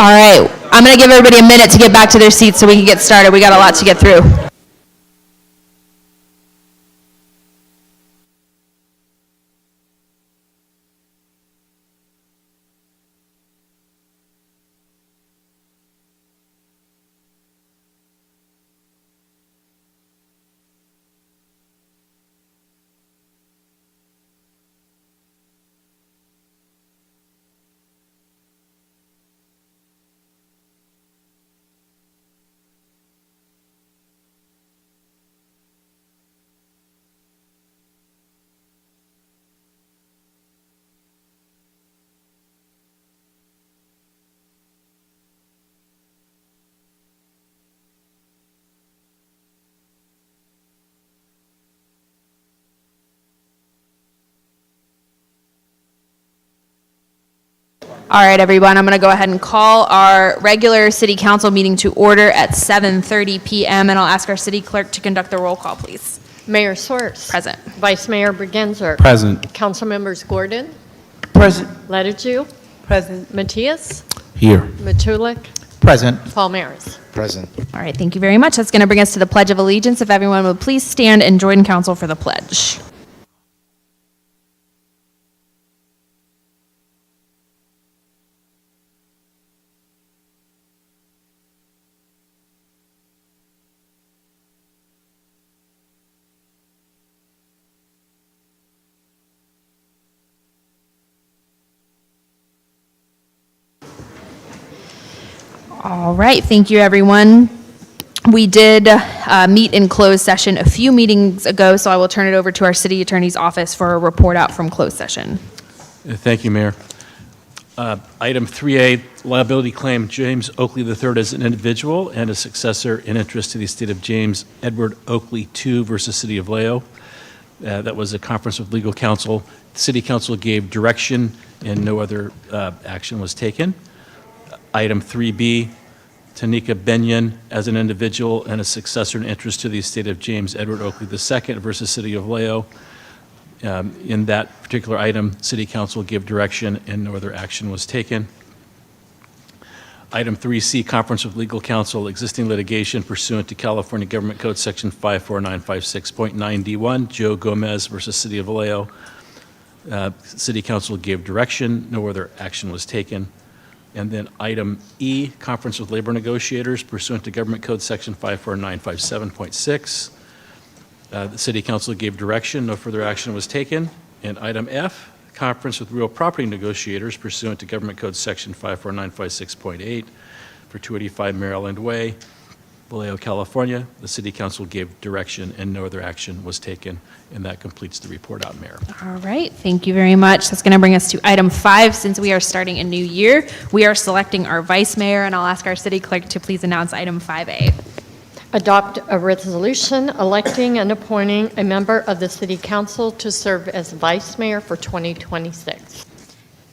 All right, I'm going to give everybody a minute to get back to their seats so we can get started. We got a lot to get through. All right, everyone, I'm going to go ahead and call our regular city council meeting to order at 7:30 p.m., and I'll ask our city clerk to conduct the roll call, please. Mayor Source. Present. Vice Mayor Bregenzer. Present. Council members Gordon. Present. Lettigiu. Present. Matias. Here. Matulik. Present. Palmares. Present. All right, thank you very much. That's going to bring us to the Pledge of Allegiance. If everyone would please stand and join council for the pledge. All right, thank you, everyone. We did meet in closed session a few meetings ago, so I will turn it over to our city attorney's office for a report out from closed session. Thank you, Mayor. Item 3A, liability claim, James Oakley III as an individual and a successor in interest to the estate of James Edward Oakley II versus City of Vallejo. That was a conference with legal counsel. The city council gave direction and no other action was taken. Item 3B, Tanika Benyon as an individual and a successor in interest to the estate of James Edward Oakley II versus City of Vallejo. In that particular item, City Council gave direction and no other action was taken. Item 3C, conference with legal counsel, existing litigation pursuant to California Government Code Section 54956.9D1, Joe Gomez versus City of Vallejo. City Council gave direction, no other action was taken. And then item E, conference with labor negotiators pursuant to Government Code Section 54957.6. The City Council gave direction, no further action was taken. And item F, conference with real property negotiators pursuant to Government Code Section 54956.8 for 285 Maryland Way, Vallejo, California. The City Council gave direction and no other action was taken. And that completes the report out, Mayor. All right, thank you very much. That's going to bring us to item 5. Since we are starting a new year, we are selecting our vice mayor, and I'll ask our city clerk to please announce item 5A. Adopt a resolution electing and appointing a member of the city council to serve as vice mayor for 2026.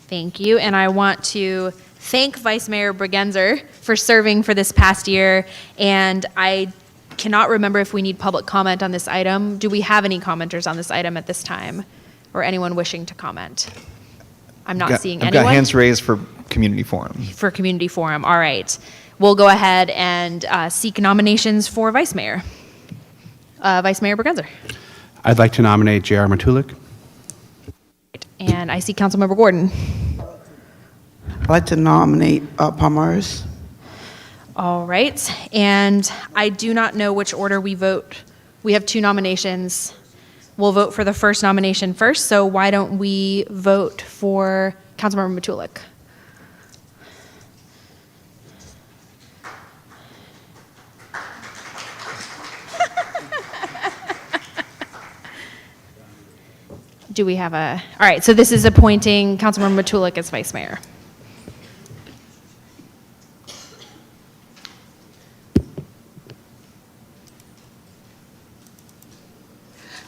Thank you, and I want to thank Vice Mayor Bregenzer for serving for this past year, and I cannot remember if we need public comment on this item. Do we have any commenters on this item at this time, or anyone wishing to comment? I'm not seeing anyone. I've got hands raised for community forum. For community forum, all right. We'll go ahead and seek nominations for vice mayor. Vice Mayor Bregenzer. I'd like to nominate J.R. Matulik. And I see Councilmember Gordon. I'd like to nominate Palmares. All right, and I do not know which order we vote. We have 2 nominations. We'll vote for the first nomination first, so why don't we vote for Councilmember Matulik? Do we have a, all right, so this is appointing Councilmember Matulik as vice mayor.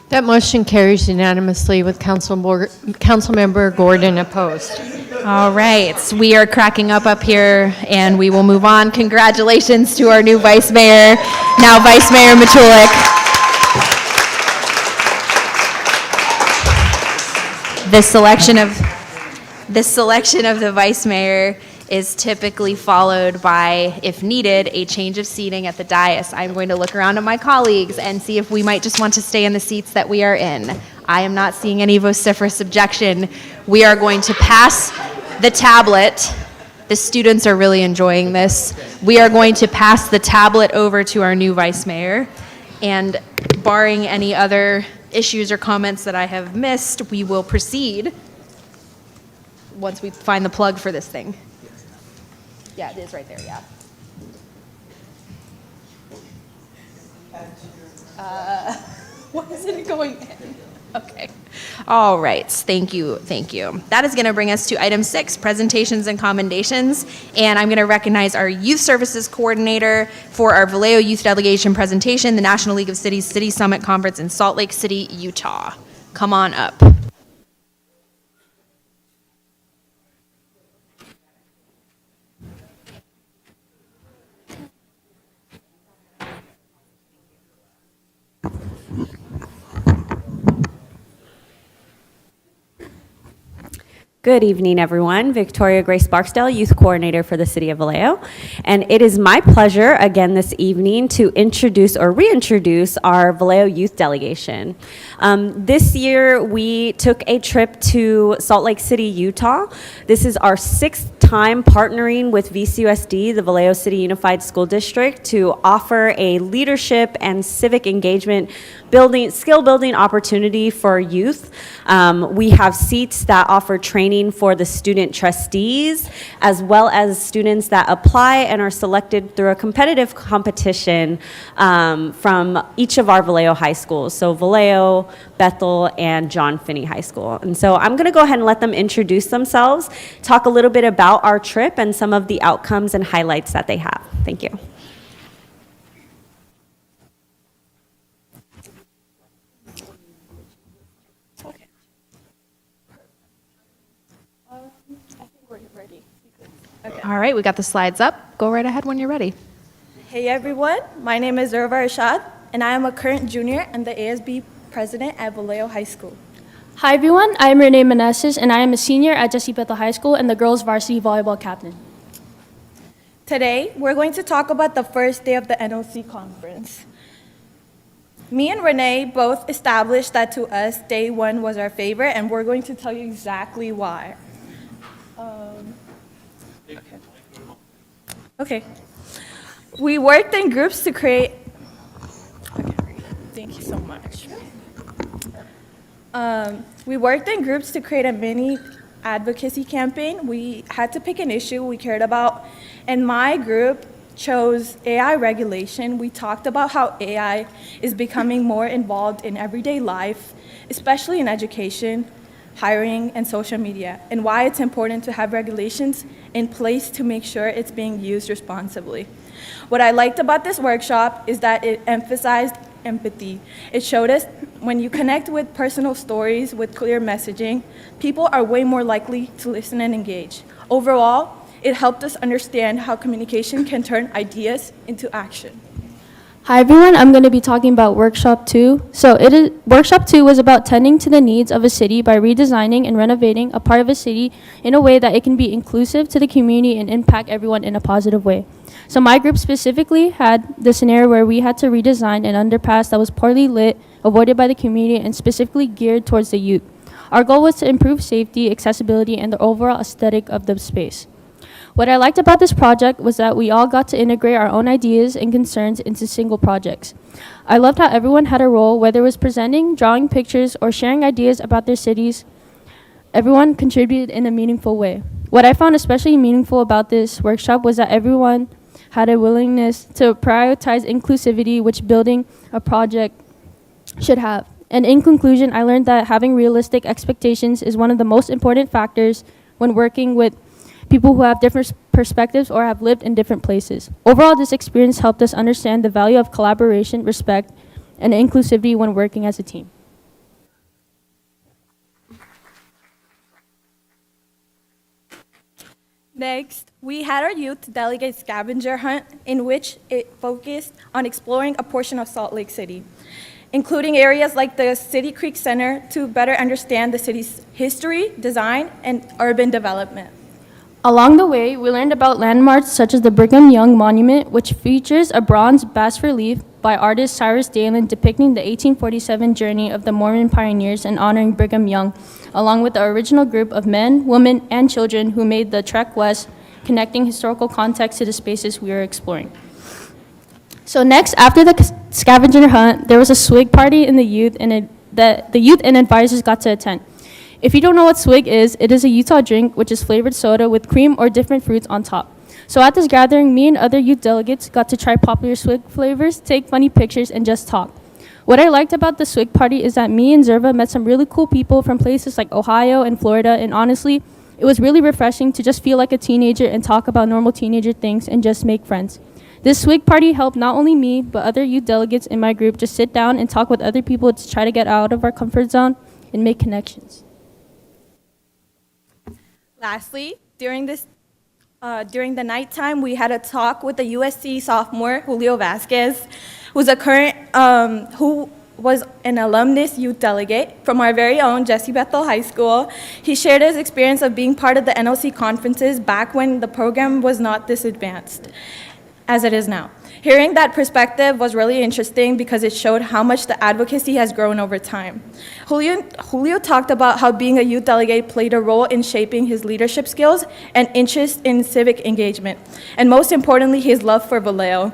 That motion carries unanimously with Councilmember Gordon opposed. All right, we are cracking up here, and we will move on. Congratulations to our new vice mayor, now Vice Mayor Matulik. The selection of the vice mayor is typically followed by, if needed, a change of seating at the dais. I'm going to look around at my colleagues and see if we might just want to stay in the seats that we are in. I am not seeing any vociferous objection. We are going to pass the tablet. The students are really enjoying this. We are going to pass the tablet over to our new vice mayor. And barring any other issues or comments that I have missed, we will proceed once we find the plug for this thing. Yeah, it is right there, yeah. Why isn't it going in? Okay. All right. Thank you. Thank you. That is going to bring us to item 6, presentations and commendations. And I'm going to recognize our youth services coordinator for our Vallejo youth delegation presentation, the National League of Cities City Summit Conference in Salt Lake City, Utah. Come on up. Good evening, everyone. Victoria Grace Barksdale, Youth Coordinator for the City of Vallejo. And it is my pleasure again this evening to introduce or reintroduce our Vallejo Youth Delegation. This year, we took a trip to Salt Lake City, Utah. This is our 6th time partnering with VCUSD, the Vallejo City Unified School District, to offer a leadership and civic engagement skill building opportunity for youth. We have seats that offer training for the student trustees, as well as students that apply and are selected through a competitive competition from each of our Vallejo high schools. So Vallejo, Bethel, and John Finney High School. And so I'm going to go ahead and let them introduce themselves, talk a little bit about our trip and some of the outcomes and highlights that they have. Thank you. All right, we got the slides up. Go right ahead when you're ready. Hey everyone, my name is Zurva Rashad, and I am a current junior and the ASB president at Vallejo High School. Hi everyone, I am Renee Meneses, and I am a senior at Jesse Bethel High School and the girls varsity volleyball captain. Today, we're going to talk about the first day of the NOC conference. Me and Renee both established that to us, day one was our favorite, and we're going to tell you exactly why. Okay. We worked in groups to create. Okay. Thank you so much. We worked in groups to create a mini advocacy campaign. We had to pick an issue we cared about, and my group chose AI regulation. We talked about how AI is becoming more involved in everyday life, especially in education, hiring, and social media, and why it's important to have regulations in place to make sure it's being used responsibly. What I liked about this workshop is that it emphasized empathy. It showed us when you connect with personal stories with clear messaging, people are way more likely to listen and engage. Overall, it helped us understand how communication can turn ideas into action. Hi everyone, I'm going to be talking about Workshop 2. Workshop 2 was about tending to the needs of a city by redesigning and renovating a part of a city in a way that it can be inclusive to the community and impact everyone in a positive way. So my group specifically had the scenario where we had to redesign an underpass that was poorly lit, avoided by the community, and specifically geared towards the youth. Our goal was to improve safety, accessibility, and the overall aesthetic of the space. What I liked about this project was that we all got to integrate our own ideas and concerns into single projects. I loved how everyone had a role, whether it was presenting, drawing pictures, or sharing ideas about their cities. Everyone contributed in a meaningful way. What I found especially meaningful about this workshop was that everyone had a willingness to prioritize inclusivity, which building a project should have. And in conclusion, I learned that having realistic expectations is one of the most important factors when working with people who have different perspectives or have lived in different places. Overall, this experience helped us understand the value of collaboration, respect, and inclusivity when working as a team. Next, we had our youth delegate scavenger hunt, in which it focused on exploring a portion of Salt Lake City, including areas like the City Creek Center to better understand the city's history, design, and urban development. Along the way, we learned about landmarks such as the Brigham Young Monument, which features a bronze bas-relief by artist Cyrus Dalen depicting the 1847 journey of the Mormon pioneers and honoring Brigham Young, along with the original group of men, women, and children who made the trek west, connecting historical context to the spaces we are exploring. So next, after the scavenger hunt, there was a swig party in the youth, and the youth and advisors got to attend. If you don't know what swig is, it is a Utah drink, which is flavored soda with cream or different fruits on top. So at this gathering, me and other youth delegates got to try popular swig flavors, take funny pictures, and just talk. What I liked about the swig party is that me and Zerva met some really cool people from places like Ohio and Florida, and honestly, it was really refreshing to just feel like a teenager and talk about normal teenager things and just make friends. This swig party helped not only me, but other youth delegates in my group just sit down and talk with other people to try to get out of our comfort zone and make connections. Lastly, during the nighttime, we had a talk with the USC sophomore Julio Vasquez, who was an alumnus youth delegate from our very own Jesse Bethel High School. He shared his experience of being part of the NLC conferences back when the program was not this advanced as it is now. Hearing that perspective was really interesting because it showed how much the advocacy has grown over time. Julio talked about how being a youth delegate played a role in shaping his leadership skills and interest in civic engagement, and most importantly, his love for Vallejo.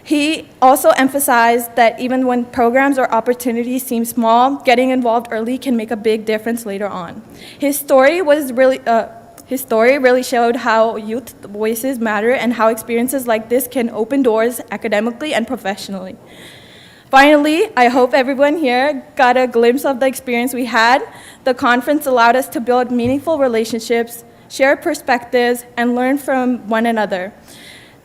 He also emphasized that even when programs or opportunities seem small, getting involved early can make a big difference later on. His story really showed how youth voices matter and how experiences like this can open doors academically and professionally. Finally, I hope everyone here got a glimpse of the experience we had. The conference allowed us to build meaningful relationships, share perspectives, and learn from one another,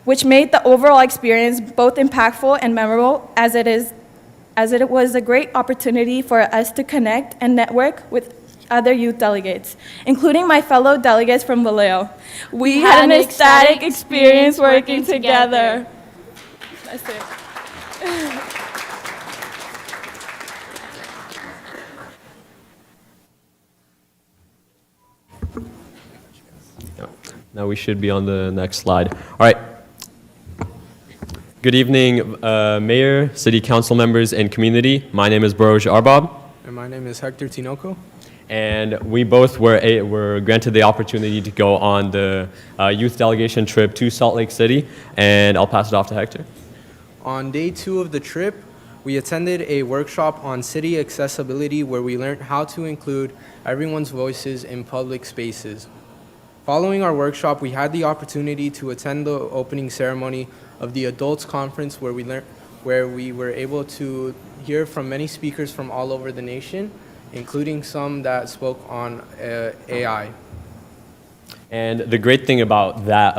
which made the overall experience both impactful and memorable as it was a great opportunity for us to connect and network with other youth delegates, including my fellow delegates from Vallejo. We had an ecstatic experience working together. That's it. Now we should be on the next slide. All right. Good evening, Mayor, City Council members, and community. My name is Baroj Arbab. And my name is Hector Tinoco. And we both were granted the opportunity to go on the youth delegation trip to Salt Lake City, and I'll pass it off to Hector. On day 2 of the trip, we attended a workshop on city accessibility where we learned how to include everyone's voices in public spaces. Following our workshop, we had the opportunity to attend the opening ceremony of the Adults Conference where we were able to hear from many speakers from all over the nation, including some that spoke on AI. And the great thing about that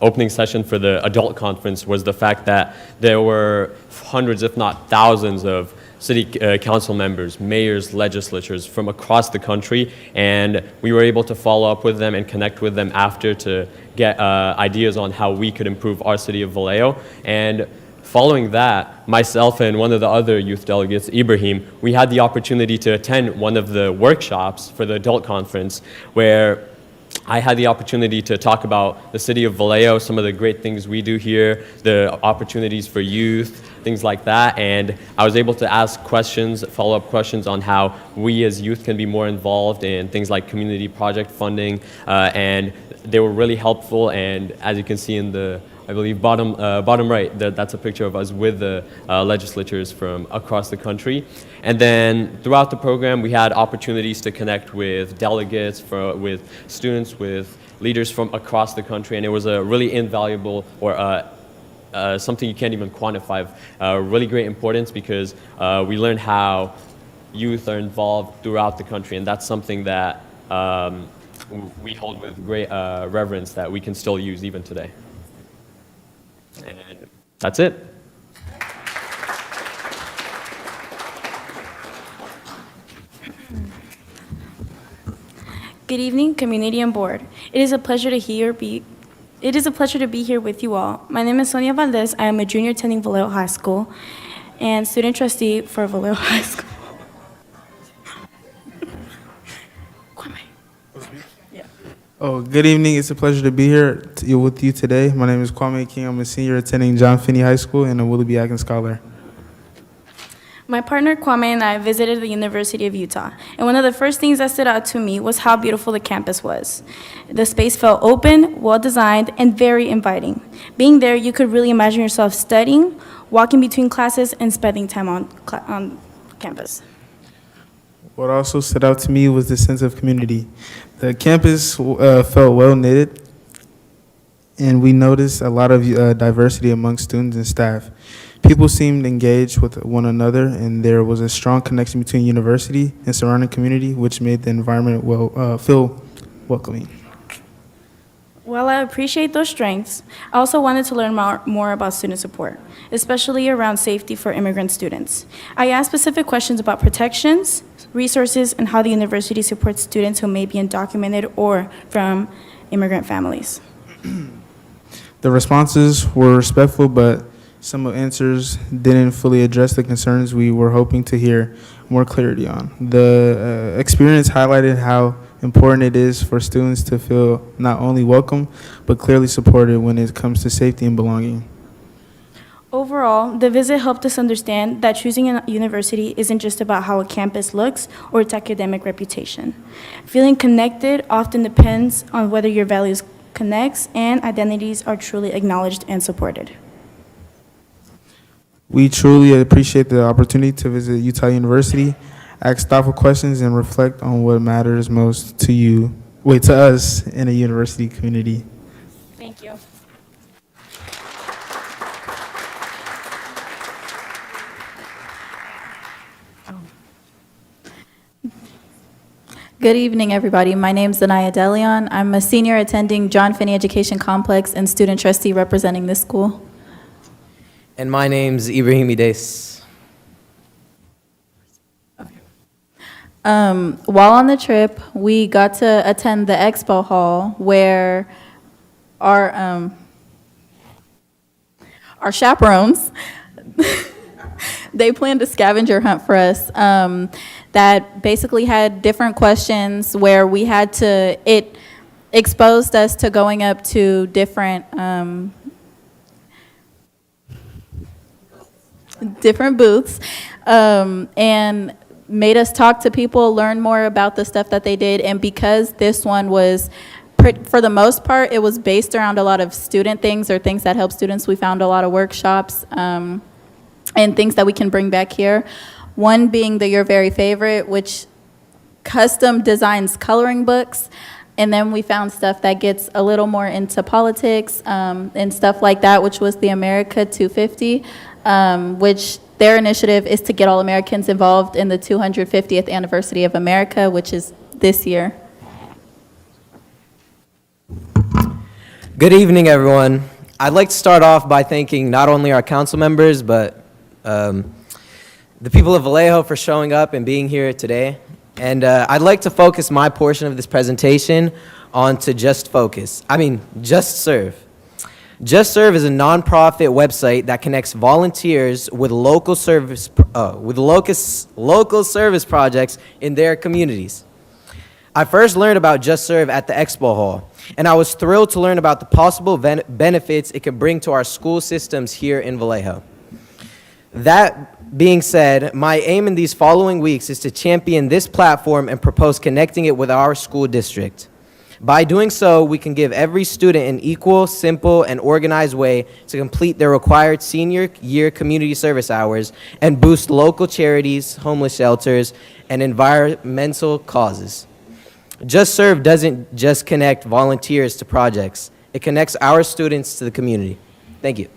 opening session for the adult conference was the fact that there were hundreds, if not thousands, of city council members, mayors, legislatures from across the country, and we were able to follow up with them and connect with them after to get ideas on how we could improve our city of Vallejo. And following that, myself and one of the other youth delegates, Ibrahim, we had the opportunity to attend one of the workshops for the adult conference where I had the opportunity to talk about the city of Vallejo, some of the great things we do here, the opportunities for youth, things like that. And I was able to ask questions, follow-up questions on how we as youth can be more involved in things like community project funding. And they were really helpful. And as you can see in the, I believe, bottom right, that's a picture of us with the legislatures from across the country. And then throughout the program, we had opportunities to connect with delegates, with students, with leaders from across the country. And it was a really invaluable, or something you can't even quantify, really great importance because we learned how youth are involved throughout the country. And that's something that we hold with great reverence that we can still use even today. And that's it. Good evening, community and board. It is a pleasure to be here with you all. My name is Sonia Valdez. I am a junior attending Vallejo High School and student trustee for Vallejo High School. Oh, good evening. It's a pleasure to be here with you today. My name is Kwame King. I'm a senior attending John Finney High School and a Willoughby Atkins Scholar. My partner Kwame and I visited the University of Utah, and one of the first things that stood out to me was how beautiful the campus was. The space felt open, well-designed, and very inviting. Being there, you could really imagine yourself studying, walking between classes, and spending time on campus. What also stood out to me was the sense of community. The campus felt well-knitted, and we noticed a lot of diversity among students and staff. People seemed engaged with one another, and there was a strong connection between university and surrounding community, which made the environment feel welcoming. While I appreciate those strengths, I also wanted to learn more about student support, especially around safety for immigrant students. I asked specific questions about protections, resources, and how the university supports students who may be undocumented or from immigrant families. The responses were respectful, but some of the answers didn't fully address the concerns we were hoping to hear more clarity on. The experience highlighted how important it is for students to feel not only welcome, but clearly supported when it comes to safety and belonging. Overall, the visit helped us understand that choosing a university isn't just about how a campus looks or its academic reputation. Feeling connected often depends on whether your values connects and identities are truly acknowledged and supported. We truly appreciate the opportunity to visit Utah University, ask thoughtful questions, and reflect on what matters most to us in a university community. Thank you. Good evening, everybody. My name is Zanaya Delion. I'm a senior attending John Finney Education Complex and student trustee representing this school. And my name's Ibrahim Ides. While on the trip, we got to attend the expo hall where our chaperones, they planned a scavenger hunt for us that basically had different questions where we had to, it exposed us to going up to different booths and made us talk to people, learn more about the stuff that they did. And because this one was, for the most part, it was based around a lot of student things or things that help students, we found a lot of workshops and things that we can bring back here. One being the Your Very Favorite, which custom designs coloring books. And then we found stuff that gets a little more into politics and stuff like that, which was the America 250, which their initiative is to get all Americans involved in the 250th anniversary of America, which is this year. Good evening, everyone. I'd like to start off by thanking not only our council members, but the people of Vallejo for showing up and being here today. And I'd like to focus my portion of this presentation onto Just Serve. Just Serve is a nonprofit website that connects volunteers with local service projects in their communities. I first learned about Just Serve at the Expo Hall, and I was thrilled to learn about the possible benefits it can bring to our school systems here in Vallejo. That being said, my aim in these following weeks is to champion this platform and propose connecting it with our school district. By doing so, we can give every student an equal, simple, and organized way to complete their required senior year community service hours and boost local charities, homeless shelters, and environmental causes. Just Serve doesn't just connect volunteers to projects. It connects our students to the community. Thank you.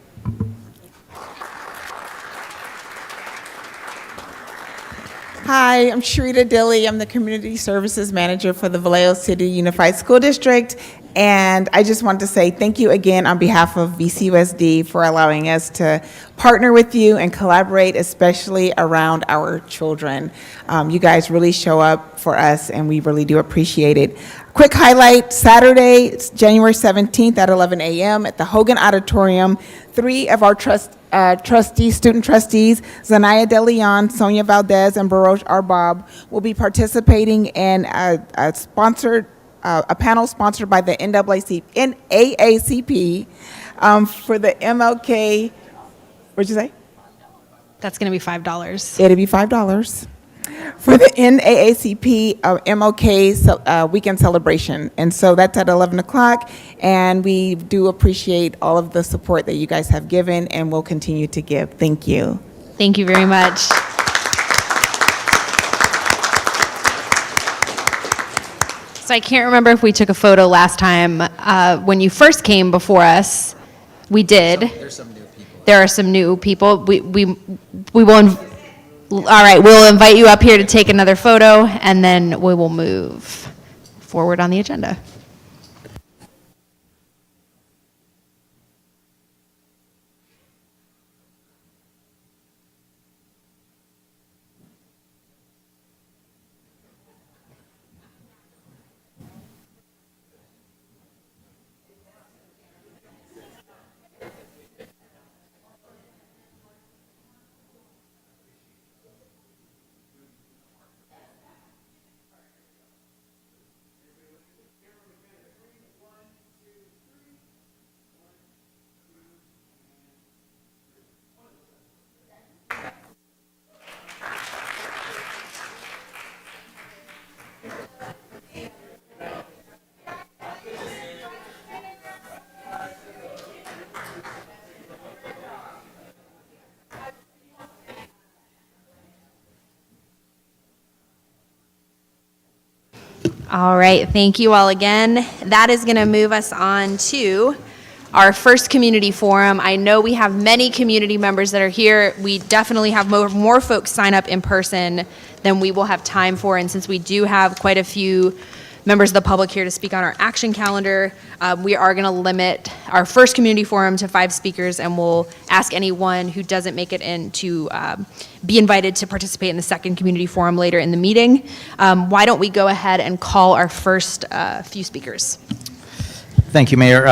Hi, I'm Sharita Dilly. I'm the Community Services Manager for the Vallejo City Unified School District. And I just wanted to say thank you again on behalf of VCUSD for allowing us to partner with you and collaborate, especially around our children. You guys really show up for us, and we really do appreciate it. Quick highlight, Saturday, it's January 17th at 11 a.m. at the Hogan Auditorium. 3 of our student trustees, Zanaya De Leon, Sonia Valdez, and Barosh Arbab, will be participating in a sponsored a panel sponsored by the NAACP for the MLK. What'd you say? That's going to be $5. It'll be $5 for the NAACP MLK weekend celebration. And so that's at 11 o'clock. And we do appreciate all of the support that you guys have given and will continue to give. Thank you. Thank you very much. So I can't remember if we took a photo last time. When you first came before us, we did. There's some new people. There are some new people. We will. All right, we'll invite you up here to take another photo, and then we will move forward on the agenda. All right, thank you all again. That is going to move us on to our first community forum. I know we have many community members that are here. We definitely have more folks sign up in person than we will have time for. And since we do have quite a few members of the public here to speak on our action calendar, we are going to limit our first community forum to 5 speakers, and we'll ask anyone who doesn't make it in to be invited to participate in the second community forum later in the meeting. Why don't we go ahead and call our first few speakers? Thank you, Mayor.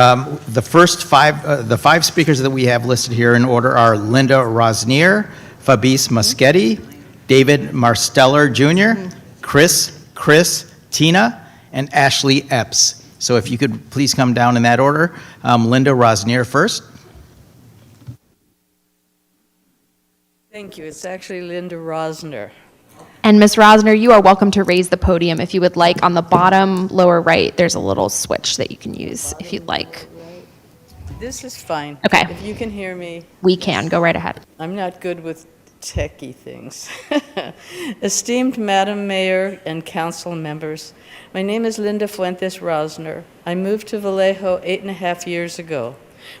The first 5, the 5 speakers that we have listed here in order are Linda Rosnier, Fabrice Moschetti, David Marsteller Jr., Chris, Tina, and Ashley Epps. So if you could please come down in that order. Linda Rosnier first. Thank you. It's actually Linda Rosner. And Ms. Rosner, you are welcome to raise the podium if you would like. On the bottom lower right, there's a little switch that you can use if you'd like. This is fine. Okay. If you can hear me. We can. Go right ahead. I'm not good with techie things. Esteemed Madam Mayor and council members, my name is Linda Fuentes Rosner. I moved to Vallejo 8.5 years ago.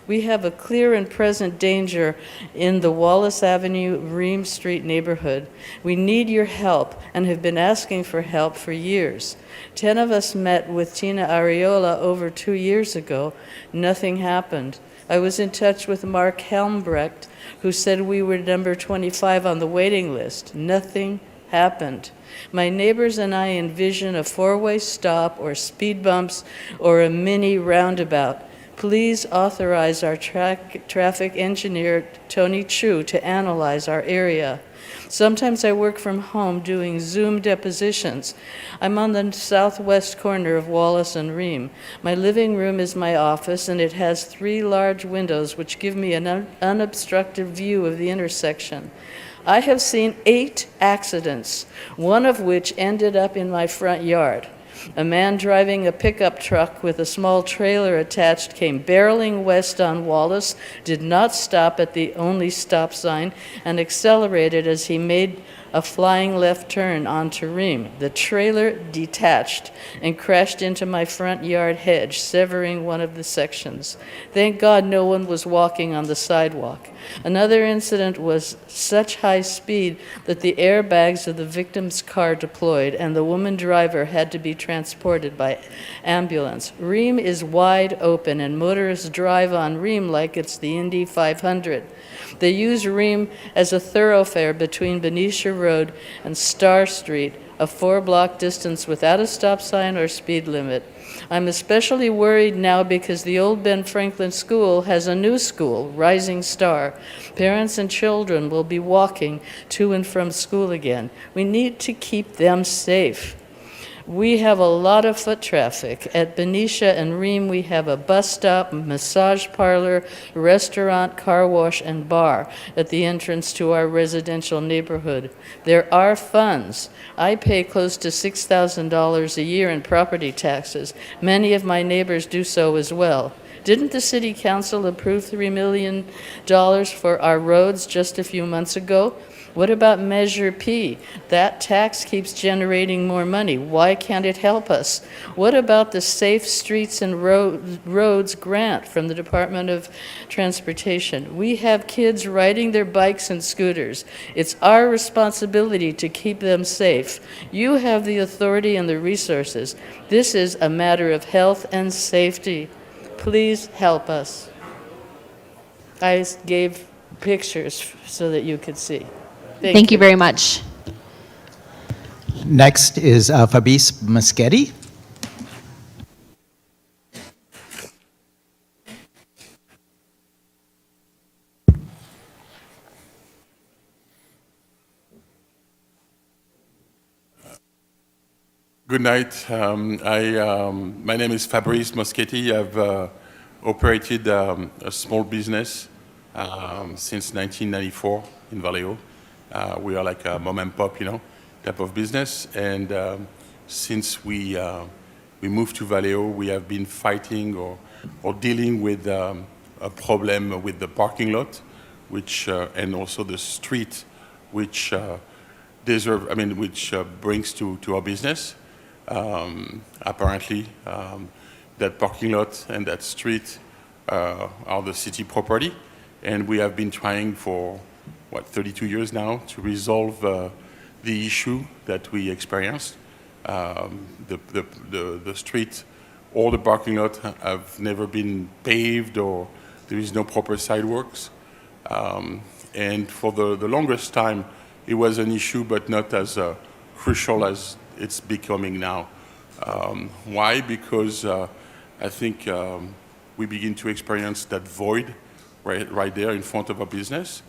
We have a clear and present danger in the Wallace Avenue, Ream Street neighborhood. We need your help and have been asking for help for years. 10 of us met with Tina Ariola over 2 years ago. Nothing happened. I was in touch with Mark Helmbrecht, who said we were number 25 on the waiting list. Nothing happened. My neighbors and I envision a 4-way stop or speed bumps or a mini roundabout. Please authorize our traffic engineer, Tony Chu, to analyze our area. Sometimes I work from home doing Zoom depositions. I'm on the southwest corner of Wallace and Ream. My living room is my office, and it has 3 large windows which give me an unobstructed view of the intersection. I have seen 8 accidents, one of which ended up in my front yard. A man driving a pickup truck with a small trailer attached came barreling west on Wallace, did not stop at the only stop sign, and accelerated as he made a flying left turn onto Ream. The trailer detached and crashed into my front yard hedge, severing one of the sections. Thank God no one was walking on the sidewalk. Another incident was such high speed that the airbags of the victim's car deployed and the woman driver had to be transported by ambulance. Ream is wide open and motorists drive on Ream like it's the Indy 500. They use Ream as a thoroughfare between Benicia Road and Star Street, a 4-block distance without a stop sign or speed limit. I'm especially worried now because the old Ben Franklin School has a new school, Rising Star. Parents and children will be walking to and from school again. We need to keep them safe. We have a lot of foot traffic. At Benicia and Ream, we have a bus stop, massage parlor, restaurant, car wash, and bar at the entrance to our residential neighborhood. There are funds. I pay close to $6,000 a year in property taxes. Many of my neighbors do so as well. Didn't the city council approve $3 million for our roads just a few months ago? What about Measure P? That tax keeps generating more money. Why can't it help us? What about the Safe Streets and Roads grant from the Department of Transportation? We have kids riding their bikes and scooters. It's our responsibility to keep them safe. You have the authority and the resources. This is a matter of health and safety. Please help us. I gave pictures so that you could see. Thank you very much. Next is Fabrice Moschetti. Good night. My name is Fabrice Moschetti. I've operated a small business since 1994 in Vallejo. We are like a mom and pop, type of business. And since we moved to Vallejo, we have been fighting or dealing with a problem with the parking lot, which and also the street, which which brings to our business. Apparently, that parking lot and that street are the city property, and we have been trying for 32 years now to resolve the issue that we experienced. The street or the parking lot have never been paved, or there is no proper sidewalks. And for the longest time, it was an issue, but not as crucial as it's becoming now. Why? Because I think we begin to experience that void right there in front of our business.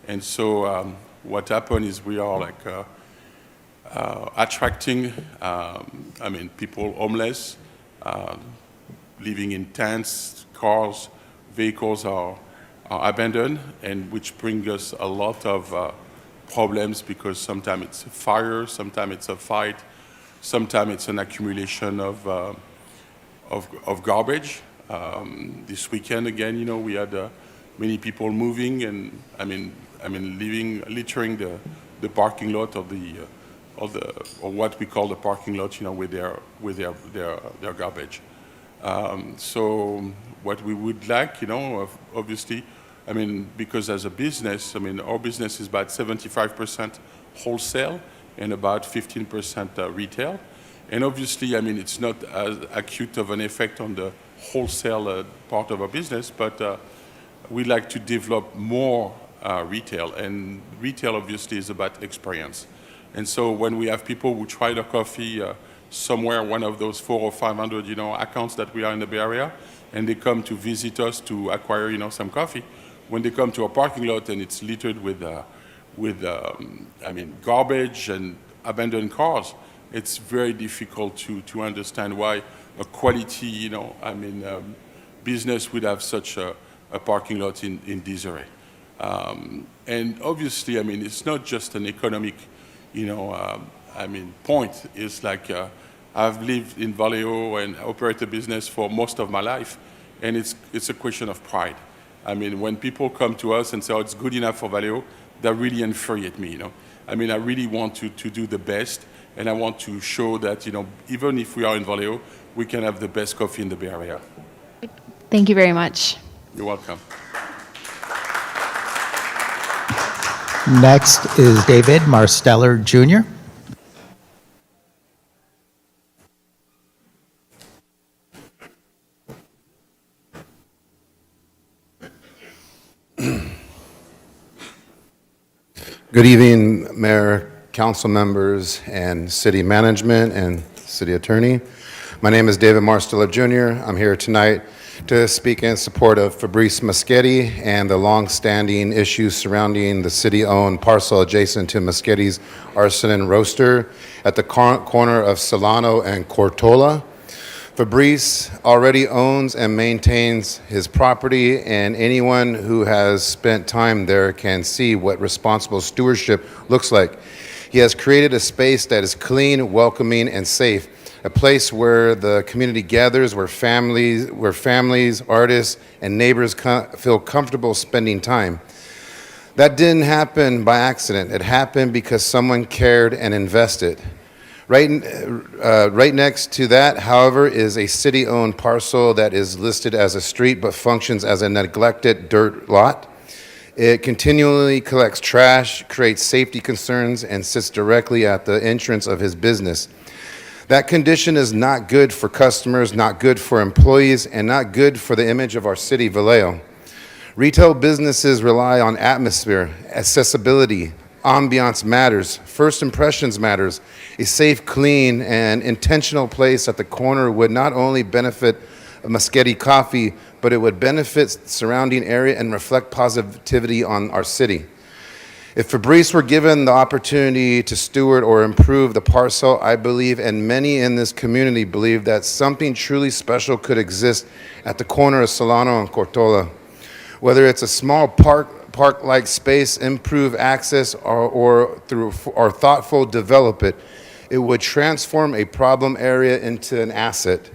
And so what happened is we are like attracting, people homeless, living in tents, cars, vehicles are abandoned, and which bring us a lot of problems, because sometimes it's a fire, sometimes it's a fight, sometimes it's an accumulation of garbage. This weekend again, we had many people moving and littering the parking lot of or what we call the parking lot, with their garbage. So what we would like, obviously, because as a business, our business is about 75% wholesale and about 15% retail. And obviously, it's not as acute of an effect on the wholesale part of our business, but we like to develop more retail. And retail, obviously, is about experience. And so when we have people who try the coffee somewhere, one of those 400 or 500, accounts that we are in the Bay Area, and they come to visit us to acquire, some coffee, when they come to a parking lot and it's littered with garbage and abandoned cars, it's very difficult to understand why a quality, business would have such a parking lot in disarray. And obviously, it's not just an economic, point. It's like I've lived in Vallejo and operated a business for most of my life, and it's a question of pride. When people come to us and say, "Oh, it's good enough for Vallejo," that really infuriates me. I really want to do the best, and I want to show that even if we are in Vallejo, we can have the best coffee in the Bay Area. Thank you very much. You're welcome. Next is David Marsteller Jr. Good evening, Mayor, council members, and city management and city attorney. My name is David Marsteller Jr. I'm here tonight to speak in support of Fabrice Moschetti and the long-standing issues surrounding the city-owned parcel adjacent to Moschetti's Arson and Roaster at the corner of Solano and Cortola. Fabrice already owns and maintains his property, and anyone who has spent time there can see what responsible stewardship looks like. He has created a space that is clean, welcoming, and safe, a place where the community gathers, where families, artists, and neighbors feel comfortable spending time. That didn't happen by accident. It happened because someone cared and invested. Right next to that, however, is a city-owned parcel that is listed as a street but functions as a neglected dirt lot. It continually collects trash, creates safety concerns, and sits directly at the entrance of his business. That condition is not good for customers, not good for employees, and not good for the image of our city, Vallejo. Retail businesses rely on atmosphere, accessibility, ambiance matters, first impressions matters. A safe, clean, and intentional place at the corner would not only benefit Moschetti Coffee, but it would benefit the surrounding area and reflect positivity on our city. If Fabrice were given the opportunity to steward or improve the parcel, I believe, and many in this community believe, that something truly special could exist at the corner of Solano and Cortola. Whether it's a small park-like space, improve access, or thoughtful develop it, it would transform a problem area into an asset.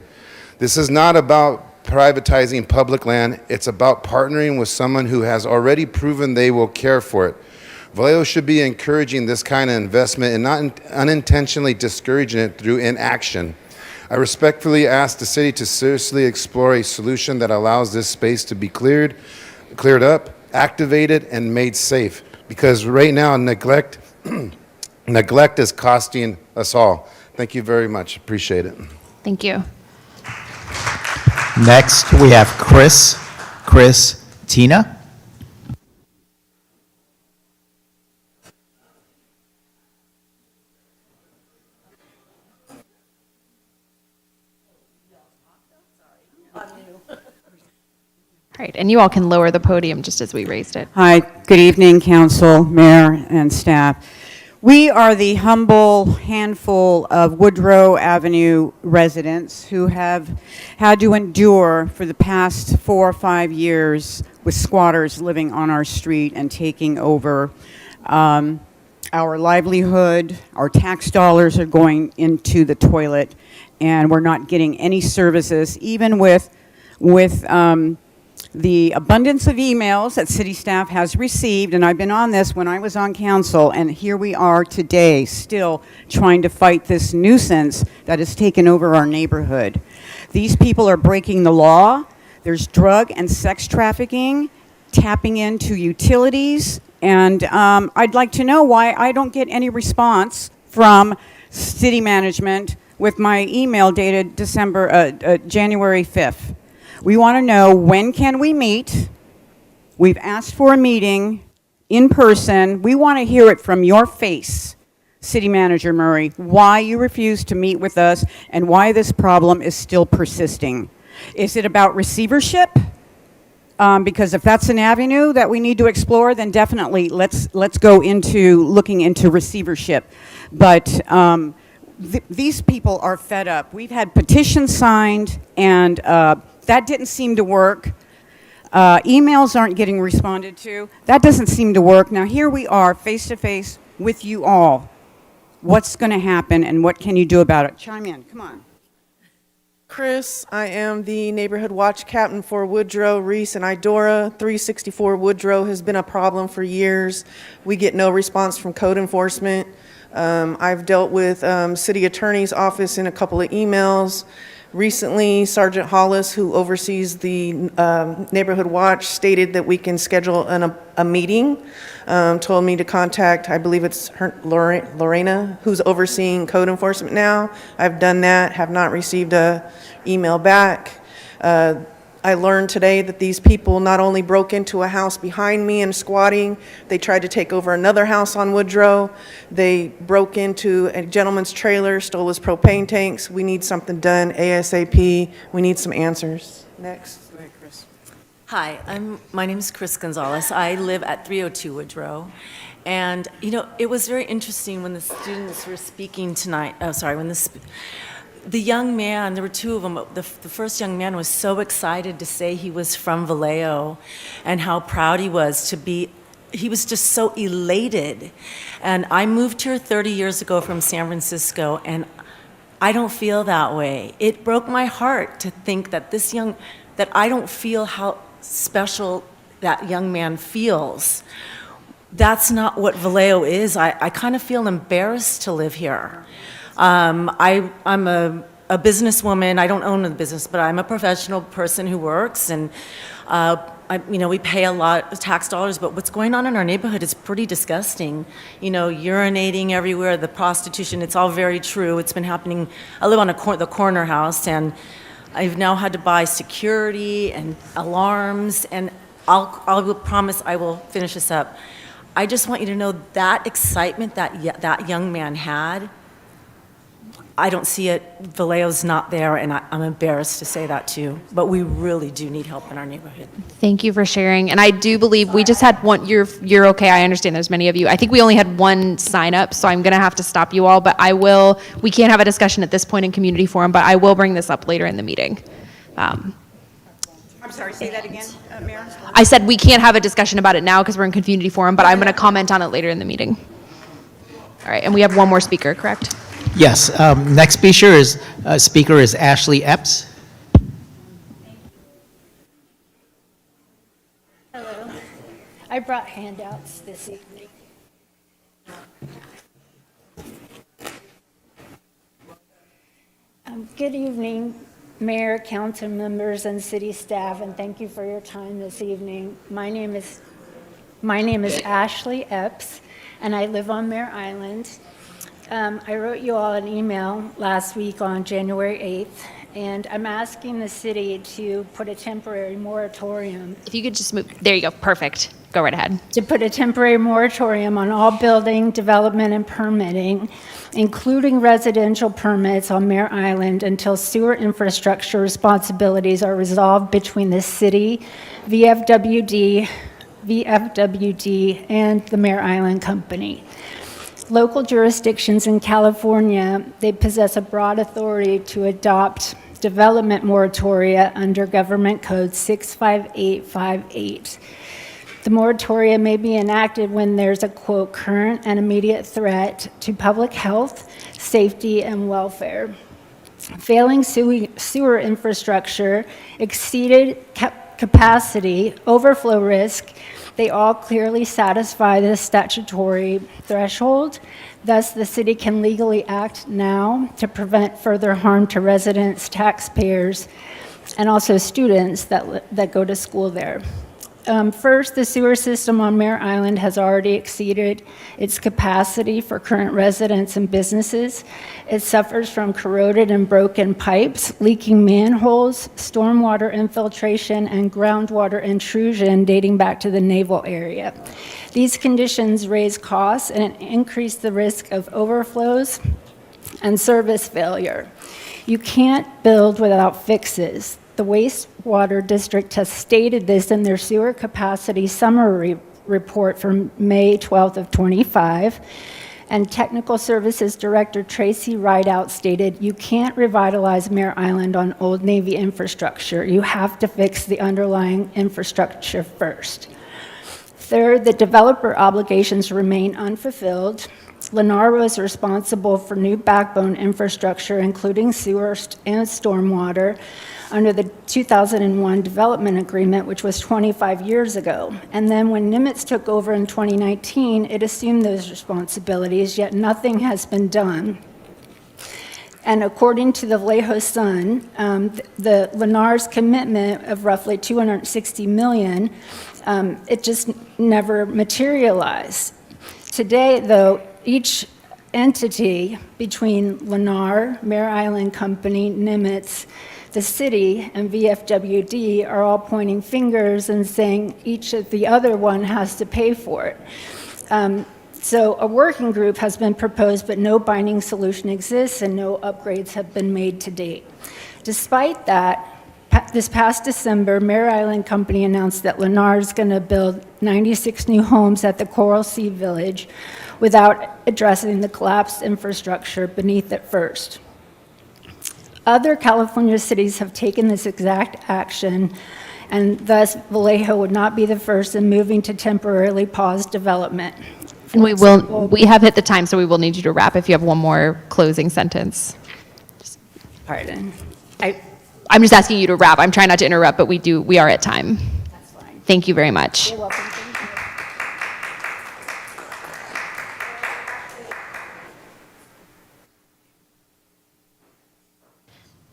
This is not about privatizing public land. It's about partnering with someone who has already proven they will care for it. Vallejo should be encouraging this kind of investment and not unintentionally discouraging it through inaction. I respectfully ask the city to seriously explore a solution that allows this space to be cleared up, activated, and made safe. Because right now, neglect is costing us all. Thank you very much. Appreciate it. Thank you. Next, we have Chris Tina. All right, and you all can lower the podium just as we raised it. Hi, good evening, council, mayor, and staff. We are the humble handful of Woodrow Avenue residents who have had to endure for the past 4 or 5 years with squatters living on our street and taking over our livelihood. Our tax dollars are going into the toilet, and we're not getting any services, even with the abundance of emails that city staff has received, and I've been on this when I was on council, and here we are today still trying to fight this nuisance that has taken over our neighborhood. These people are breaking the law. There's drug and sex trafficking, tapping into utilities, and I'd like to know why I don't get any response from city management with my email dated January 5th. We want to know, when can we meet? We've asked for a meeting in person. We want to hear it from your face, City Manager Murray, why you refuse to meet with us and why this problem is still persisting. Is it about receivership? Because if that's an avenue that we need to explore, then definitely let's go into looking into receivership. But these people are fed up. We've had petitions signed, and that didn't seem to work. Emails aren't getting responded to. That doesn't seem to work. Now here we are, face to face with you all. What's going to happen, and what can you do about it? Chime in, come on. Chris, I am the neighborhood watch captain for Woodrow, Reese, and Idora. 364 Woodrow has been a problem for years. We get no response from code enforcement. I've dealt with city attorney's office in a couple of emails. Recently, Sergeant Hollis, who oversees the neighborhood watch, stated that we can schedule a meeting. Told me to contact, I believe it's Lorena, who's overseeing code enforcement now. I've done that, have not received a email back. I learned today that these people not only broke into a house behind me and squatting, they tried to take over another house on Woodrow. They broke into a gentleman's trailer, stole his propane tanks. We need something done ASAP. We need some answers. Next. Go ahead, Chris. Hi, my name is Chris Gonzalez. I live at 302 Woodrow. And, you know, it was very interesting when the students were speaking tonight. Oh, sorry, when the young man, there were two of them. The first young man was so excited to say he was from Vallejo and how proud he was to be. He was just so elated. And I moved here 30 years ago from San Francisco, and I don't feel that way. It broke my heart to think that that I don't feel how special that young man feels. That's not what Vallejo is. I kind of feel embarrassed to live here. I'm a businesswoman. I don't own a business, but I'm a professional person who works, and we pay a lot of tax dollars, but what's going on in our neighborhood is pretty disgusting. You know, urinating everywhere, the prostitution, it's all very true. It's been happening. I live on the corner house, and I've now had to buy security and alarms, and I'll promise I will finish this up. I just want you to know that excitement that young man had, I don't see it. Vallejo's not there, and I'm embarrassed to say that too. But we really do need help in our neighborhood. Thank you for sharing. And I do believe we just had one. You're okay. I understand there's many of you. I think we only had one sign up, so I'm going to have to stop you all. But we can't have a discussion at this point in community forum, but I will bring this up later in the meeting. I'm sorry, say that again, Mayor? I said we can't have a discussion about it now because we're in community forum, but I'm going to comment on it later in the meeting. All right, and we have one more speaker, correct? Yes. Next speaker is Ashley Epps. Hello. I brought handouts this evening. Good evening, Mayor, council members, and city staff, and thank you for your time this evening. My name is Ashley Epps, and I live on Mare Island. I wrote you all an email last week on January 8th, and I'm asking the city to put a temporary moratorium. If you could just move, there you go, perfect. Go right ahead. To put a temporary moratorium on all building, development, and permitting, including residential permits on Mare Island until sewer infrastructure responsibilities are resolved between the city, VFWD, and the Mare Island Company. Local jurisdictions in California, they possess a broad authority to adopt development moratoria under Government Code 65858. The moratoria may be enacted when there's a, quote, current and immediate threat to public health, safety, and welfare. Failing sewer infrastructure, exceeded capacity, overflow risk, they all clearly satisfy this statutory threshold. Thus, the city can legally act now to prevent further harm to residents, taxpayers, and also students that go to school there. First, the sewer system on Mare Island has already exceeded its capacity for current residents and businesses. It suffers from corroded and broken pipes, leaking manholes, stormwater infiltration, and groundwater intrusion dating back to the naval area. These conditions raise costs and increase the risk of overflows and service failure. You can't build without fixes. The wastewater district has stated this in their sewer capacity summary report from May 12th of 25. And Technical Services Director Tracy Rideout stated, you can't revitalize Mare Island on old Navy infrastructure. You have to fix the underlying infrastructure first. Third, the developer obligations remain unfulfilled. Lennar was responsible for new backbone infrastructure, including sewer and stormwater, under the 2001 development agreement, which was 25 years ago. And then when Nimitz took over in 2019, it assumed those responsibilities, yet nothing has been done. And according to the Vallejo Sun, the Lennar's commitment of roughly $260 million, it just never materialized. Today, though, each entity between Lennar, Mare Island Company, Nimitz, the city, and VFWD are all pointing fingers and saying each of the other one has to pay for it. So a working group has been proposed, but no binding solution exists and no upgrades have been made to date. Despite that, This past December, Mare Island Company announced that Lennar is going to build 96 new homes at the Coral Sea Village without addressing the collapsed infrastructure beneath it first. Other California cities have taken this exact action, and thus Vallejo would not be the first in moving to temporarily pause development. And we have hit the time, so we will need you to wrap if you have one more closing sentence. Pardon. I'm just asking you to wrap. I'm trying not to interrupt, but we are at time. That's fine. Thank you very much. You're welcome.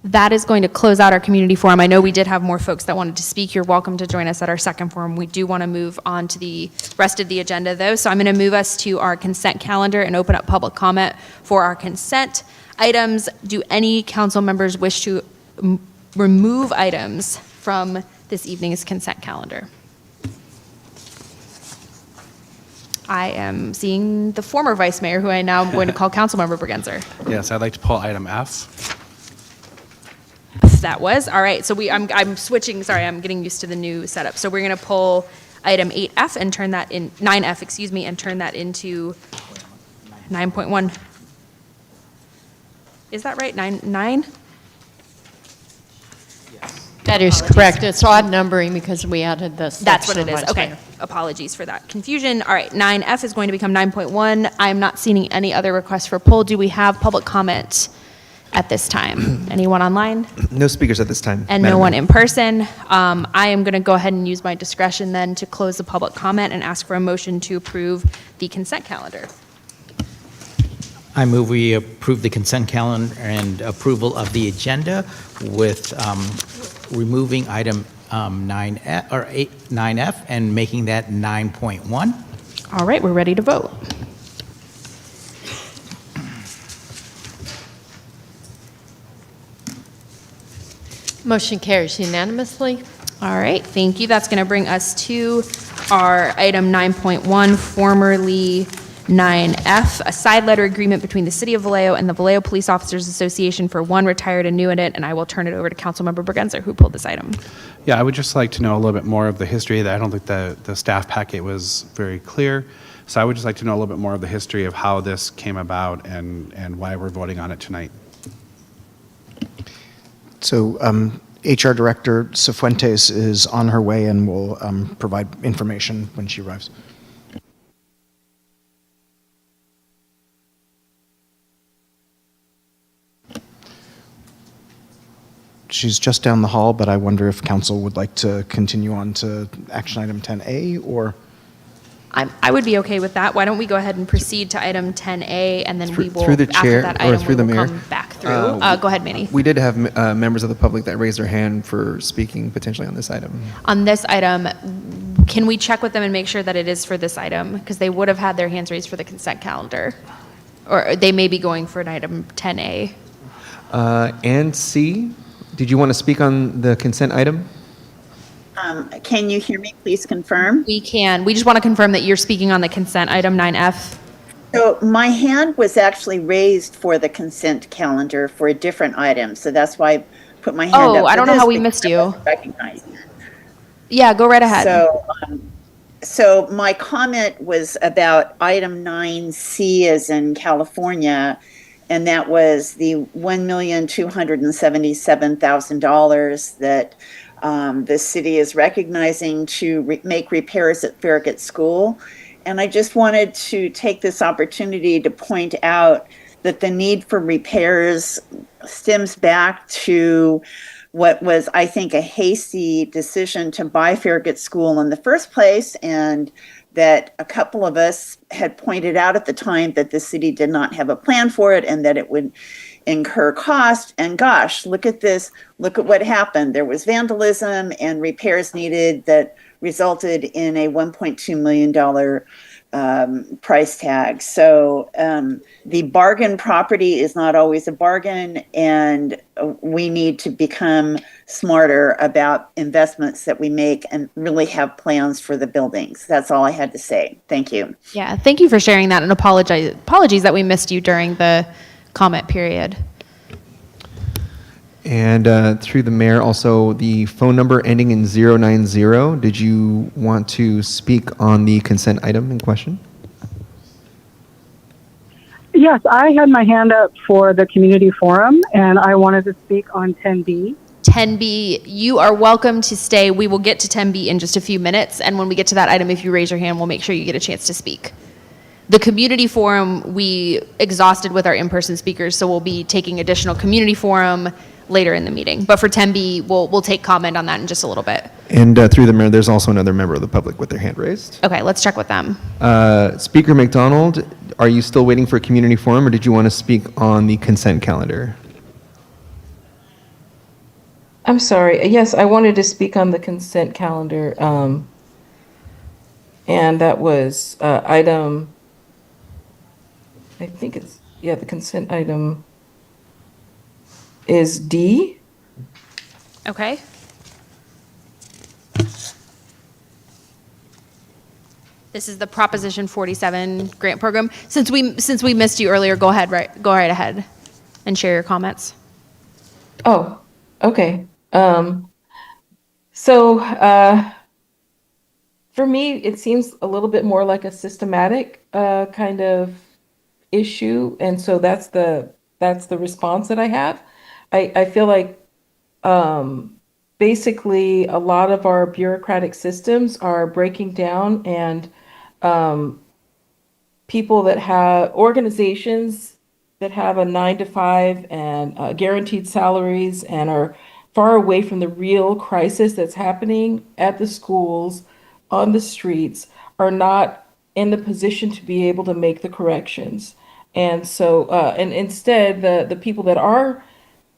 That is going to close out our community forum. I know we did have more folks that wanted to speak. You're welcome to join us at our second forum. We do want to move on to the rest of the agenda, though. So I'm going to move us to our consent calendar and open up public comment for our consent items. Do any council members wish to remove items from this evening's consent calendar? I am seeing the former vice mayor, who I now am going to call Councilmember Bergenser. Yes, I'd like to pull item F. That was, all right, so I'm switching, sorry, I'm getting used to the new setup. So we're gonna pull item 8F and turn that in, 9F, excuse me, and turn that into 9.1. Is that right, 9? That is correct. It's odd numbering because we added this. That's what it is, okay. Apologies for that confusion. All right, 9F is going to become 9.1. I'm not seeing any other requests for poll. Do we have public comment at this time? Anyone online? No speakers at this time. And Madam no one Mayor. in person. I am going to go ahead and use my discretion then to close the public comment and ask for a motion to approve the consent calendar. I move we approve the consent calendar and approval of the agenda with removing item 9F, or 9F and making that 9.1. All right, we're ready to vote. Motion carries unanimously. All right, thank you. That's going to bring us to our item 9.1, formerly 9F, a side letter agreement between the City of Vallejo and the Vallejo Police Officers Association for one retired annuitant, and I will turn it over to Councilmember Bergenser, who pulled this item. Yeah, I would just like to know a little bit more of the history. I don't think the staff packet was very clear. So I would just like to know a little bit more of the history of how this came about and why we're voting on it tonight. So HR Director Cifuentes is on her way and will provide information when she arrives. She's just down the hall, but I wonder if council would like to continue on to action item 10A or? I would be okay with that. Why don't we go ahead and proceed to item 10A, and then we will, through the after chair, that or item, through we the will mayor. come back through. Go ahead, Manny. We did have members of the public that raised their hand for speaking potentially on this item. On this item, can we check with them and make sure that it is for this item? Because they would have had their hands raised for the consent calendar. Or they may be going for an item 10A. And C, did you want to speak on the consent item? Can you hear me? Please confirm. We can. We just want to confirm that you're speaking on the consent item 9F. So my hand was actually raised for the consent calendar for a different item, so that's why I put my hand up. Oh, I for don't know this how we because missed I you. wasn't recognized. Yeah, go right ahead. So my comment was about item 9C as in California, and that was the $1,277,000 that the city is recognizing to make repairs at Farragut School. And I just wanted to take this opportunity to point out that the need for repairs stems back to what was, I think, a hasty decision to buy Farragut School in the first place, and that a couple of us had pointed out at the time that the city did not have a plan for it and that it would incur cost. And gosh, look at this. Look at what happened. There was vandalism and repairs needed that resulted in a $1.2 million price tag. So the bargain property is not always a bargain, and we need to become smarter about investments that we make and really have plans for the buildings. That's all I had to say. Thank you. Yeah, thank you for sharing that, and apologies that we missed you during the comment period. And through the mayor, also the phone number ending in 090. Did you want to speak on the consent item in question? Yes, I had my hand up for the community forum, and I wanted to speak on 10B. 10B, you are welcome to stay. We will get to 10B in just a few minutes, and when we get to that item, if you raise your hand, we'll make sure you get a chance to speak. The community forum, we exhausted with our in-person speakers, so we'll be taking additional community forum later in the meeting. But for 10B, we'll take comment on that in just a little bit. And through the mayor, there's also another member of the public with their hand raised. Okay, let's check with them. Speaker McDonald, are you still waiting for community forum, or did you want to speak on the consent calendar? I'm sorry. Yes, I wanted to speak on the consent calendar. And that was item, I think it's, yeah, the consent item is D. Okay. This is the Proposition 47 grant program. Since we missed you earlier, go right ahead and share your comments. Oh, okay. For me, it seems a little bit more like a systematic kind of issue, and so that's the response that I have. I feel like basically a lot of our bureaucratic systems are breaking down, and people that have organizations that have a 9 to 5 and guaranteed salaries and are far away from the real crisis that's happening at the schools, on the streets, are not in the position to be able to make the corrections. And so, and instead, the people that are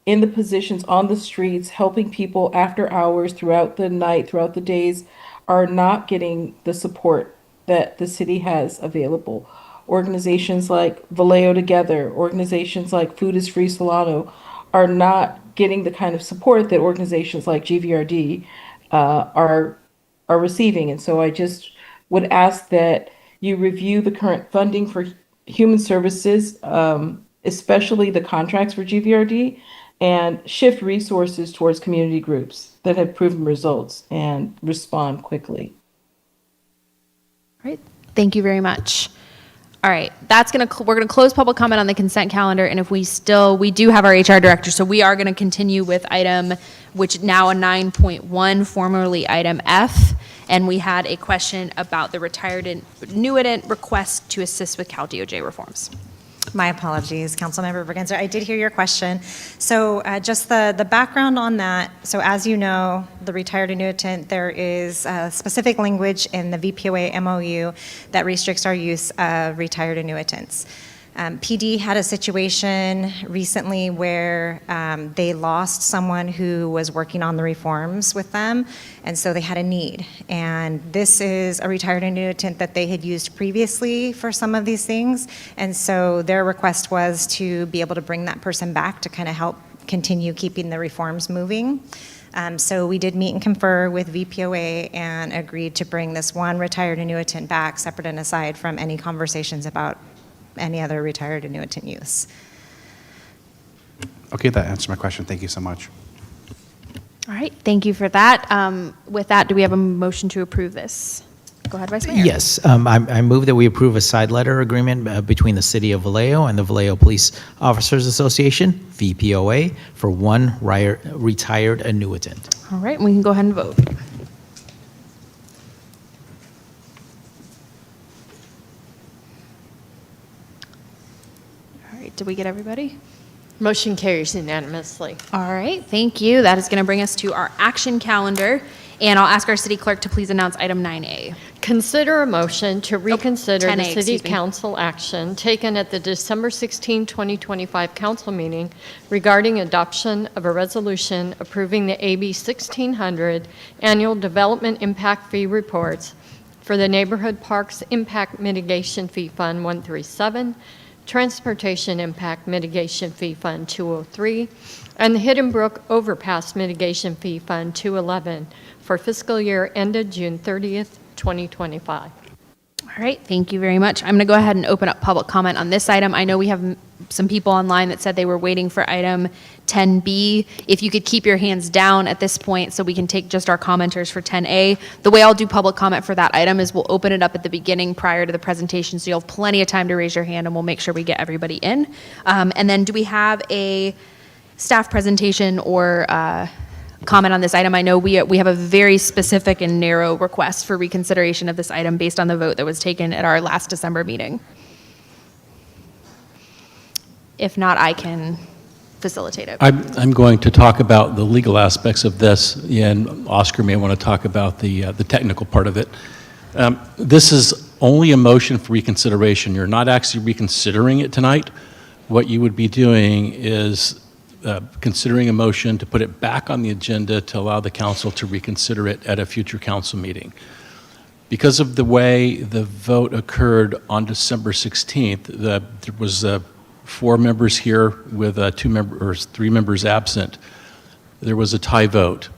in the positions on the streets, helping people after hours, throughout the night, throughout the days, are not getting the support that the city has available. Organizations like Vallejo Together, organizations like Food is Free Solano are not getting the kind of support that organizations like GVRD are receiving. And so I just would ask that you review the current funding for human services, especially the contracts for GVRD, and shift resources towards community groups that have proven results and respond quickly. All right, thank you very much. All right, we're gonna close public comment on the consent calendar, and if we do have our HR director, so we are gonna continue with item, which now a 9.1, formerly item F, and we had a question about the retired annuitant request to assist with Cal DOJ reforms. My apologies, Councilmember Bergenser. I did hear your question. So just the background on that. So as you know, the retired annuitant, there is specific language in the VPOA MOU that restricts our use of retired annuitants. PD had a situation recently where they lost someone who was working on the reforms with them, and so they had a need. And this is a retired annuitant that they had used previously for some of these things, and so their request was to be able to bring that person back to kind of help continue keeping the reforms moving. So we did meet and confer with VPOA and agreed to bring this one retired annuitant back, separate and aside from any conversations about any other retired annuitant use. Okay, that answers my question. Thank you so much. All right, thank you for that. With that, do we have a motion to approve this? Go ahead, Vice Mayor. Yes, I move that we approve a side letter agreement between the City of Vallejo and the Vallejo Police Officers Association, VPOA, for one retired annuitant. All right, we can go ahead and vote. All right, did we get everybody? Motion carries unanimously. All right, thank you. That is going to bring us to our action calendar, and I'll ask our city clerk to please announce item 9A. Consider a motion to reconsider 10A, the city excuse me. council action taken at the December 16, 2025 council meeting regarding adoption of a resolution approving the AB 1600 annual development impact fee reports for the Neighborhood Parks Impact Mitigation Fee Fund 137, Transportation Impact Mitigation Fee Fund 203, and the Hidden Brook Overpass Mitigation Fee Fund 211 for fiscal year ended June 30th, 2025. All right, thank you very much. I'm going to go ahead and open up public comment on this item. I know we have some people online that said they were waiting for item 10B. If you could keep your hands down at this point so we can take just our commenters for 10A. The way I'll do public comment for that item is we'll open it up at the beginning prior to the presentation, so you'll have plenty of time to raise your hand and we'll make sure we get everybody in. And then do we have a staff presentation or comment on this item? I know we have a very specific and narrow request for reconsideration of this item based on the vote that was taken at our last December meeting. If not, I can facilitate it. I'm going to talk about the legal aspects of this, and Oscar may want to talk about the technical part of it. This is only a motion for reconsideration. You're not actually reconsidering it tonight. What you would be doing is considering a motion to put it back on the agenda to allow the council to reconsider it at a future council meeting. Because of the way the vote occurred on December 16th, there was 4 members here with 3 members absent. There was a tie vote.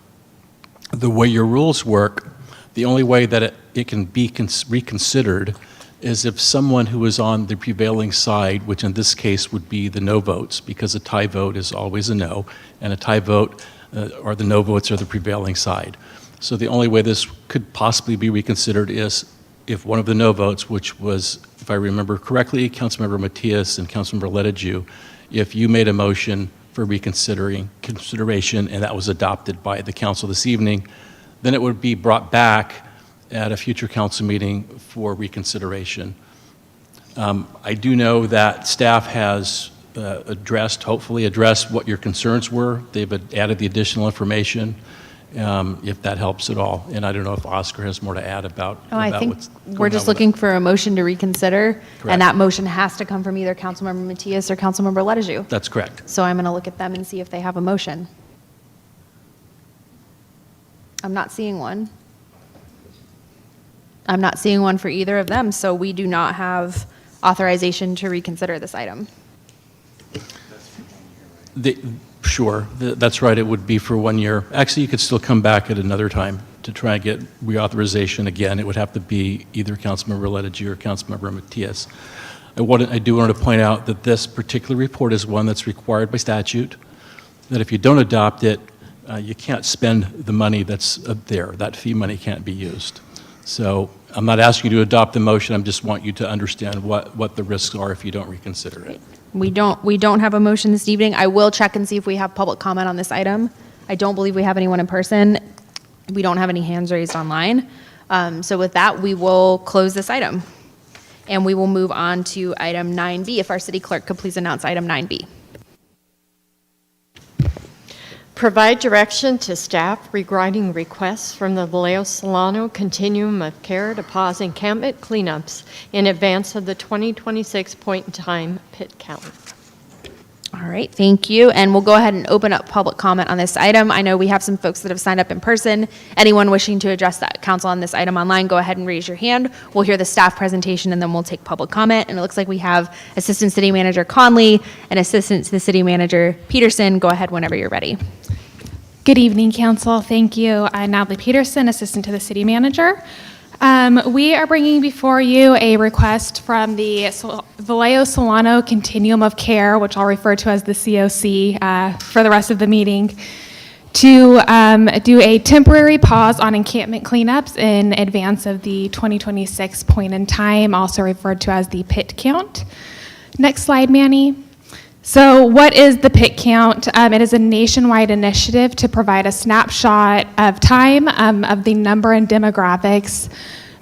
The way your rules work, the only way that it can be reconsidered is if someone who is on the prevailing side, which in this case would be the no votes, because a tie vote is always a no, and a tie vote or the no votes are the prevailing side. So the only way this could possibly be reconsidered is if one of the no votes, which was, if I remember correctly, Councilmember Matias and Councilmember Ledeju, if you made a motion for consideration and that was adopted by the council this evening, then it would be brought back at a future council meeting for reconsideration. I do know that staff has hopefully addressed what your concerns were. They've added the additional information, if that helps at all. And I don't know if Oscar has more to add about I think what's we're just looking for a motion to reconsider, Correct. and that motion has to come from either Councilmember Matias or Councilmember Ledeju. That's correct. So I'm going to look at them and see if they have a motion. I'm not seeing one. I'm not seeing one for either of them, so we do not have authorization to reconsider this item. Sure, that's right, it would be for 1 year. Actually, you could still come back at another time to try and get reauthorization again. It would have to be either Councilmember Ledeju or Councilmember Matias. I do want to point out that this particular report is one that's required by statute, that if you don't adopt it, you can't spend the money that's up there. That fee money can't be used. So I'm not asking you to adopt the motion, I just want you to understand what the risks are if you don't reconsider it. We don't have a motion this evening. I will check and see if we have public comment on this item. I don't believe we have anyone in person. We don't have any hands raised online. So with that, we will close this item. And we will move on to item 9B. If our city clerk could please announce item 9B. Provide direction to staff regarding requests from the Vallejo Solano Continuum of Care to pause encampment cleanups in advance of the 2026 point-in-time pit count. All right, thank you. And we'll go ahead and open up public comment on this item. I know we have some folks that have signed up in person. Anyone wishing to address that council on this item online, go ahead and raise your hand. We'll hear the staff presentation and then we'll take public comment. And it looks like we have Assistant City Manager Conley and Assistant to the City Manager Peterson. Go ahead whenever you're ready. Good evening, Council. Thank you. I'm Natalie Peterson, Assistant to the City Manager. We are bringing before you a request from the Vallejo Solano Continuum of Care, which I'll refer to as the COC for the rest of the meeting, to do a temporary pause on encampment cleanups in advance of the 2026 point in time, also referred to as the pit count. Next slide, Manny. So what is the pit count? It is a nationwide initiative to provide a snapshot of time of the number and demographics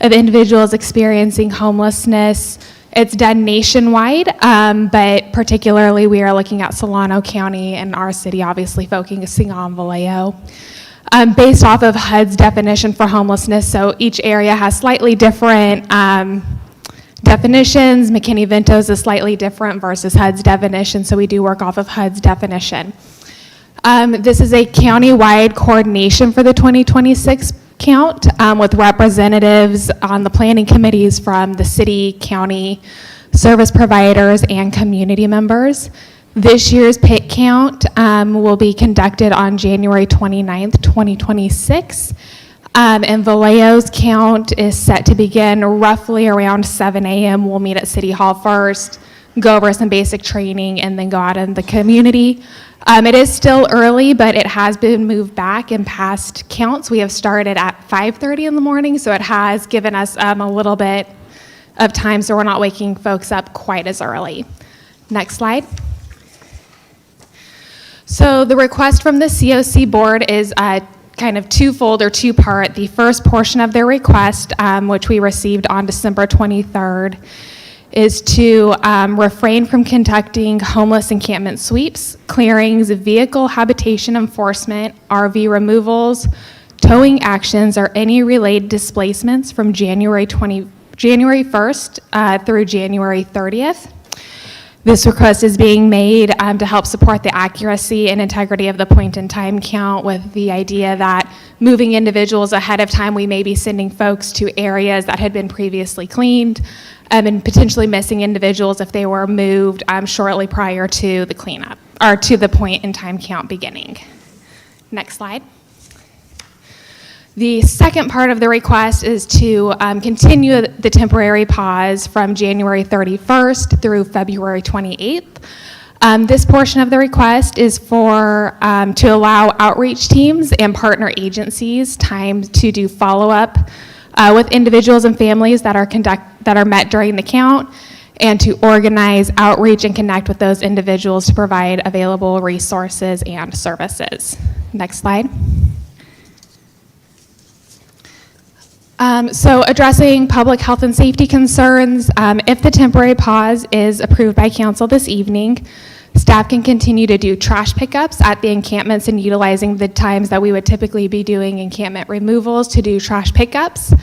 of individuals experiencing homelessness. It's done nationwide, but particularly we are looking at Solano County and our city, obviously focusing on Vallejo. Based off of HUD's definition for homelessness, so each area has slightly different definitions. McKinney-Ventos is slightly different versus HUD's definition, so we do work off of HUD's definition. This is a county-wide coordination for the 2026 count with representatives on the planning committees from the city, county, service providers, and community members. This year's pit count will be conducted on January 29th, 2026. And Vallejo's count is set to begin roughly around 7 a.m. We'll meet at City Hall first, go over some basic training, and then go out in the community. It is still early, but it has been moved back in past counts. We have started at 5:30 in the morning, so it has given us a little bit of time so we're not waking folks up quite as early. Next slide. So the request from the COC board is kind of twofold or two-part. The first portion of their request, which we received on December 23rd, is to refrain from conducting homeless encampment sweeps, clearings, vehicle habitation enforcement, RV removals, towing actions, or any related displacements from January 1st through January 30th. This request is being made to help support the accuracy and integrity of the point-in-time count, with the idea that moving individuals ahead of time, we may be sending folks to areas that had been previously cleaned, and potentially missing individuals if they were moved shortly prior to the cleanup, or to the point-in-time count beginning. Next slide. The second part of the request is to continue the temporary pause from January 31st through February 28th. This portion of the request is for to allow outreach teams and partner agencies time to do follow-up with individuals and families that are met during the count, and to organize outreach and connect with those individuals to provide available resources and services. Next slide. So addressing public health and safety concerns, if the temporary pause is approved by council this evening, staff can continue to do trash pickups at the encampments and utilizing the times that we would typically be doing encampment removals to do trash pickups.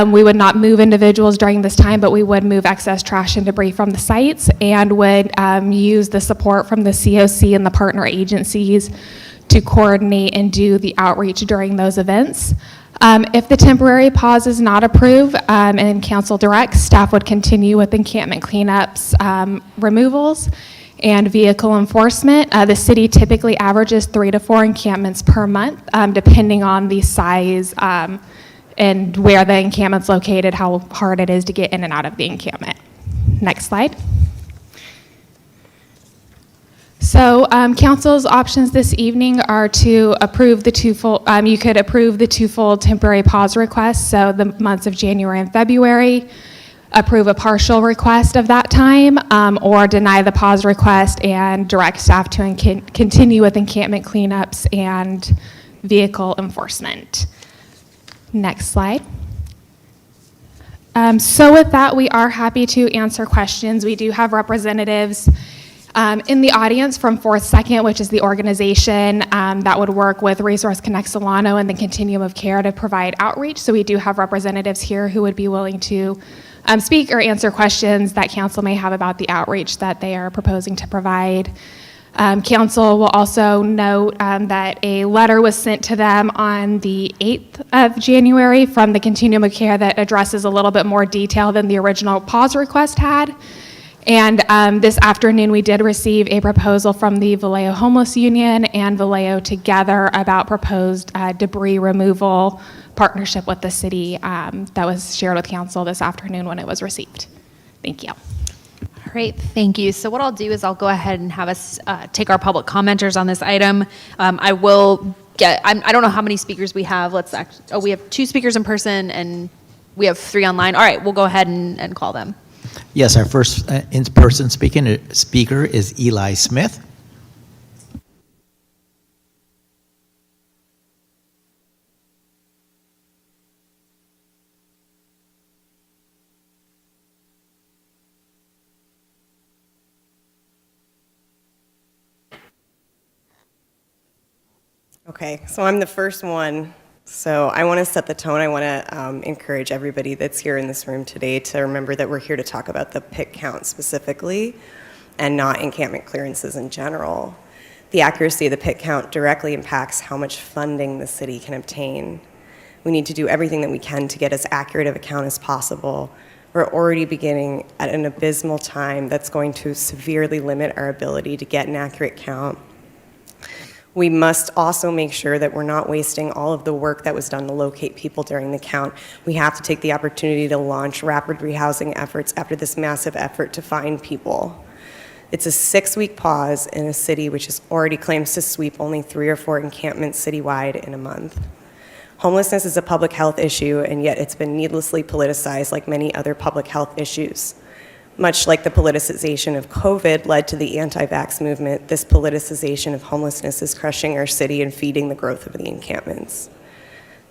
We would not move individuals during this time, but we would move excess trash and debris from the sites, and would use the support from the COC and the partner agencies to coordinate and do the outreach during those events. If the temporary pause is not approved and council directs, staff would continue with encampment cleanups, removals, and vehicle enforcement. The city typically averages 3 to 4 encampments per month, depending on the size and where the encampment's located, how hard it is to get in and out of the encampment. Next slide. So council's options this evening are to approve the twofold, you could approve the twofold temporary pause requests, so the months of January and February, approve a partial request of that time, or deny the pause request and direct staff to continue with encampment cleanups and vehicle enforcement. Next slide. So with that, we are happy to answer questions. We do have representatives in the audience from 4th Second, which is the organization that would work with Resource Connect Solano and the Continuum of Care to provide outreach. So we do have representatives here who would be willing to speak or answer questions that council may have about the outreach that they are proposing to provide. Council will also note that a letter was sent to them on the 8th of January from the Continuum of Care that addresses a little bit more detail than the original pause request had. And this afternoon, we did receive a proposal from the Vallejo Homeless Union and Vallejo together about proposed debris removal partnership with the city that was shared with council this afternoon when it was received. Thank you. All right, thank you. So what I'll do is I'll go ahead and have us take our public commenters on this item. I will get, I don't know how many speakers we have. We have 2 speakers in person and we have 3 online. All right, we'll go ahead and call them. Yes, our first in-person speaker is Eli Smith. Okay, so I'm the first one. So I want to set the tone. I want to encourage everybody that's here in this room today to remember that we're here to talk about the pit count specifically and not encampment clearances in general. The accuracy of the pit count directly impacts how much funding the city can obtain. We need to do everything that we can to get as accurate of a count as possible. We're already beginning at an abysmal time that's going to severely limit our ability to get an accurate count. We must also make sure that we're not wasting all of the work that was done to locate people during the count. We have to take the opportunity to launch rapid rehousing efforts after this massive effort to find people. It's a 6-week pause in a city which has already claims to sweep only 3 or 4 encampments citywide in a month. Homelessness is a public health issue, and yet it's been needlessly politicized like many other public health issues. Much like the politicization of COVID led to the anti-vax movement, this politicization of homelessness is crushing our city and feeding the growth of the encampments.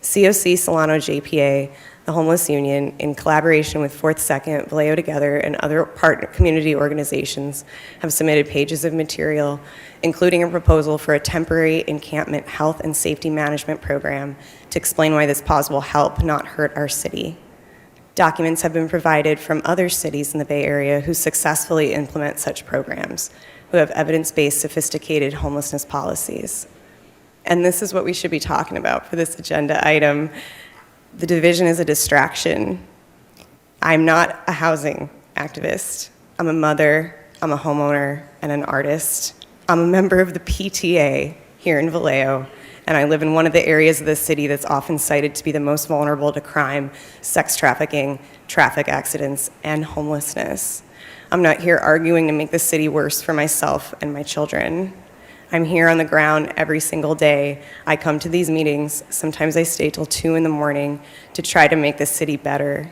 COC, Solano, JPA, the Homeless Union, in collaboration with Fourth Second, Vallejo Together, and other partner community organizations, have submitted pages of material, including a proposal for a temporary encampment health and safety management program to explain why this pause will help, not hurt our city. Documents have been provided from other cities in the Bay Area who successfully implement such programs, who have evidence-based, sophisticated homelessness policies. And this is what we should be talking about for this agenda item. The division is a distraction. I'm not a housing activist. I'm a mother, I'm a homeowner, and an artist. I'm a member of the PTA here in Vallejo, and I live in one of the areas of the city that's often cited to be the most vulnerable to crime, sex trafficking, traffic accidents, and homelessness. I'm not here arguing to make the city worse for myself and my children. I'm here on the ground every single day. I come to these meetings. Sometimes I stay till 2 in the morning to try to make the city better.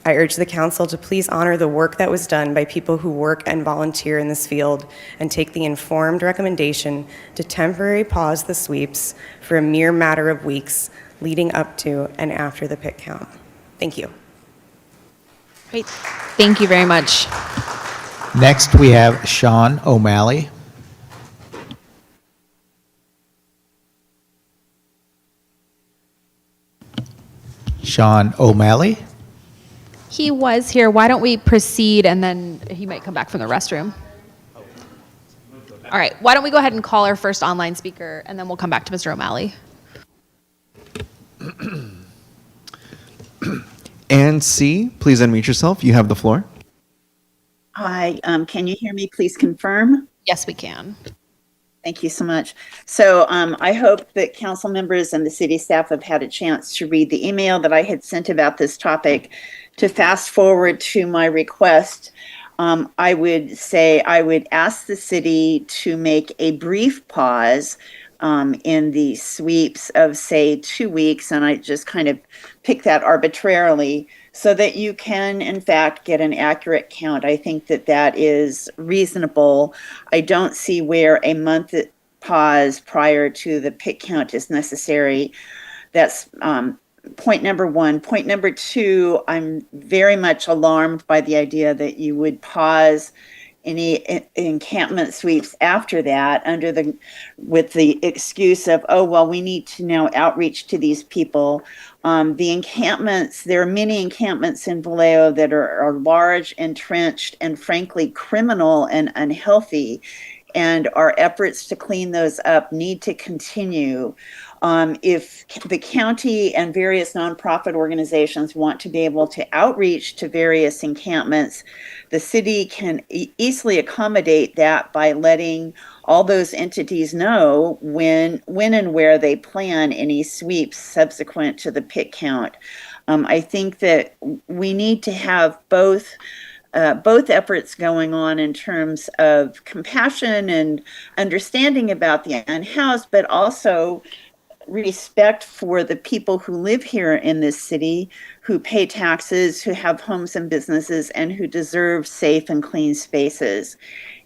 I urge the council to please honor the work that was done by people who work and volunteer in this field and take the informed recommendation to temporarily pause the sweeps for a mere matter of weeks leading up to and after the pit count. Thank you. Great. Thank you very much. Next, we have Sean O'Malley. Sean O'Malley. He was here. Why don't we proceed, and then he might come back from the restroom. All right. Why don't we go ahead and call our first online speaker, and then we'll come back to Mr. O'Malley. And C, please unmute yourself. You have the floor. Hi, can you hear me? Please confirm. Yes, we can. Thank you so much. So I hope that council members and the city staff have had a chance to read the email that I had sent about this topic. To fast forward to my request, I would say I would ask the city to make a brief pause in the sweeps of, say, 2 weeks, and I just kind of pick that arbitrarily so that you can, in fact, get an accurate count. I think that that is reasonable. I don't see where a month pause prior to the pit count is necessary. That's point number one. Point number two, I'm very much alarmed by the idea that you would pause any encampment sweeps after that with the excuse of, oh, well, we need to now outreach to these people. The encampments, there are many encampments in Vallejo that are large, entrenched, and frankly criminal and unhealthy. And our efforts to clean those up need to continue. If the county and various nonprofit organizations want to be able to outreach to various encampments, the city can easily accommodate that by letting all those entities know when and where they plan any sweeps subsequent to the pit count. I think that we need to have both efforts going on in terms of compassion and understanding about the unhoused, but also respect for the people who live here in this city, who pay taxes, who have homes and businesses, and who deserve safe and clean spaces.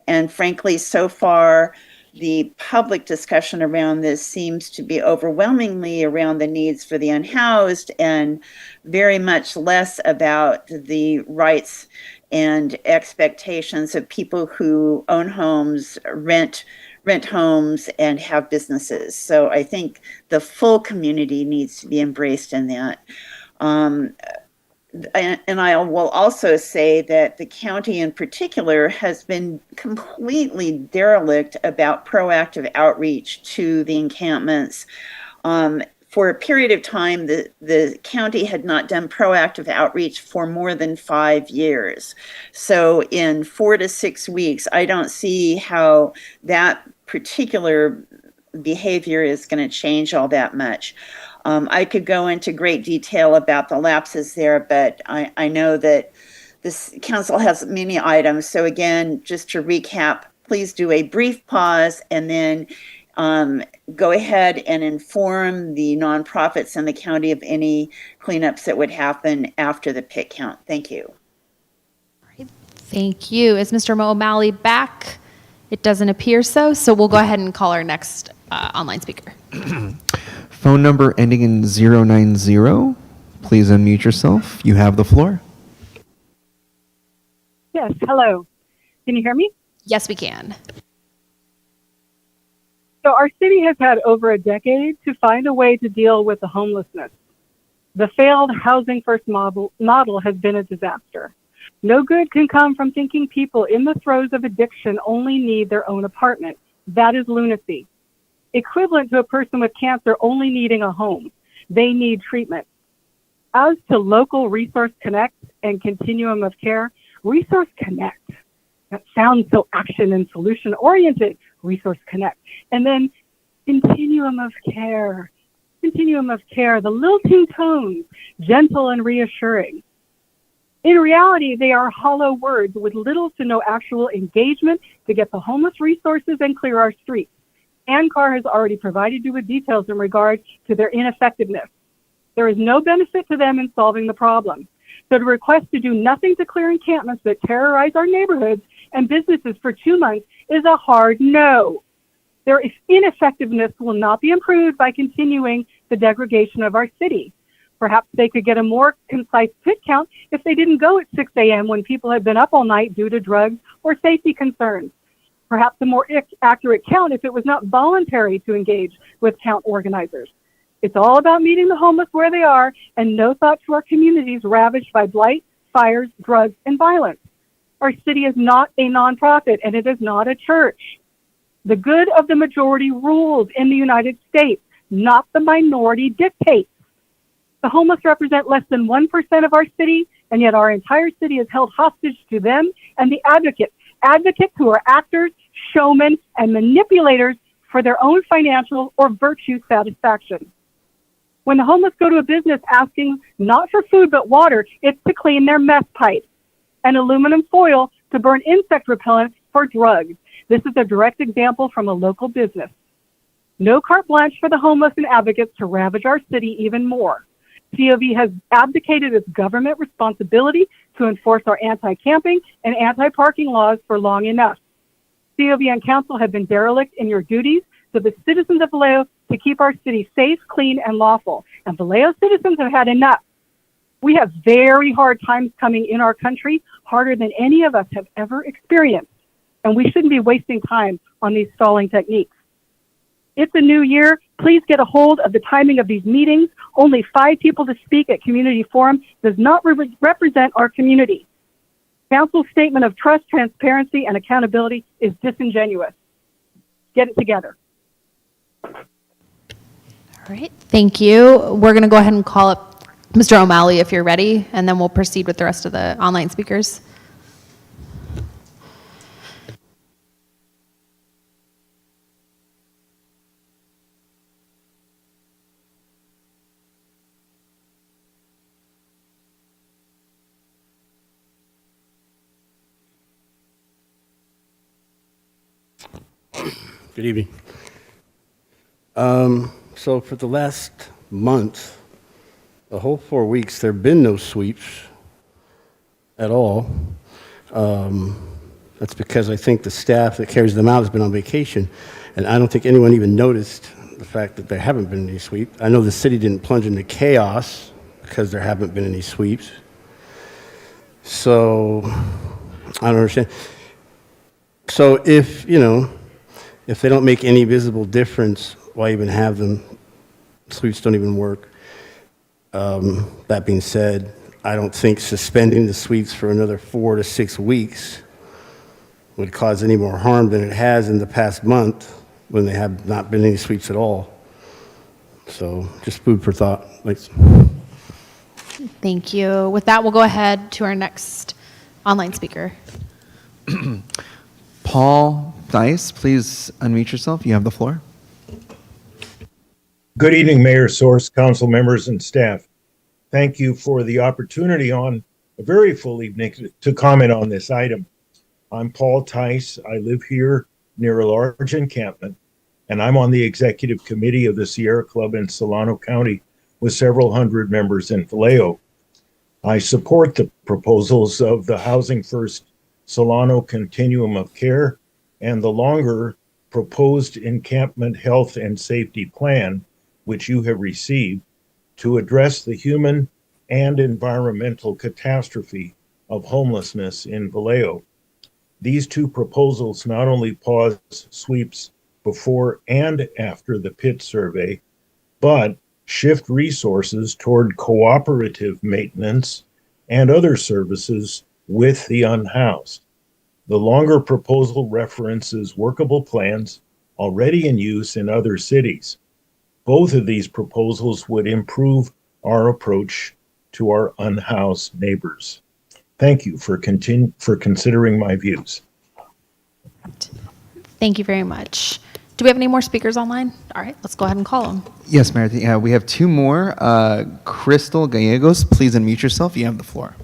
And frankly, so far, the public discussion around this seems to be overwhelmingly around the needs for the unhoused and very much less about the rights and expectations of people who own homes, rent homes, and have businesses. So I think the full community needs to be embraced in that. And I will also say that the county in particular has been completely derelict about proactive outreach to the encampments. For a period of time, the county had not done proactive outreach for more than 5 years. So in 4 to 6 weeks, I don't see how that particular behavior is going to change all that much. I could go into great detail about the lapses there, but I know that this council has many items. So again, just to recap, please do a brief pause and then go ahead and inform the nonprofits in the county of any cleanups that would happen after the pit count. Thank you. Thank you. Is Mr. O'Malley back? It doesn't appear so, so we'll go ahead and call our next online speaker. Phone number ending in 090. Please unmute yourself. You have the floor. Yes, hello. Can you hear me? Yes, we can. So our city has had over a decade to find a way to deal with the homelessness. The failed housing first model has been a disaster. No good can come from thinking people in the throes of addiction only need their own apartment. That is lunacy. Equivalent to a person with cancer only needing a home. They need treatment. As to local Resource Connect and continuum of care, Resource Connect, that sounds so action and solution oriented, Resource Connect. And then continuum of care, the lilting tones, gentle and reassuring. In reality, they are hollow words with little to no actual engagement to get the homeless resources and clear our streets. ANCAR has already provided you with details in regard to their ineffectiveness. There is no benefit to them in solving the problem. So to request to do nothing to clear encampments that terrorize our neighborhoods and businesses for 2 months is a hard no. Their ineffectiveness will not be improved by continuing the degradation of our city. Perhaps they could get a more concise pit count if they didn't go at 6 a.m. when people had been up all night due to drugs or safety concerns. Perhaps a more accurate count if it was not voluntary to engage with count organizers. It's all about meeting the homeless where they are and no thought to our communities ravaged by blight, fires, drugs, and violence. Our city is not a nonprofit and it is not a church. The good of the majority rules in the United States, not the minority dictates. The homeless represent less than 1% of our city, and yet our entire city is held hostage to them and the advocates who are actors, showmen, and manipulators for their own financial or virtue satisfaction. When the homeless go to a business asking not for food but water, it's to clean their meth pipe, and aluminum foil to burn insect repellent for drugs. This is a direct example from a local business. No carte blanche for the homeless and advocates to ravage our city even more. COV has abdicated its government responsibility to enforce our anti-camping and anti-parking laws for long enough. COV and council have been derelict in your duties to the citizens of Vallejo to keep our city safe, clean, and lawful. And Vallejo citizens have had enough. We have very hard times coming in our country, harder than any of us have ever experienced. And we shouldn't be wasting time on these stalling techniques. It's a new year. Please get a hold of the timing of these meetings. Only 5 people to speak at community forum does not represent our community. Council's statement of trust, transparency, and accountability is disingenuous. Get it together. All right, thank you. We're going to go ahead and call up Mr. O'Malley if you're ready, and then we'll proceed with the rest of the online speakers. Good evening. So for the last month, the whole 4 weeks, there have been no sweeps at all. That's because I think the staff that carries them out has been on vacation, and I don't think anyone even noticed the fact that there haven't been any sweeps. I know the city didn't plunge into chaos because there haven't been any sweeps. So I don't understand. So if they don't make any visible difference, why even have them? Sweeps don't even work. That being said, I don't think suspending the sweeps for another 4 to 6 weeks would cause any more harm than it has in the past month when there have not been any sweeps at all. So just food for thought. Thanks. Thank you. With that, we'll go ahead to our next online speaker. Paul Dice, please unmute yourself. You have the floor. Good evening, Mayor Source, council members, and staff. Thank you for the opportunity on a very full evening to comment on this item. I'm Paul Tice. I live here near a large encampment, and I'm on the executive committee of the Sierra Club in Solano County with several hundred members in Vallejo. I support the proposals of the Housing First Solano Continuum of Care and the longer proposed encampment health and safety plan, which you have received, to address the human and environmental catastrophe of homelessness in Vallejo. These two proposals not only pause sweeps before and after the pit survey, but shift resources toward cooperative maintenance and other services with the unhoused. The longer proposal references workable plans already in use in other cities. Both of these proposals would improve our approach to our unhoused neighbors. Thank you for considering my views. Thank you very much. Do we have any more speakers online? All right, let's go ahead and call them. Yes, Mayor. We have two more. Crystal Gallegos, please unmute yourself. You have the floor.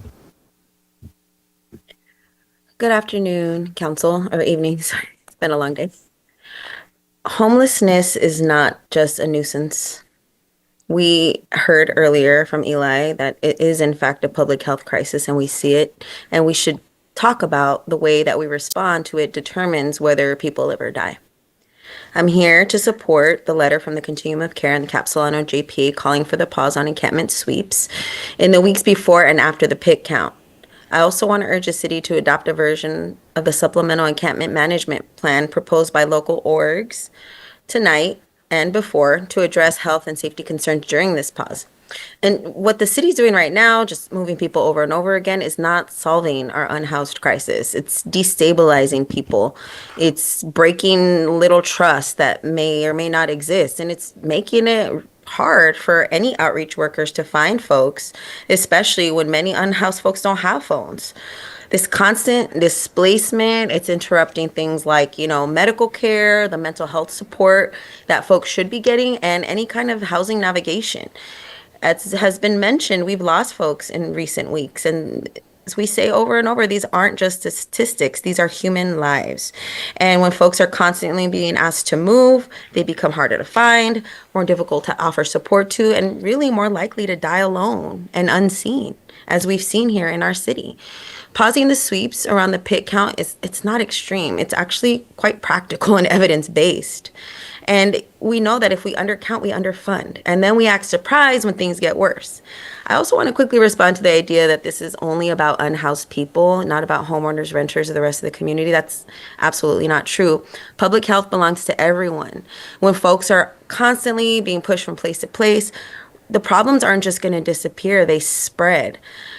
Good afternoon, council, or evening. Sorry, it's been a long day. Homelessness is not just a nuisance. We heard earlier from Eli that it is in fact a public health crisis, and we see it, and we should talk about the way that we respond to it determines whether people live or die. I'm here to support the letter from the Continuum of Care and the Cap Solano JP calling for the pause on encampment sweeps in the weeks before and after the pit count. I also want to urge the city to adopt a version of the supplemental encampment management plan proposed by local orgs tonight and before to address health and safety concerns during this pause. And what the city's doing right now, just moving people over and over again, is not solving our unhoused crisis. It's destabilizing people. It's breaking little trust that may or may not exist. And it's making it hard for any outreach workers to find folks, especially when many unhoused folks don't have phones. This constant displacement, it's interrupting things like, medical care, the mental health support that folks should be getting, and any kind of housing navigation. As has been mentioned, we've lost folks in recent weeks. And as we say over and over, these aren't just statistics, these are human lives. And when folks are constantly being asked to move, they become harder to find, more difficult to offer support to, and really more likely to die alone and unseen, as we've seen here in our city. Pausing the sweeps around the pit count it's not extreme. It's actually quite practical and evidence-based. And we know that if we undercount, we underfund. And then we act surprised when things get worse. I also want to quickly respond to the idea that this is only about unhoused people, not about homeowners, renters, or the rest of the community. That's absolutely not true. Public health belongs to everyone. When folks are constantly being pushed from place to place, the problems aren't just going to disappear, they spread.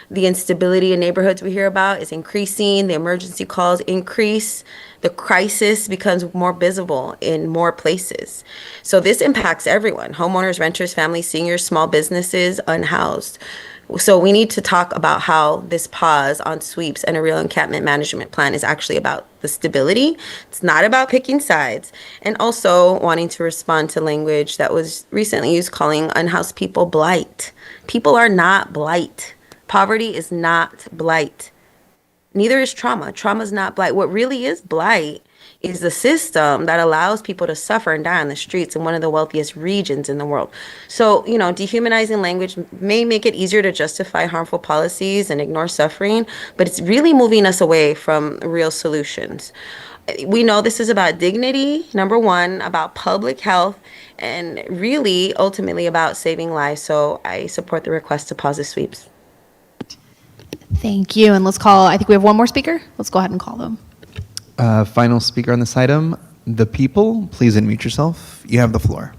The instability in neighborhoods we hear about is increasing, the emergency calls increase, the crisis becomes more visible in more places. So this impacts everyone, homeowners, renters, families, seniors, small businesses, unhoused. So we need to talk about how this pause on sweeps and a real encampment management plan is actually about the stability. It's not about picking sides. And also wanting to respond to language that was recently used calling unhoused people blight. People are not blight. Poverty is not blight. Neither is trauma. Trauma is not blight. What really is blight is the system that allows people to suffer and die on the streets in one of the wealthiest regions in the world. So, dehumanizing language may make it easier to justify harmful policies and ignore suffering, but it's really moving us away from real solutions. We know this is about dignity, number one, about public health, and really ultimately about saving lives. So I support the request to pause the sweeps. Thank you. And I think we have one more speaker. Let's go ahead and call them. Final speaker on this item, the people, please unmute yourself. You have the floor.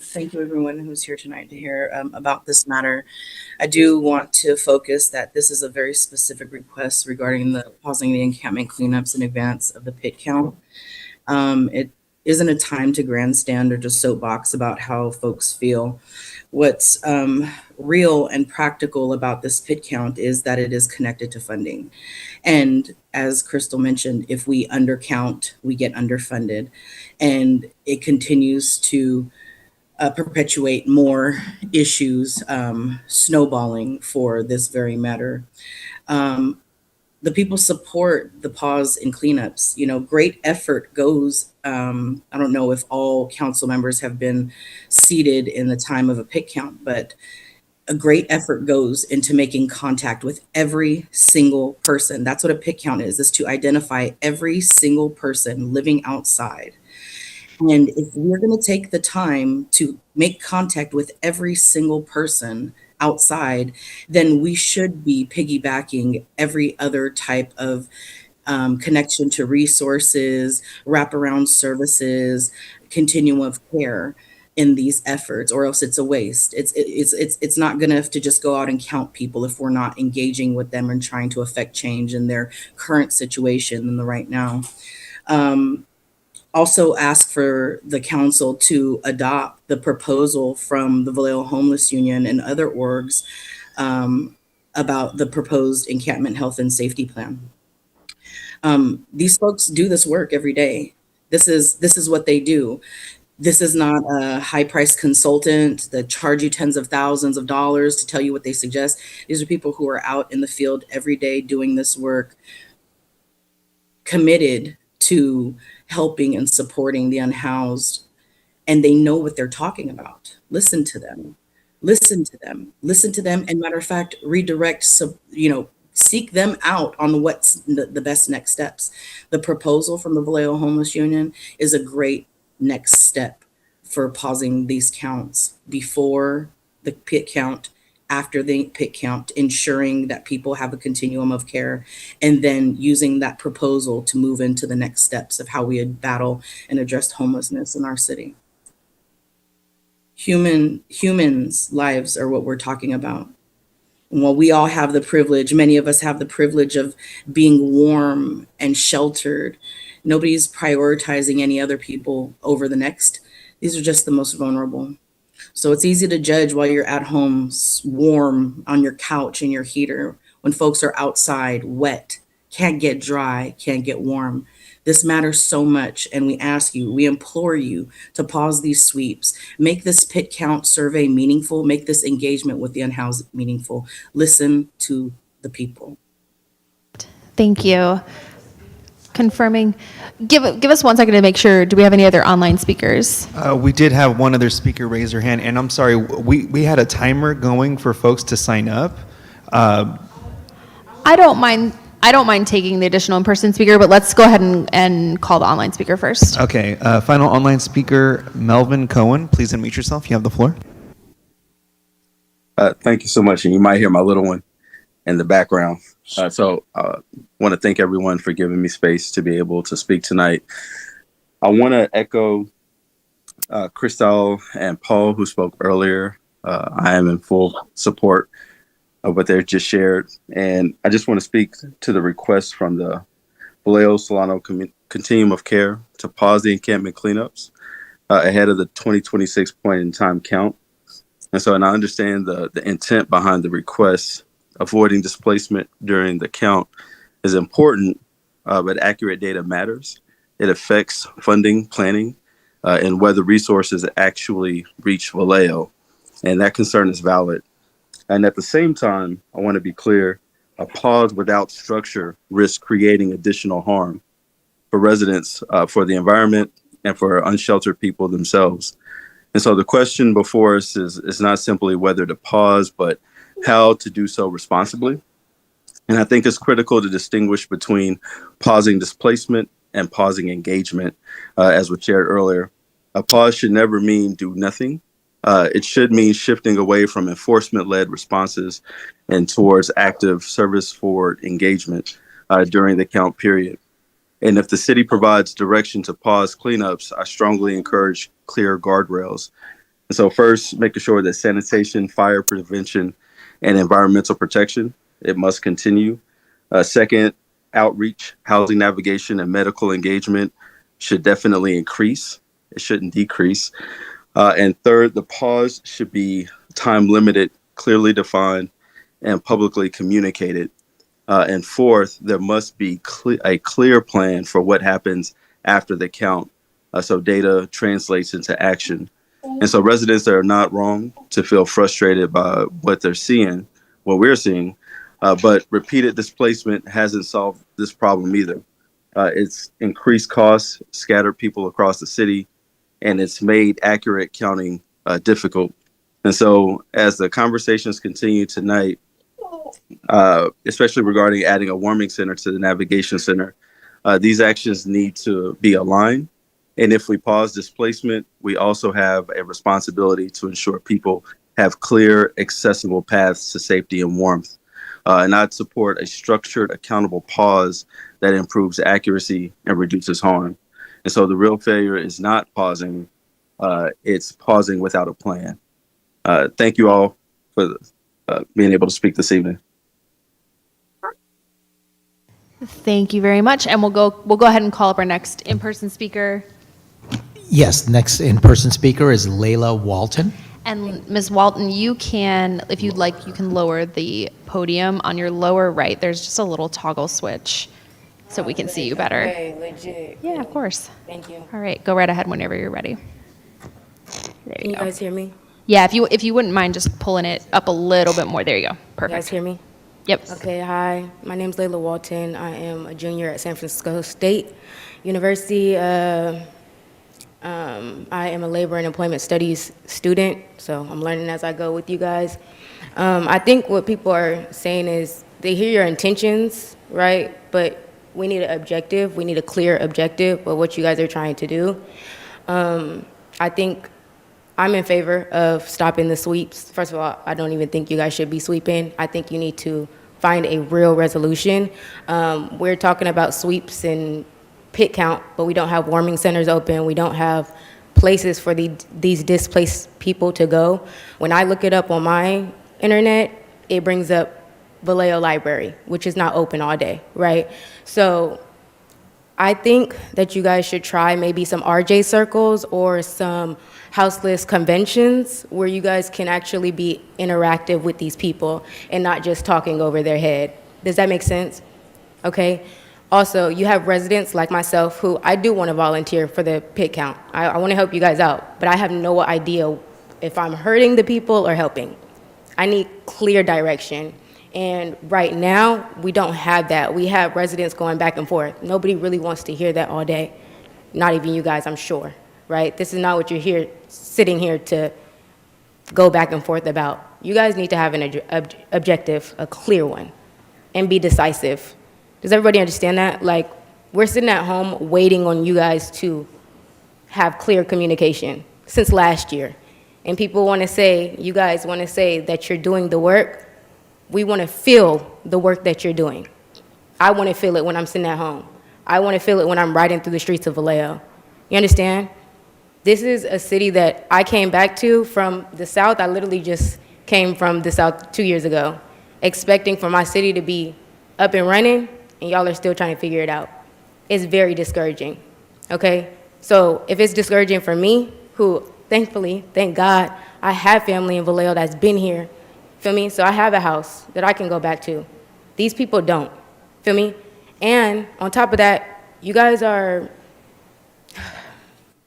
Thank you, everyone who's here tonight to hear about this matter. I do want to focus that this is a very specific request regarding the pausing the encampment cleanups in advance of the pit count. It isn't a time to grandstand or just soapbox about how folks feel. What's real and practical about this pit count is that it is connected to funding. And as Crystal mentioned, if we undercount, we get underfunded. And it continues to perpetuate more issues snowballing for this very matter. The people support the pause and cleanups. You know, great effort goes. I don't know if all council members have been seated in the time of a pick count, but a great effort goes into making contact with every single person. That's what a pick count is to identify every single person living outside. And if we're going to take the time to make contact with every single person outside, then we should be piggybacking every other type of connection to resources, wraparound services, continuum of care in these efforts, or else it's a waste. It's not good enough to just go out and count people if we're not engaging with them and trying to affect change in their current situation in the right now. Also ask for the council to adopt the proposal from the Vallejo Homeless Union and other orgs about the proposed encampment health and safety plan. These folks do this work every day. This is what they do. This is not a high-priced consultant that charge you tens of thousands of dollars to tell you what they suggest. These are people who are out in the field every day doing this work, committed to helping and supporting the unhoused, and they know what they're talking about. Listen to them. Listen to them. Listen to them. And matter of fact, redirect, seek them out on what's the best next steps. The proposal from the Vallejo Homeless Union is a great next step for pausing these counts before the pit count, after the pit count, ensuring that people have a continuum of care, and then using that proposal to move into the next steps of how we battle and address homelessness in our city. Humans' lives are what we're talking about. And while we all have the privilege, many of us have the privilege of being warm and sheltered, nobody's prioritizing any other people over the next. These are just the most vulnerable. So it's easy to judge while you're at home, warm on your couch in your heater, when folks are outside, wet, can't get dry, can't get warm. This matters so much, and we ask you, we implore you to pause these sweeps, make this pit count survey meaningful, make this engagement with the unhoused meaningful. Listen to the people. Thank you. Confirming, give us 1 second to make sure, do we have any other online speakers? We did have one other speaker raise their hand, and I'm sorry, we had a timer going for folks to sign up. I don't mind taking the additional in-person speaker, but let's go ahead and call the online speaker first. Okay, final online speaker, Melvin Cohen. Please unmute yourself. You have the floor. Thank you so much. And you might hear my little one in the background. So I want to thank everyone for giving me space to be able to speak tonight. I want to echo Crystal and Paul, who spoke earlier. I am in full support of what they've just shared. And I just want to speak to the request from the Vallejo Solano Continuum of Care to pause the encampment cleanups ahead of the 2026 point in time count. And I understand the intent behind the request. Avoiding displacement during the count is important, but accurate data matters. It affects funding, planning, and whether resources actually reach Vallejo. And that concern is valid. And at the same time, I want to be clear, a pause without structure risks creating additional harm for residents, for the environment, and for unsheltered people themselves. And so the question before us is not simply whether to pause, but how to do so responsibly. And I think it's critical to distinguish between pausing displacement and pausing engagement, as was shared earlier. A pause should never mean do nothing. It should mean shifting away from enforcement-led responses and towards active service-forward engagement during the count period. And if the city provides direction to pause cleanups, I strongly encourage clear guardrails. And so first, making sure that sanitation, fire prevention, and environmental protection, it must continue. Second, outreach, housing navigation, and medical engagement should definitely increase. It shouldn't decrease. And third, the pause should be time limited, clearly defined, and publicly communicated. And fourth, there must be a clear plan for what happens after the count, so data translates into action. And so residents are not wrong to feel frustrated by what they're seeing, what we're seeing, but repeated displacement hasn't solved this problem either. It's increased costs, scattered people across the city, and it's made accurate counting difficult. And so as the conversations continue tonight, especially regarding adding a warming center to the navigation center, these actions need to be aligned. And if we pause displacement, we also have a responsibility to ensure people have clear, accessible paths to safety and warmth. And I'd support a structured, accountable pause that improves accuracy and reduces harm. And so the real failure is not pausing, it's pausing without a plan. Thank you all for being able to speak this evening. Thank you very much. And we'll go ahead and call up our next in-person speaker. Yes, next in-person speaker is Layla Walton. And Ms. Walton, you can, if you'd like, you can lower the podium. On your lower right, there's just a little toggle switch so we can see you better. Okay, legit. Yeah, of course. Thank you. All right, go right ahead whenever you're ready. There Can you go. guys hear me? Yeah, if you wouldn't mind just pulling it up a little bit more. There you go. Perfect. You guys hear me? Yep. Okay, hi. My name's Layla Walton. I am a junior at San Francisco State University. I am a labor and employment studies student, so I'm learning as I go with you guys. I think what people are saying is they hear your intentions, right? But we need an objective. We need a clear objective of what you guys are trying to do. I think I'm in favor of stopping the sweeps. First of all, I don't even think you guys should be sweeping. I think you need to find a real resolution. We're talking about sweeps and pit count, but we don't have warming centers open. We don't have places for these displaced people to go. When I look it up on my internet, it brings up Vallejo Library, which is not open all day, right? So I think that you guys should try maybe some RJ circles or some houseless conventions where you guys can actually be interactive with these people and not just talking over their head. Does that make sense? Okay. Also, you have residents like myself who I do want to volunteer for the pit count. I want to help you guys out, but I have no idea if I'm hurting the people or helping. I need clear direction. And right now, we don't have that. We have residents going back and forth. Nobody really wants to hear that all day. Not even you guys, I'm sure, right? This is not what you're here, sitting here to go back and forth about. You guys need to have an objective, a clear one, and be decisive. Does everybody understand that? Like, we're sitting at home waiting on you guys to have clear communication since last year. And people want to say, you guys want to say that you're doing the work. We want to feel the work that you're doing. I want to feel it when I'm sitting at home. I want to feel it when I'm riding through the streets of Vallejo. You understand? This is a city that I came back to from the South. I literally just came from the South 2 years ago, expecting for my city to be up and running, and y'all are still trying to figure it out. It's very discouraging, okay? So if it's discouraging for me, who thankfully, thank God, I have family in Vallejo that's been here, feel me? So I have a house that I can go back to. These people don't, feel me? And on top of that, you guys are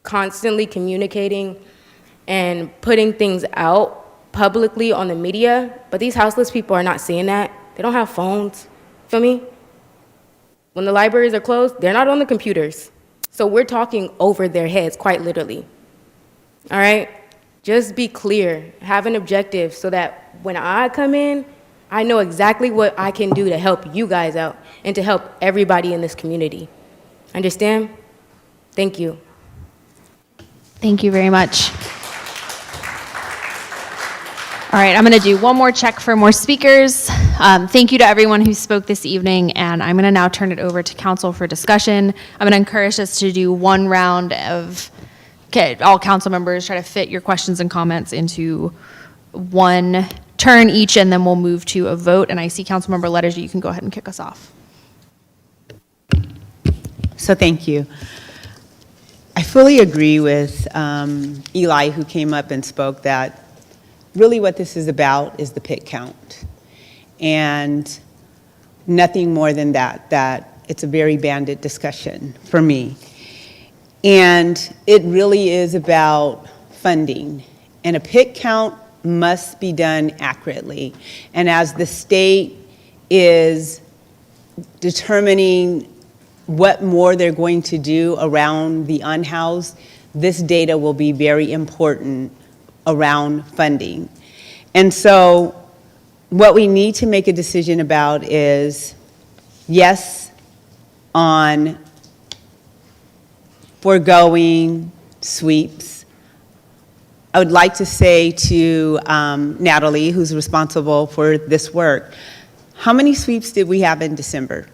constantly communicating and putting things out publicly on the media, but these houseless people are not seeing that. They don't have phones, feel me? When the libraries are closed, they're not on the computers. So we're talking over their heads, quite literally. All right? Just be clear. Have an objective so that when I come in, I know exactly what I can do to help you guys out and to help everybody in this community. Understand? Thank you. Thank you very much. All right, I'm going to do one more check for more speakers. Thank you to everyone who spoke this evening, and I'm going to now turn it over to council for discussion. I'm going to encourage us to do one round of, okay, all council members try to fit your questions and comments into one turn each, and then we'll move to a vote. And I see Councilmember Letters, you can go ahead and kick us off. So thank you. I fully agree with Eli, who came up and spoke, that really what this is about is the pit count. And nothing more than that it's a very banded discussion for me. And it really is about funding. And a pit count must be done accurately. And as the state is determining what more they're going to do around the unhoused, this data will be very important around funding. And so what we need to make a decision about is, yes, on foregoing sweeps. I would like to say to Natalie, who's responsible for this work, how many sweeps did we have in December?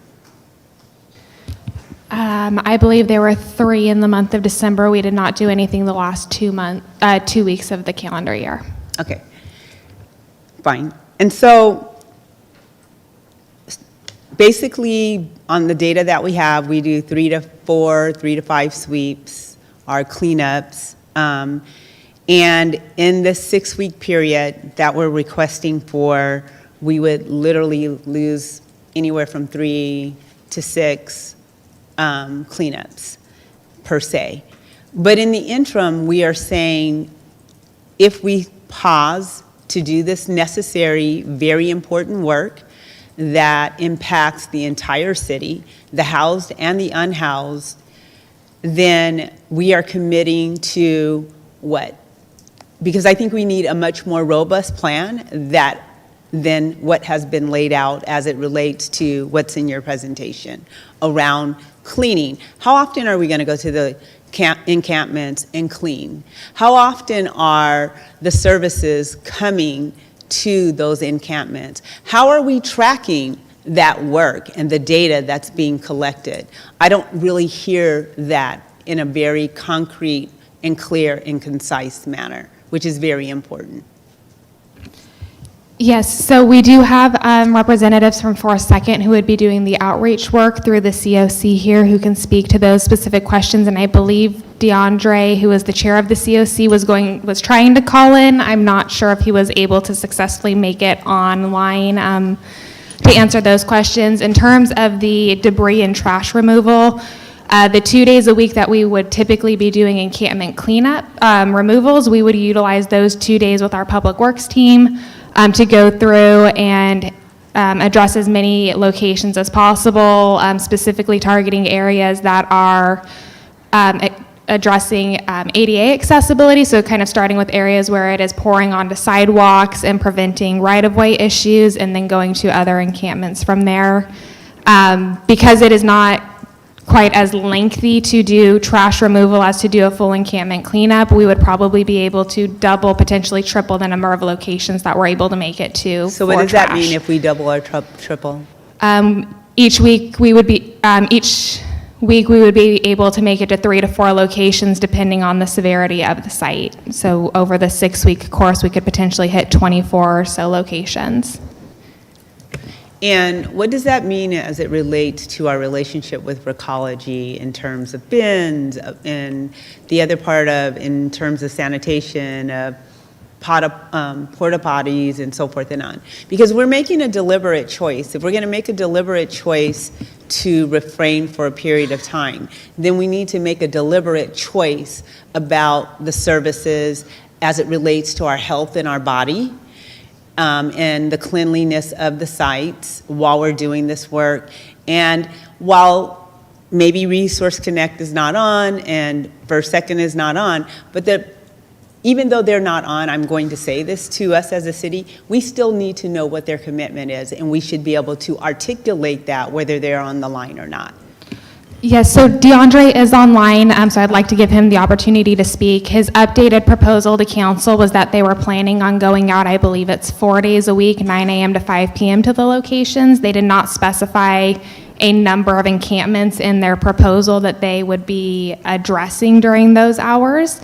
I believe there were 3 in the month of December. We did not do anything the last 2 weeks of the calendar year. Okay, fine. And so basically on the data that we have, we do 3 to 4, 3 to 5 sweeps, our cleanups. And in this 6-week period that we're requesting for, we would literally lose anywhere from 3 to 6 cleanups per se. But in the interim, we are saying if we pause to do this necessary, very important work that impacts the entire city, the housed and the unhoused, then we are committing to what? Because I think we need a much more robust plan than what has been laid out as it relates to what's in your presentation around cleaning. How often are we going to go to the encampments and clean? How often are the services coming to those encampments? How are we tracking that work and the data that's being collected? I don't really hear that in a very concrete and clear and concise manner, which is very important. Yes, so we do have representatives from Forest Second who would be doing the outreach work through the COC here who can speak to those specific questions. And I believe DeAndre, who is the chair of the COC, was trying to call in. I'm not sure if he was able to successfully make it online to answer those questions. In terms of the debris and trash removal, the 2 days a week that we would typically be doing encampment cleanup removals, we would utilize those 2 days with our public works team to go through and address as many locations as possible, specifically targeting areas that are addressing ADA accessibility, so kind of starting with areas where it is pouring onto sidewalks and preventing right-of-way issues, and then going to other encampments from there. Because it is not quite as lengthy to do trash removal as to do a full encampment cleanup, we would probably be able to double, potentially triple the number of locations that we're able to make it to. So what does that mean if we double or triple? Each week we would be able to make it to 3 to 4 locations depending on the severity of the site. So over the 6-week course, we could potentially hit 24 or so locations. And what does that mean as it relates to our relationship with Recology in terms of bins and the other part of in terms of sanitation, porta potties and so forth and on? Because we're making a deliberate choice. If we're going to make a deliberate choice to refrain for a period of time, then we need to make a deliberate choice about the services as it relates to our health and our body. And the cleanliness of the sites while we're doing this work. And while maybe Resource Connect is not on and First Second is not on, but even though they're not on, I'm going to say this to us as a city, we still need to know what their commitment is, and we should be able to articulate that whether they're on the line or not. Yes, so DeAndre is online, so I'd like to give him the opportunity to speak. His updated proposal to council was that they were planning on going out, I believe it's 4 days a week, 9 a.m. to 5 p.m. to the locations. They did not specify a number of encampments in their proposal that they would be addressing during those hours.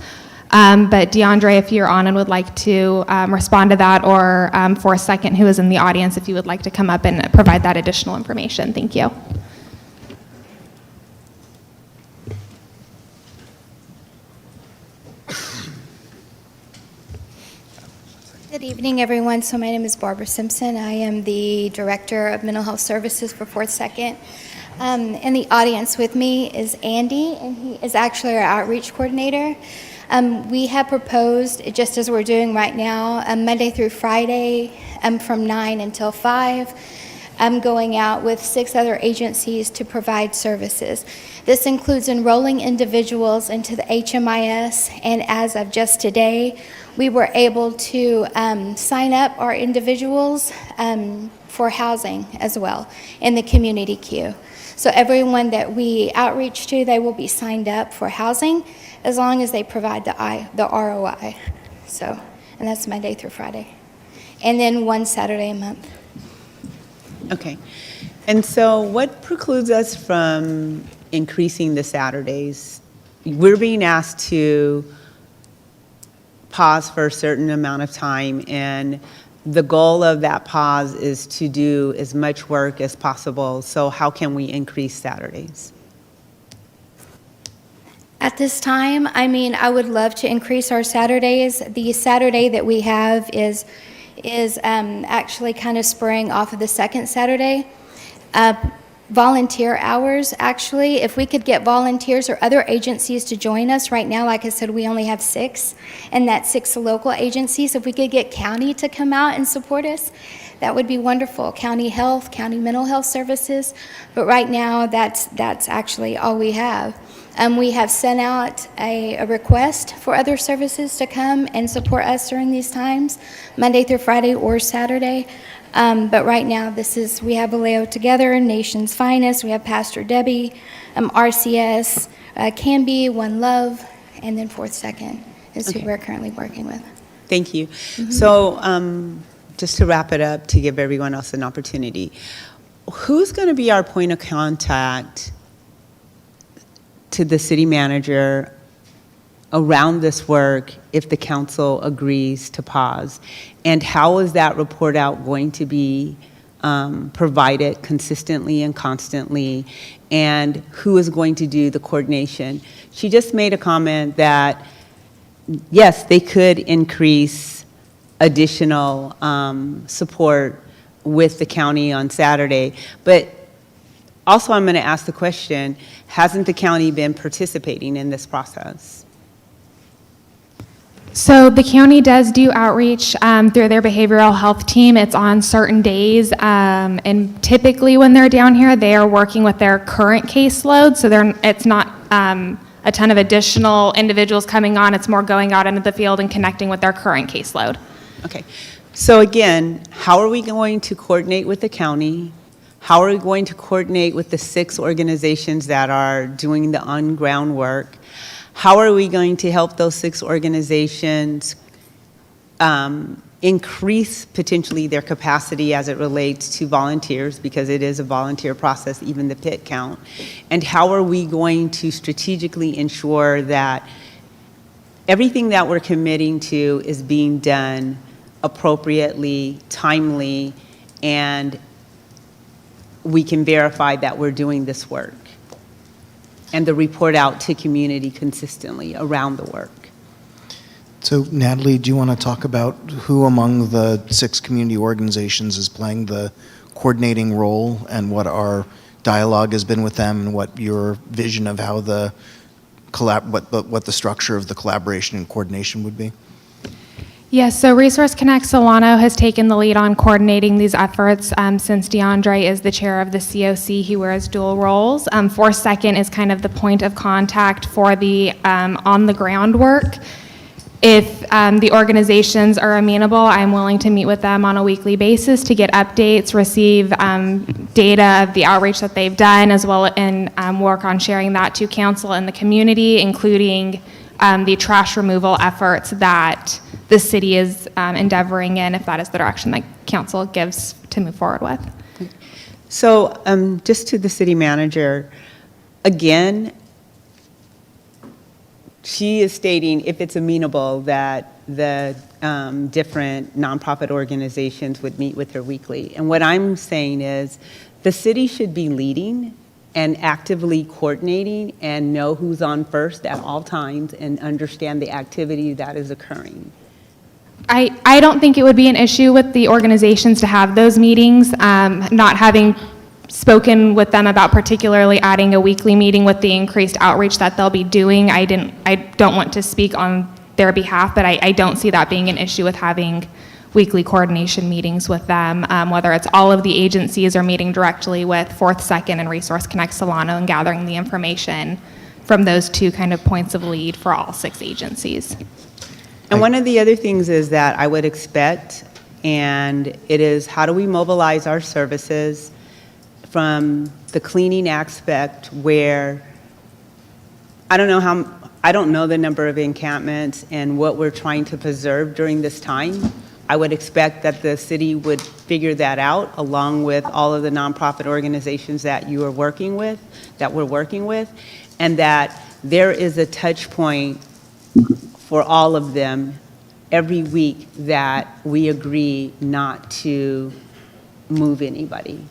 But DeAndre, if you're on and would like to respond to that, or for a second, who is in the audience, if you would like to come up and provide that additional information. Thank you. Good evening, everyone. So my name is Barbara Simpson. I am the Director of Mental Health Services for Fourth Second. In the audience with me is Andy, and he is actually our outreach coordinator. We have proposed, just as we're doing right now, Monday through Friday from 9 until 5. I'm going out with 6 other agencies to provide services. This includes enrolling individuals into the HMIS, and as of just today, we were able to sign up our individuals for housing as well in the community queue. So everyone that we outreach to, they will be signed up for housing as long as they provide the ROI. So, and that's Monday through Friday. And then 1 Saturday a month. Okay. And so what precludes us from increasing the Saturdays? We're being asked to pause for a certain amount of time, and the goal of that pause is to do as much work as possible. So how can we increase Saturdays? At this time, I mean, I would love to increase our Saturdays. The Saturday that we have is actually kind of spurring off of the second Saturday. Volunteer hours, actually, if we could get volunteers or other agencies to join us. Right now, like I said, we only have 6, and that's 6 local agencies. If we could get county to come out and support us, that would be wonderful. County health, county mental health services, but right now, that's actually all we have. We have sent out a request for other services to come and support us during these times, Monday through Friday or Saturday. But right now, we have Vallejo Together, Nation's Finest, we have Pastor Debbie, RCS, Can-Be, One Love, and then Fourth Second is who we're currently working with. Thank you. So just to wrap it up, to give everyone else an opportunity, who's going to be our point of contact to the city manager around this work if the council agrees to pause? And how is that report out going to be provided consistently and constantly? And who is going to do the coordination? She just made a comment that, yes, they could increase additional support with the county on Saturday, but also I'm going to ask the question, hasn't the county been participating in this process? So the county does do outreach through their behavioral health team. It's on certain days, and typically when they're down here, they are working with their current caseload, so it's not a ton of additional individuals coming on. It's more going out into the field and connecting with their current caseload. Okay. So again, how are we going to coordinate with the county? How are we going to coordinate with the 6 organizations that are doing the on-ground work? How are we going to help those 6 organizations increase potentially their capacity as it relates to volunteers, because it is a volunteer process, even the pit count? And how are we going to strategically ensure that everything that we're committing to is being done appropriately, timely, and we can verify that we're doing this work and the report out to community consistently around the work? So Natalie, do you want to talk about who among the 6 community organizations is playing the coordinating role, and what our dialogue has been with them, and what your vision of how what the structure of the collaboration and coordination would be? Yes, so Resource Connect Solano has taken the lead on coordinating these efforts since DeAndre is the chair of the COC. He wears dual roles. Fourth Second is kind of the point of contact for the on-the-ground work. If the organizations are amenable, I'm willing to meet with them on a weekly basis to get updates, receive data of the outreach that they've done, as well as work on sharing that to council and the community, including the trash removal efforts that the city is endeavoring in, if that is the direction that council gives to move forward with. So just to the city manager, again, she is stating if it's amenable that the different nonprofit organizations would meet with her weekly. And what I'm saying is the city should be leading and actively coordinating and know who's on first at all times and understand the activity that is occurring. I don't think it would be an issue with the organizations to have those meetings. Not having spoken with them about particularly adding a weekly meeting with the increased outreach that they'll be doing, I don't want to speak on their behalf, but I don't see that being an issue with having weekly coordination meetings with them, whether it's all of the agencies or meeting directly with Fourth, Second, and Resource Connect Solano and gathering the information from those two kind of points of lead for all 6 agencies. And one of the other things is that I would expect, and it is how do we mobilize our services from the cleaning aspect where I don't know the number of encampments and what we're trying to preserve during this time. I would expect that the city would figure that out along with all of the nonprofit organizations that you are working with, that we're working with, and that there is a touch point for all of them every week that we agree not to move anybody.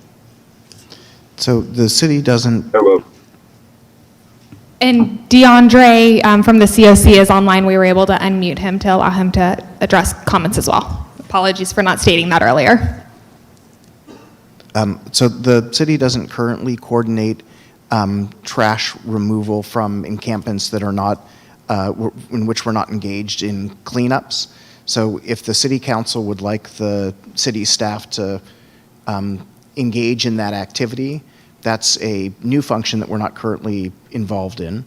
So the city doesn't. Hello. And DeAndre from the COC is online. We were able to unmute him to allow him to address comments as well. Apologies for not stating that earlier. So the city doesn't currently coordinate trash removal from encampments that are not, in which we're not engaged in cleanups. So if the city council would like the city staff to engage in that activity, that's a new function that we're not currently involved in.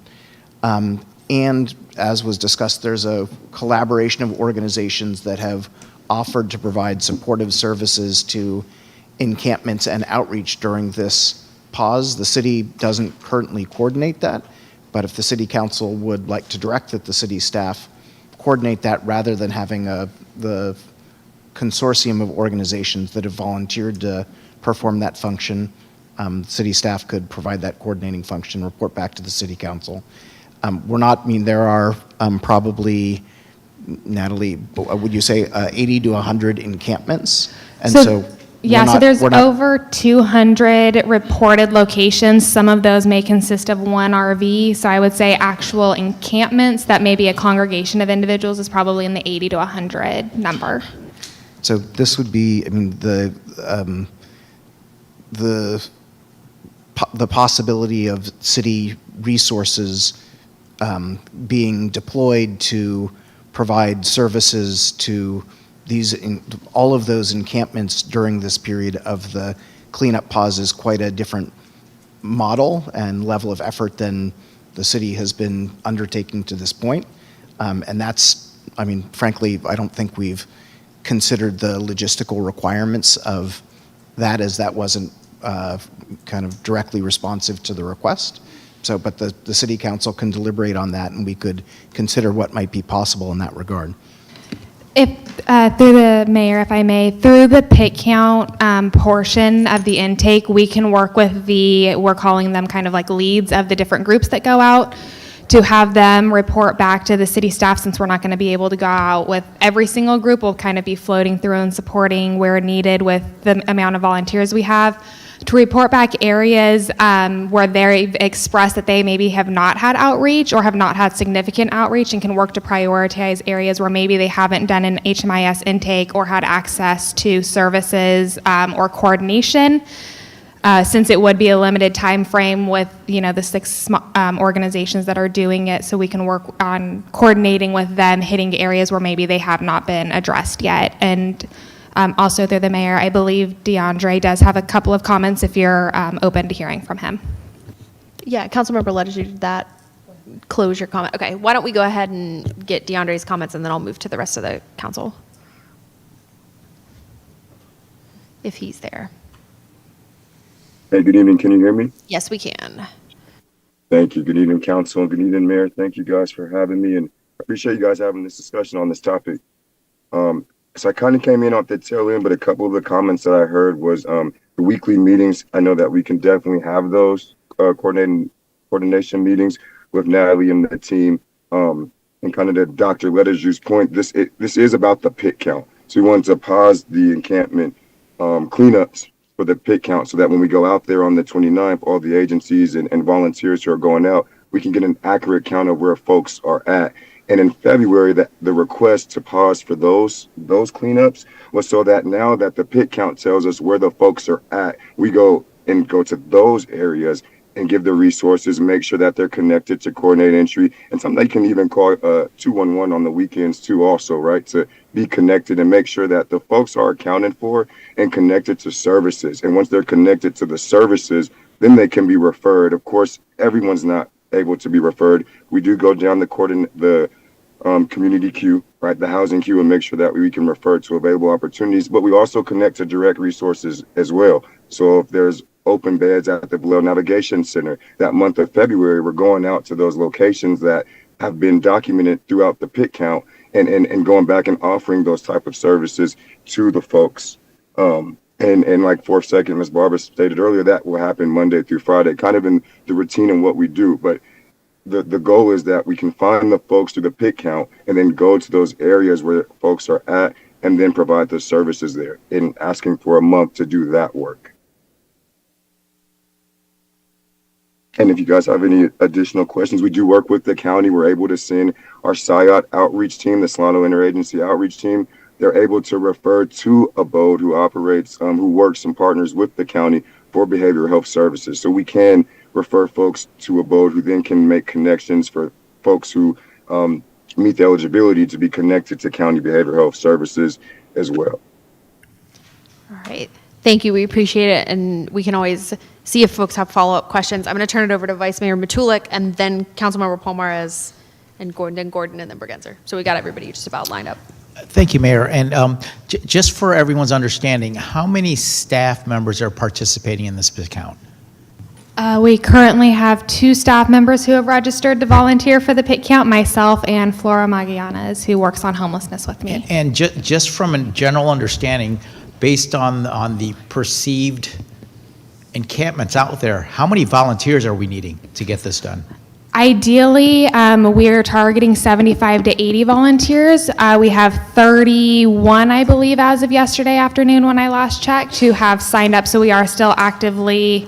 And as was discussed, there's a collaboration of organizations that have offered to provide supportive services to encampments and outreach during this pause. The city doesn't currently coordinate that, but if the city council would like to direct that the city staff coordinate that rather than having the consortium of organizations that have volunteered to perform that function, city staff could provide that coordinating function, report back to the city council. There are probably, Natalie, would you say 80 to 100 encampments? And so there's over 200 reported locations. Some of those may consist of one RV. So I would say actual encampments that may be a congregation of individuals is probably in the 80 to 100 number. So this would be, the possibility of city resources being deployed to provide services to all of those encampments during this period of the cleanup pause is quite a different model and level of effort than the city has been undertaking to this point. And that's, frankly, I don't think we've considered the logistical requirements of that, as that wasn't kind of directly responsive to the request. So, but the city council can deliberate on that, and we could consider what might be possible in that regard. If through the mayor, if I may, through the pit count portion of the intake, we can work with we're calling them kind of like leads of the different groups that go out, to have them report back to the city staff. Since we're not going to be able to go out with every single group, we'll kind of be floating through and supporting where needed with the amount of volunteers we have, to report back areas where they've expressed that they maybe have not had outreach or have not had significant outreach, and can work to prioritize areas where maybe they haven't done an HMIS intake or had access to services or coordination. Since it would be a limited time frame with the 6 organizations that are doing it, so we can work on coordinating with them, hitting areas where maybe they have not been addressed yet. And also through the mayor, I believe DeAndre does have a couple of comments if you're open to hearing from him. Yeah, Councilmember Ledger, did that close your comment? Okay, why don't we go ahead and get DeAndre's comments, and then I'll move to the rest of the council, if he's there. Hey, good evening. Can you hear me? Yes, we can. Thank you. Good evening, council. Good evening, mayor. Thank you guys for having me, and I appreciate you guys having this discussion on this topic. So I kind of came in off the tail end, but a couple of the comments that I heard was the weekly meetings. I know that we can definitely have those coordination meetings with Natalie and the team. And kind of to Dr. Ledger's point, this is about the pit count. So we wanted to pause the encampment cleanups for the pit count, so that when we go out there on the 29th, all the agencies and volunteers who are going out, we can get an accurate count of where folks are at. And in February, the request to pause for those cleanups was so that now that the pit count tells us where the folks are at, we go to those areas and give the resources, make sure that they're connected to coordinate entry. And somebody can even call 211 on the weekends too also, right? To be connected and make sure that the folks are accounted for and connected to services. And once they're connected to the services, then they can be referred. Of course, everyone's not able to be referred. We do go down the community queue, right, the housing queue, and make sure that we can refer to available opportunities. But we also connect to direct resources as well. So if there's open beds at the Vallejo Navigation Center, that month of February, we're going out to those locations that have been documented throughout the pit count and going back and offering those type of services to the folks. And like 4th Second, Ms. Barbara stated earlier, that will happen Monday through Friday, kind of in the routine and what we do. But the goal is that we can find the folks through the pit count and then go to those areas where folks are at and then provide the services there, and asking for a month to do that work. And if you guys have any additional questions, we do work with the county. We're able to send our SIOT outreach team, the Solano Interagency Outreach Team. They're able to refer to Abode, who operates, who works and partners with the county for behavioral health services. So we can refer folks to Abode, who then can make connections for folks who meet the eligibility to be connected to county behavioral health services as well. All right. Thank you. We appreciate it. And we can always see if folks have follow-up questions. I'm going to turn it over to Vice Mayor Matulik and then Councilmember Palmares and Gordon, and then Bergenser. So we got everybody just about lined up. Thank you, Mayor. And just for everyone's understanding, how many staff members are participating in this pit count? We currently have 2 staff members who have registered to volunteer for the pit count, myself and Flora Magianas, who works on homelessness with me. And just from a general understanding, based on the perceived encampments out there, how many volunteers are we needing to get this done? Ideally, we're targeting 75 to 80 volunteers. We have 31, I believe, as of yesterday afternoon when I last checked, who have signed up. So we are still actively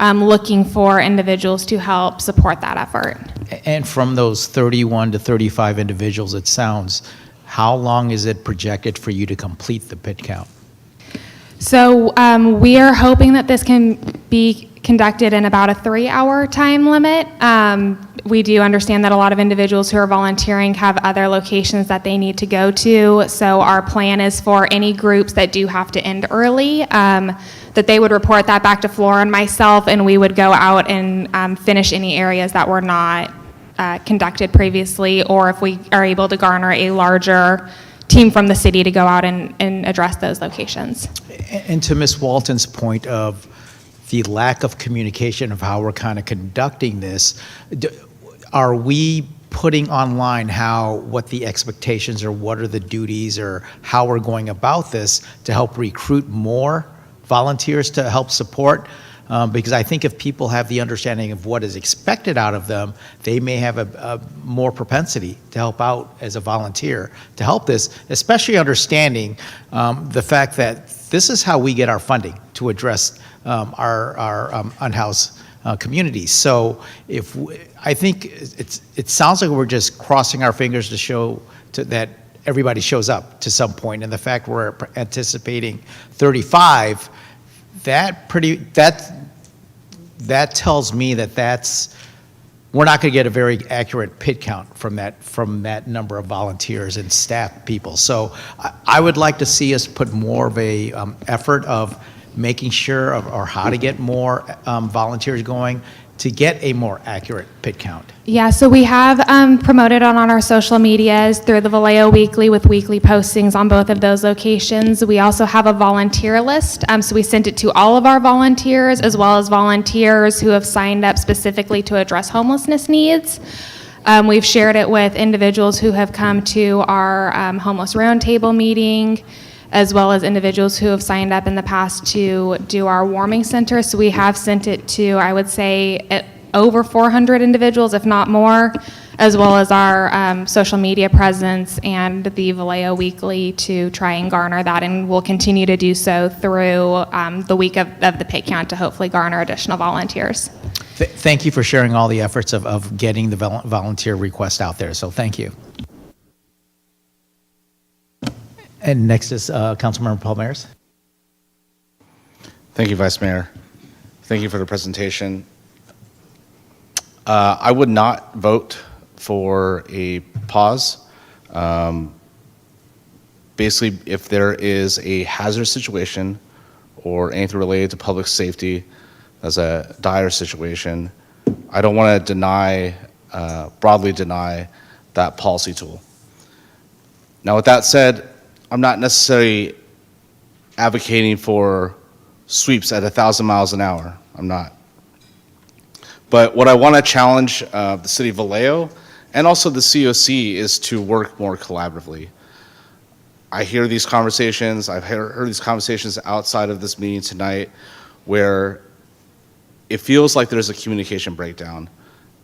looking for individuals to help support that effort. And from those 31 to 35 individuals, it sounds, how long is it projected for you to complete the pit count? So we are hoping that this can be conducted in about a 3-hour time limit. We do understand that a lot of individuals who are volunteering have other locations that they need to go to. So our plan is for any groups that do have to end early, that they would report that back to Flora and myself, and we would go out and finish any areas that were not conducted previously, or if we are able to garner a larger team from the city to go out and address those locations. And to Ms. Walton's point of the lack of communication of how we're kind of conducting this, are we putting online what the expectations or what are the duties or how we're going about this to help recruit more volunteers to help support? Because I think if people have the understanding of what is expected out of them, they may have a more propensity to help out as a volunteer to help this, especially understanding the fact that this is how we get our funding to address our unhoused communities. So I think it sounds like we're just crossing our fingers to show that everybody shows up to some point, and the fact we're anticipating 35. That tells me that we're not going to get a very accurate pit count from that number of volunteers and staff people. So I would like to see us put more of a effort of making sure or how to get more volunteers going to get a more accurate pit count. Yeah, so we have promoted on our social medias through the Vallejo Weekly with weekly postings on both of those locations. We also have a volunteer list, so we sent it to all of our volunteers as well as volunteers who have signed up specifically to address homelessness needs. We've shared it with individuals who have come to our homeless roundtable meeting, as well as individuals who have signed up in the past to do our warming center. So we have sent it to, I would say, over 400 individuals, if not more, as well as our social media presence and the Vallejo Weekly to try and garner that. And we'll continue to do so through the week of the pit count to hopefully garner additional volunteers. Thank you for sharing all the efforts of getting the volunteer request out there. So thank you. And next is Councilmember Paul Maris. Thank you, Vice Mayor. Thank you for the presentation. I would not vote for a pause. Basically, if there is a hazardous situation or anything related to public safety, as a dire situation, I don't want to deny, broadly deny that policy tool. Now, with that said, I'm not necessarily advocating for sweeps at 1,000 miles an hour. I'm not. But what I want to challenge the city of Vallejo and also the COC is to work more collaboratively. I hear these conversations, I've heard these conversations outside of this meeting tonight where it feels like there's a communication breakdown.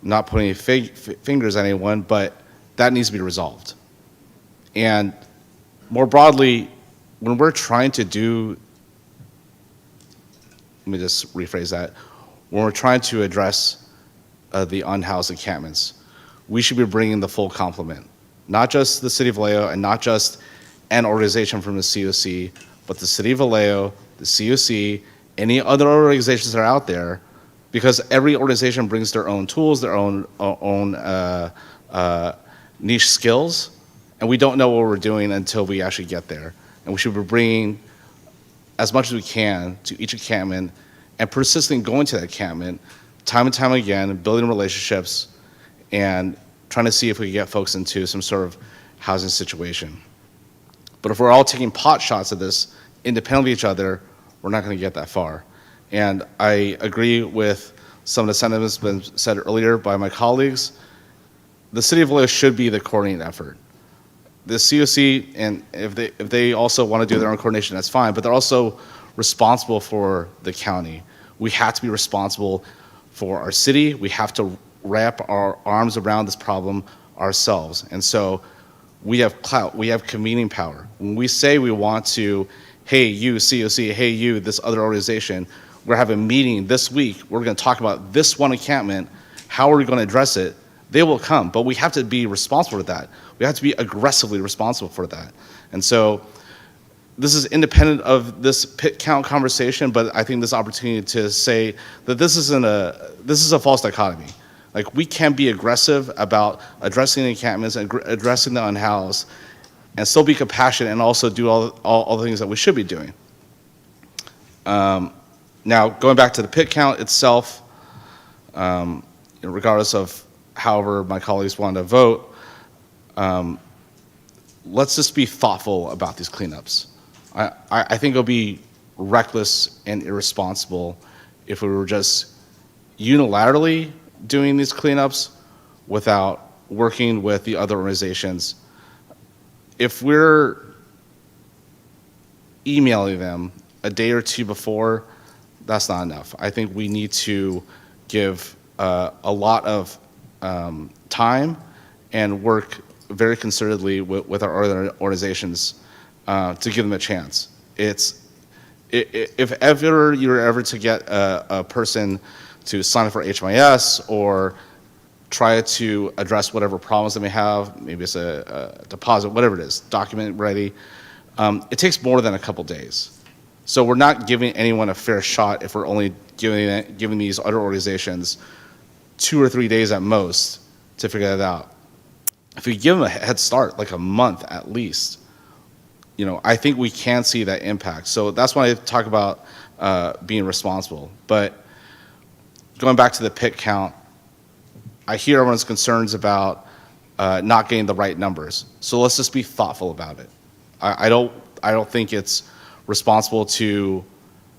Not putting fingers at anyone, but that needs to be resolved. And more broadly, when we're trying to do, let me just rephrase that, when we're trying to address the unhoused encampments, we should be bringing the full complement. Not just the city of Vallejo and not just an organization from the COC, but the city of Vallejo, the COC, any other organizations that are out there, because every organization brings their own tools, their own niche skills, and we don't know what we're doing until we actually get there. And we should be bringing as much as we can to each encampment and persistently going to that encampment time and time again, building relationships and trying to see if we can get folks into some sort of housing situation. But if we're all taking pot shots at this independently of each other, we're not going to get that far. And I agree with some of the sentiments been said earlier by my colleagues. The city of Vallejo should be the coordinating effort. The COC, and if they also want to do their own coordination, that's fine, but they're also responsible for the county. We have to be responsible for our city. We have to wrap our arms around this problem ourselves. And so we have clout, we have convening power. When we say we want to, hey, you, COC, hey, you, this other organization, we're having a meeting this week, we're going to talk about this one encampment, how are we going to address it? They will come, but we have to be responsible for that. We have to be aggressively responsible for that. And so this is independent of this pit count conversation, but I think this opportunity to say that this is a false dichotomy. Like, we can be aggressive about addressing the encampments and addressing the unhoused and still be compassionate and also do all the things that we should be doing. Now, going back to the pit count itself, regardless of however my colleagues want to vote, let's just be thoughtful about these cleanups. I think it'll be reckless and irresponsible if we were just unilaterally doing these cleanups without working with the other organizations. If we're emailing them a day or two before, that's not enough. I think we need to give a lot of time and work very concertedly with our other organizations to give them a chance. If ever you're ever to get a person to sign up for HMIS or try to address whatever problems they may have, maybe it's a deposit, whatever it is, document ready, it takes more than a couple days. So we're not giving anyone a fair shot if we're only giving these other organizations 2 or 3 days at most to figure that out. If we give them a head start, like a month at least, I think we can see that impact. So that's why I talk about being responsible. But going back to the pit count, I hear everyone's concerns about not getting the right numbers. So let's just be thoughtful about it. I don't think it's responsible to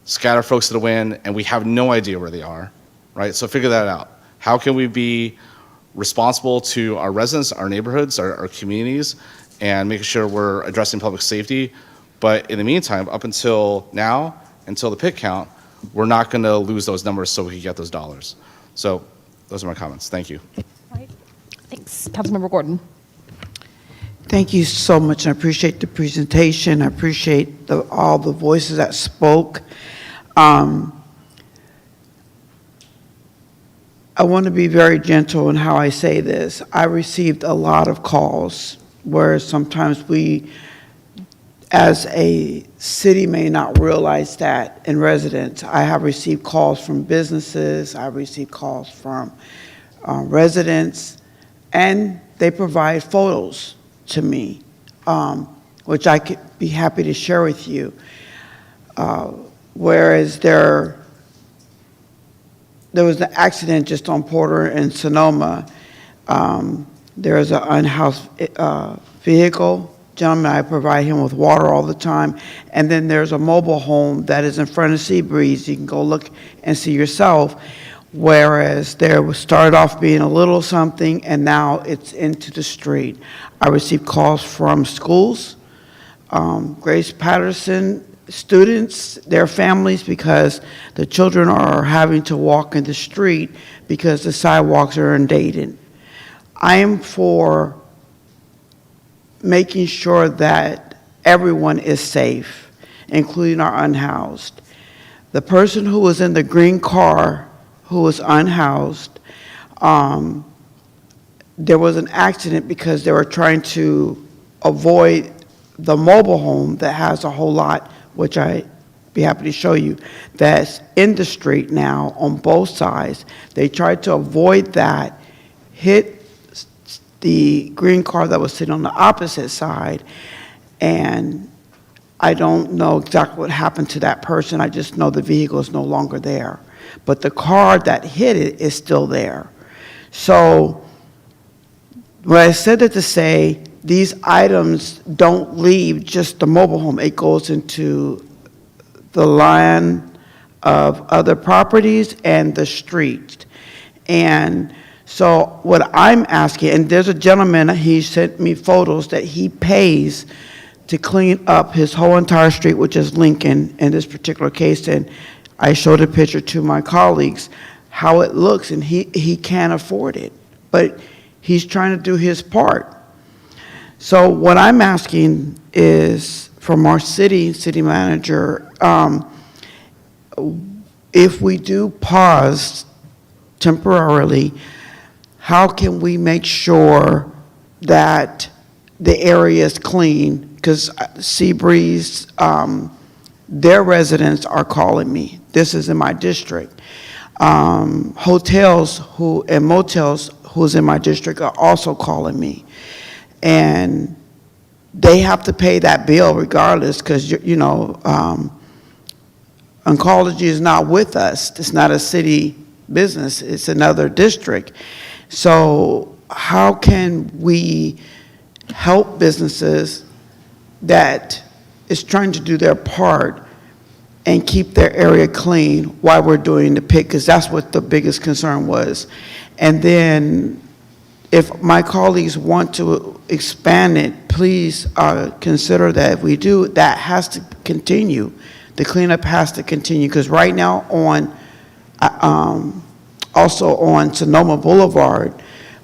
scatter folks to the wind and we have no idea where they are, right? So figure that out. How can we be responsible to our residents, our neighborhoods, our communities, and making sure we're addressing public safety? But in the meantime, up until now, until the pit count, we're not going to lose those numbers so we can get those dollars. So those are my comments. Thank you. Thanks. Councilmember Gordon. Thank you so much. I appreciate the presentation. I appreciate all the voices that spoke. I want to be very gentle in how I say this. I received a lot of calls where sometimes we as a city may not realize that in residents, I have received calls from businesses, I've received calls from residents, and they provide photos to me, which I could be happy to share with you. Whereas there was an accident just on Porter and Sonoma. There is an unhoused vehicle. Gentleman, I provide him with water all the time. And then there's a mobile home that is in front of Seabreeze. You can go look and see yourself. Whereas there started off being a little something, and now it's into the street. I receive calls from schools, Grace Patterson students, their families, because the children are having to walk in the street because the sidewalks are inundated. I am for making sure that everyone is safe, including our unhoused. The person who was in the green car, who was unhoused, there was an accident because they were trying to avoid the mobile home that has a whole lot, which I'd be happy to show you, that's in the street now on both sides. They tried to avoid that, hit the green car that was sitting on the opposite side, and I don't know exactly what happened to that person. I just know the vehicle is no longer there. But the car that hit it is still there. So what I said that to say, these items don't leave just the mobile home. It goes into the line of other properties and the street. And so what I'm asking, and there's a gentleman, he sent me photos that he pays to clean up his whole entire street, which is Lincoln in this particular case. And I showed a picture to my colleagues how it looks, and he can't afford it. But he's trying to do his part. So what I'm asking is from our city manager, if we do pause temporarily, how can we make sure that the area is clean? Because Seabreeze, their residents are calling me. This is in my district. Hotels and motels who's in my district are also calling me. And they have to pay that bill regardless, because, oncology is not with us. It's not a city business. It's another district. So how can we help businesses that is trying to do their part and keep their area clean while we're doing the pick? Because that's what the biggest concern was. And then if my colleagues want to expand it, please consider that if we do, that has to continue. The cleanup has to continue, because right now also on Sonoma Boulevard,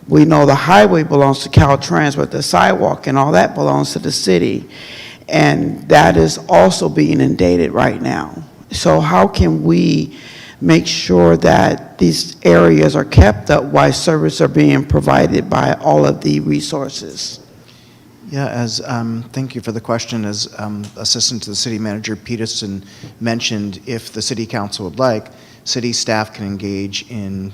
we know the highway belongs to Caltrans, but the sidewalk and all that belongs to the city. And that is also being inundated right now. So how can we make sure that these areas are kept up while services are being provided by all of the resources? Yeah, thank you for the question. As Assistant to the City Manager Peterson mentioned, if the City Council would like, city staff can engage in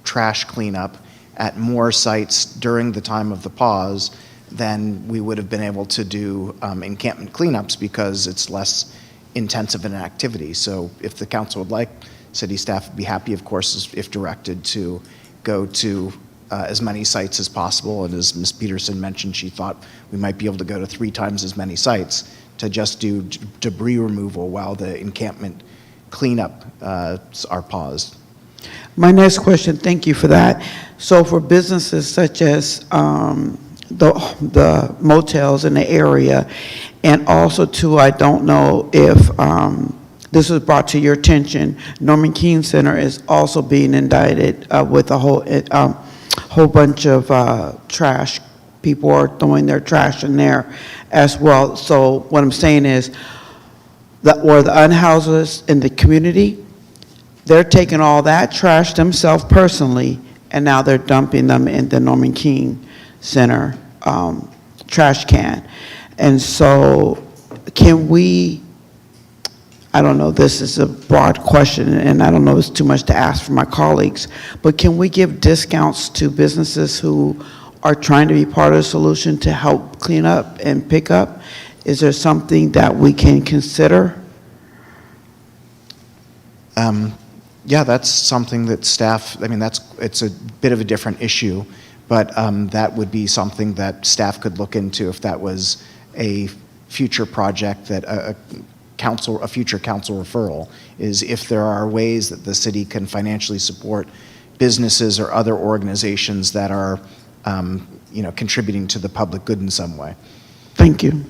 trash cleanup at more sites during the time of the pause than we would have been able to do encampment cleanups, because it's less intensive an activity. So if the council would like, city staff would be happy, of course, if directed, to go to as many sites as possible. And as Ms. Peterson mentioned, she thought we might be able to go to 3 times as many sites to just do debris removal while the encampment cleanup are paused. My next question, thank you for that. So for businesses such as the motels in the area, and also too, I don't know if this was brought to your attention, Norman Keene Center is also being indicted with a whole bunch of trash. People are throwing their trash in there as well. So what I'm saying is that where the unhoused in the community, they're taking all that trash themselves personally, and now they're dumping them in the Norman Keene Center trash can. And so can we, I don't know, this is a broad question, and I don't know if it's too much to ask for my colleagues, but can we give discounts to businesses who are trying to be part of the solution to help clean up and pick up? Is there something that we can consider? Yeah, that's something that staff, I mean, it's a bit of a different issue, but that would be something that staff could look into if that was a future project that a future council referral, is if there are ways that the city can financially support businesses or other organizations that are, contributing to the public good in some way. Thank you.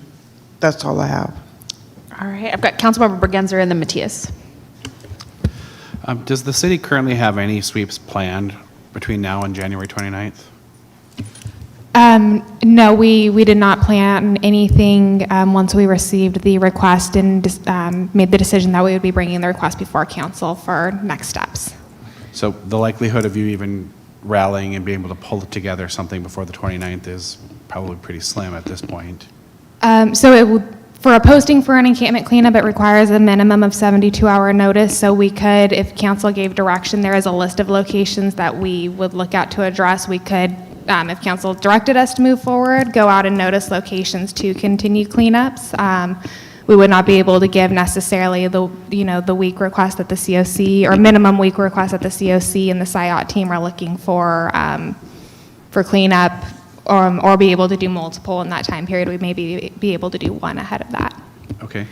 That's all I have. All right, I've got Councilmember Bergenzer and then Matthias. Does the city currently have any sweeps planned between now and January 29th? No, we did not plan anything once we received the request and made the decision that we would be bringing the request before council for next steps. So the likelihood of you even rallying and being able to pull together something before the 29th is probably pretty slim at this point. So it would, for a posting for an encampment cleanup, it requires a minimum of 72-hour notice. So we could, if council gave direction, there is a list of locations that we would look at to address. We could, if council directed us to move forward, go out and notice locations to continue cleanups. We would not be able to give necessarily the week request at the COC or minimum week request at the COC and the SIOT team are looking for cleanup. Or be able to do multiple in that time period. We may be able to do one ahead of that. Okay.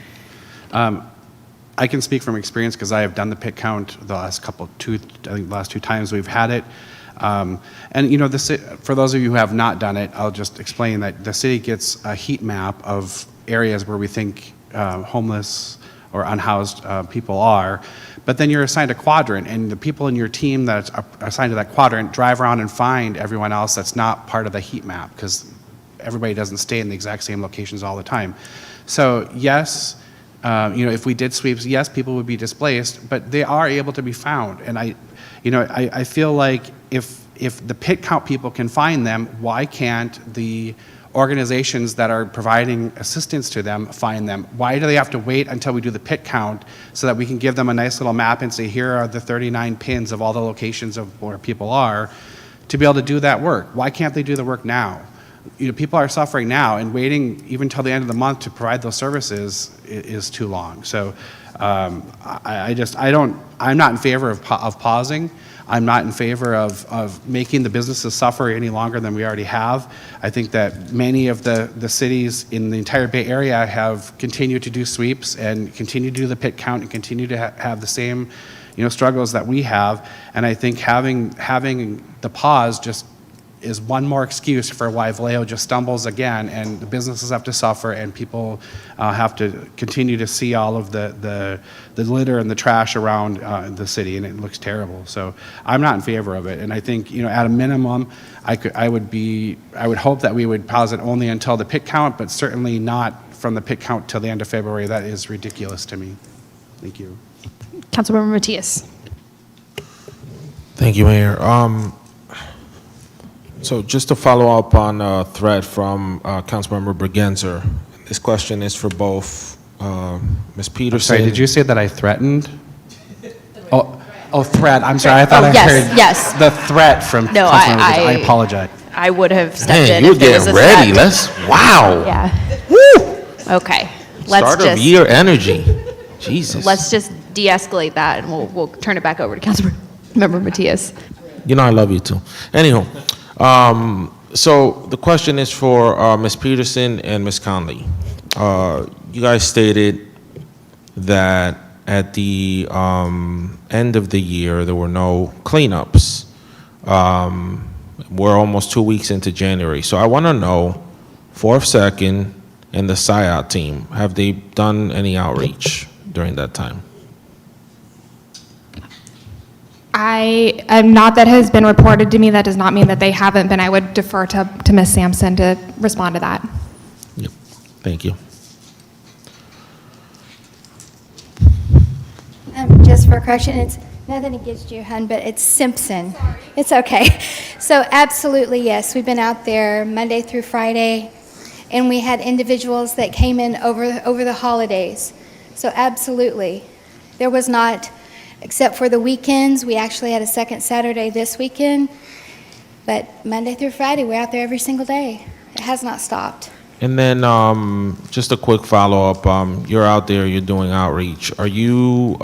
I can speak from experience because I have done the pit count the last two times we've had it. And for those of you who have not done it, I'll just explain that the city gets a heat map of areas where we think homeless or unhoused people are. But then you're assigned a quadrant, and the people in your team that's assigned to that quadrant drive around and find everyone else that's not part of the heat map, because everybody doesn't stay in the exact same locations all the time. So yes, if we did sweeps, yes, people would be displaced, but they are able to be found. And I feel like if the pit count people can find them, why can't the organizations that are providing assistance to them find them? Why do they have to wait until we do the pit count so that we can give them a nice little map and say, here are the 39 pins of all the locations of where people are, to be able to do that work? Why can't they do the work now? People are suffering now, and waiting even till the end of the month to provide those services is too long. So I'm not in favor of pausing. I'm not in favor of making the businesses suffer any longer than we already have. I think that many of the cities in the entire Bay Area have continued to do sweeps and continue to do the pit count and continue to have the same, struggles that we have. And I think having the pause just is one more excuse for why Vallejo just stumbles again, and the businesses have to suffer, and people have to continue to see all of the litter and the trash around the city, and it looks terrible. So I'm not in favor of it, and I think at a minimum, I would hope that we would pause it only until the pit count, but certainly not from the pit count till the end of February. That is ridiculous to me. Thank you. Councilmember Matthias. Thank you, Mayor. So just to follow up on a thread from Councilmember Bergenzer, this question is for both Ms. Peterson. I'm sorry, did you say that I threatened? Oh, threat. I'm sorry. I thought I heard yes. the threat from No, I apologize. I would have stepped in. You're if there was getting a ready. threat. Wow. Yeah. Woo. Okay. Let's Start just of year energy. Jesus. Let's just de-escalate that, and we'll turn it back over to Councilmember Matthias. I love you too. Anyhow, so the question is for Ms. Peterson and Ms. Conley. You guys stated that at the end of the year there were no cleanups. We're almost 2 weeks into January, so I want to know, 4th, 2nd, and the SIOT team, have they done any outreach during that time? I am not, that has been reported to me. That does not mean that they haven't been. I would defer to Ms. Sampson to respond to that. Yep. Thank you. Just for correction, it's nothing against you, hun, but it's Simpson. Sorry. It's okay. So absolutely, yes. We've been out there Monday through Friday, And we had individuals that came in over the holidays. So absolutely. There was not, except for the weekends, we actually had a second Saturday this weekend, but Monday through Friday, we're out there every single day. It has not stopped. And then just a quick follow-up. You're out there, you're doing outreach. Are you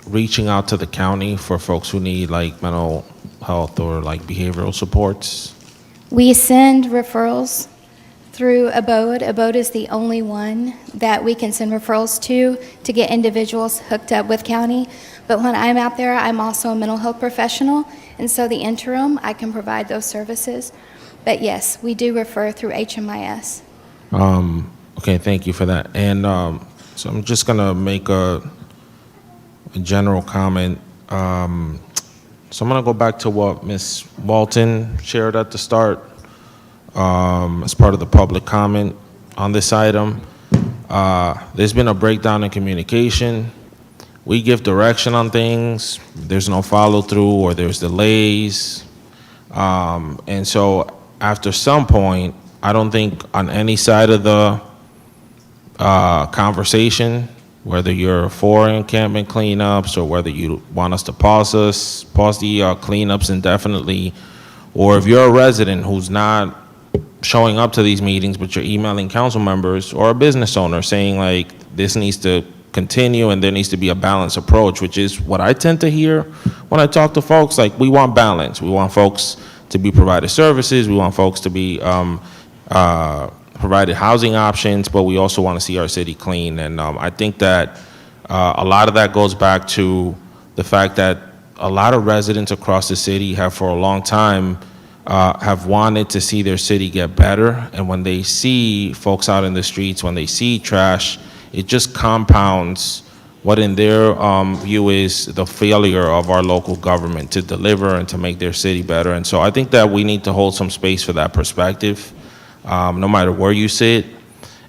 reaching out to the county for folks who need like mental health or like behavioral supports? We send referrals through Abode. Abode is the only one that we can send referrals to get individuals hooked up with county. But when I'm out there, I'm also a mental health professional, and so the interim, I can provide those services. But yes, we do refer through HMIS. Okay, thank you for that. And so I'm just gonna make a general comment. So I'm gonna go back to what Ms. Walton shared at the start as part of the public comment on this item. There's been a breakdown in communication. We give direction on things. There's no follow through or there's delays. And so after some point, I don't think on any side of the conversation, whether you're for encampment cleanups or whether you want us to pause the cleanups indefinitely, or if you're a resident who's not showing up to these meetings but you're emailing council members or a business owner saying like this needs to continue and there needs to be a balanced approach, which is what I tend to hear when I talk to folks. Like, we want balance. We want folks to be provided services. We want folks to be provided housing options, but we also want to see our city clean. And I think that a lot of that goes back to the fact that a lot of residents across the city have for a long time have wanted to see their city get better. And when they see folks out in the streets, when they see trash, it just compounds what in their view is the failure of our local government to deliver and to make their city better. And so I think that we need to hold some space for that perspective, no matter where you sit.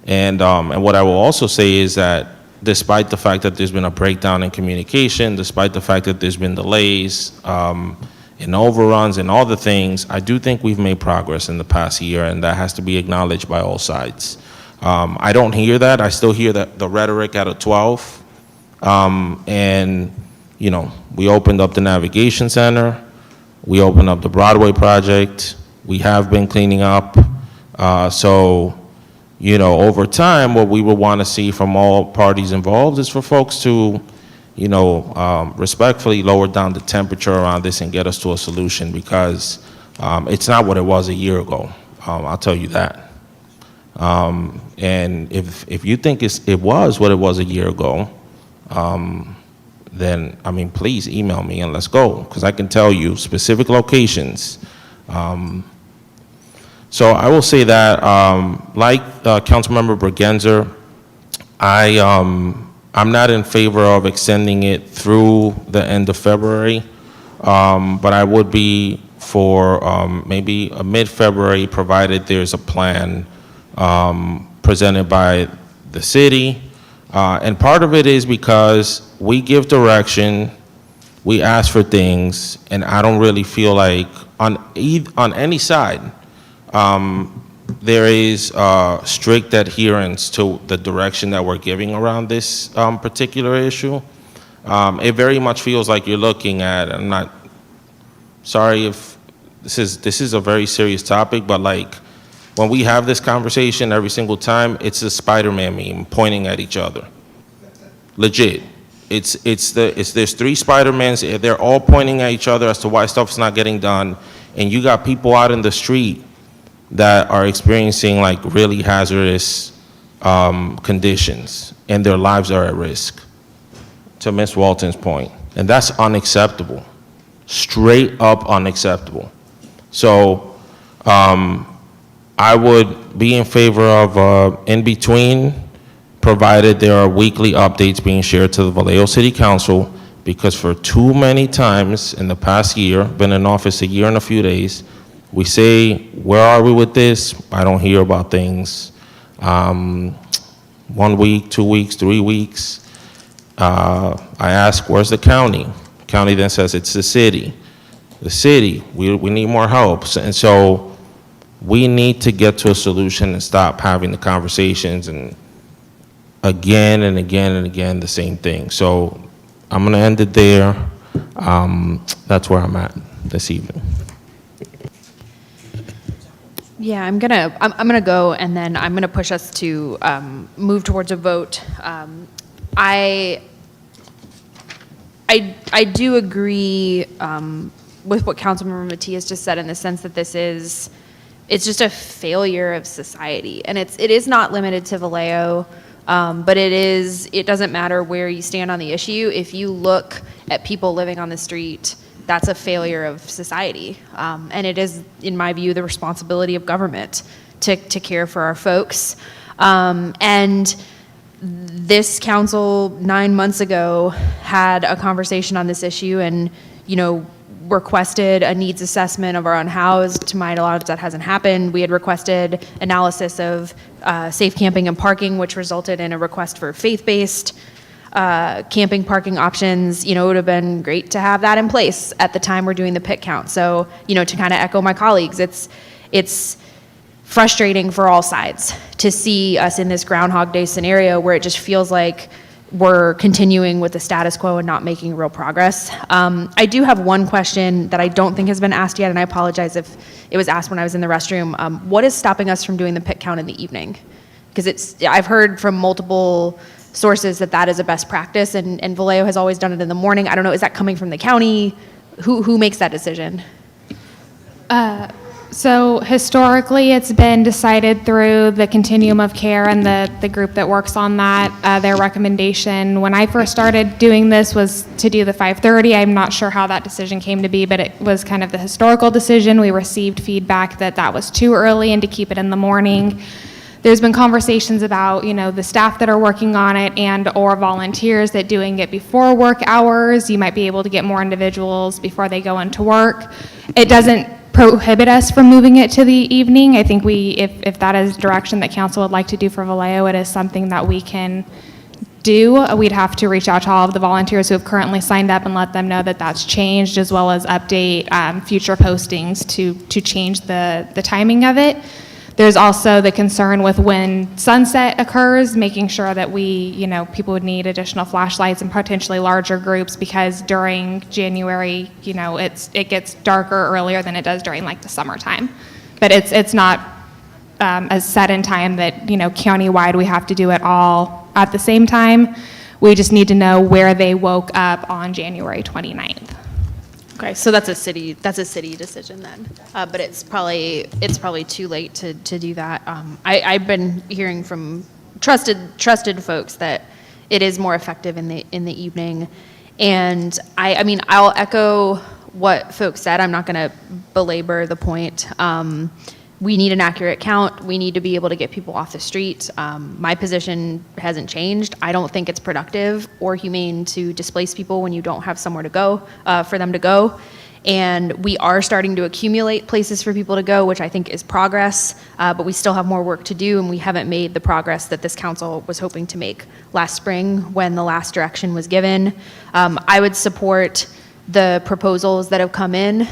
And what I will also say is that despite the fact that there's been a breakdown in communication, despite the fact that there's been delays and overruns and all the things, I do think we've made progress in the past year, and that has to be acknowledged by all sides. I don't hear that. I still hear that the rhetoric out of 12. And, you know, we opened up the Navigation Center. We opened up the Broadway project. We have been cleaning up. So, you know, over time, what we would want to see from all parties involved is for folks to, you know, respectfully lower down the temperature around this and get us to a solution, because it's not what it was a year ago. I'll tell you that. And if you think it was what it was a year ago, then, I mean, please email me and let's go, because I can tell you specific locations. So I will say that, like Councilmember Bergenzer, I'm not in favor of extending it through the end of February, but I would be for maybe a mid-February, provided there's a plan presented by the city. And part of it is because we give direction, we ask for things, and I don't really feel like on any side there is strict adherence to the direction that we're giving around this particular issue. It very much feels like you're looking at, I'm not sorry if this is a very serious topic, but like when we have this conversation every single time, it's a Spider-Man meme pointing at each other. Legit. There's three Spider-Mans, they're all pointing at each other as to why stuff's not getting done, and you got people out in the street that are experiencing like really hazardous conditions, and their lives are at risk, to Ms. Walton's point. And that's unacceptable. Straight up unacceptable. So I would be in favor of in between, provided there are weekly updates being shared to the Vallejo City Council, because for too many times in the past year, been in office a year and a few days, we say, where are we with this? I don't hear about things. 1 week, 2 weeks, 3 weeks. I ask, where's the county? County then says it's the city. The city, we need more help. And so We need to get to a solution and stop having the conversations and again and again and again the same thing. So I'm going to end it there. That's where I'm at this evening. Yeah, I'm gonna go, and then I'm gonna push us to move towards a vote. I do agree with what Councilmember Matias just said, in the sense that it's just a failure of society, and it is not limited to Vallejo, but it doesn't matter where you stand on the issue. If you look at people living on the street, that's a failure of society. And it is, in my view, the responsibility of government to care for our folks. And this council 9 months ago had a conversation on this issue and, requested a needs assessment of our unhoused. To my knowledge, that hasn't happened. We had requested analysis of safe camping and parking, which resulted in a request for faith-based camping parking options. It would have been great to have that in place at the time we're doing the pit count. So, to kind of echo my colleagues, it's frustrating for all sides to see us in this Groundhog Day scenario where it just feels like we're continuing with the status quo and not making real progress. I do have one question that I don't think has been asked yet, and I apologize if it was asked when I was in the restroom. What is stopping us from doing the pit count in the evening? Because I've heard from multiple sources that is a best practice, and Vallejo has always done it in the morning. I don't know, is that coming from the county? Who makes that decision? So historically, it's been decided through the continuum of care and the group that works on that. Their recommendation when I first started doing this was to do the 5:30. I'm not sure how that decision came to be, but it was kind of the historical decision. We received feedback that was too early and to keep it in the morning. There's been conversations about, the staff that are working on it and or volunteers that doing it before work hours, you might be able to get more individuals before they go into work. It doesn't prohibit us from moving it to the evening. I think if that is direction that council would like to do for Vallejo, it is something that we can do. We'd have to reach out to all of the volunteers who have currently signed up and let them know that that's changed, as well as update future postings to change the timing of it. There's also the concern with when sunset occurs, making sure that people would need additional flashlights and potentially larger groups, because during January, it gets darker earlier than it does during like the summertime. But it's not as set in time that, countywide we have to do it all at the same time. We just need to know where they woke up on January 29th. Okay, so that's a city decision then, but it's probably too late to do that. I've been hearing from trusted folks that it is more effective in the evening, and I mean I'll echo what folks said. I'm not going to belabor the point. We need an accurate count. We need to be able to get people off the street. My position hasn't changed. I don't think it's productive or humane to displace people when you don't have somewhere to go, for them to go. And we are starting to accumulate places for people to go, which I think is progress, but we still have more work to do, and we haven't made the progress that this council was hoping to make last spring when the last direction was given. I would support the proposals that have come in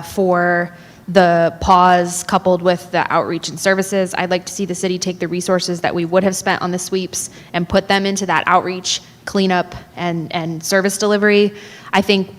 for the pause coupled with the outreach and services. I'd like to see the city take the resources that we would have spent on the sweeps and put them into that outreach, cleanup, and service delivery. I think,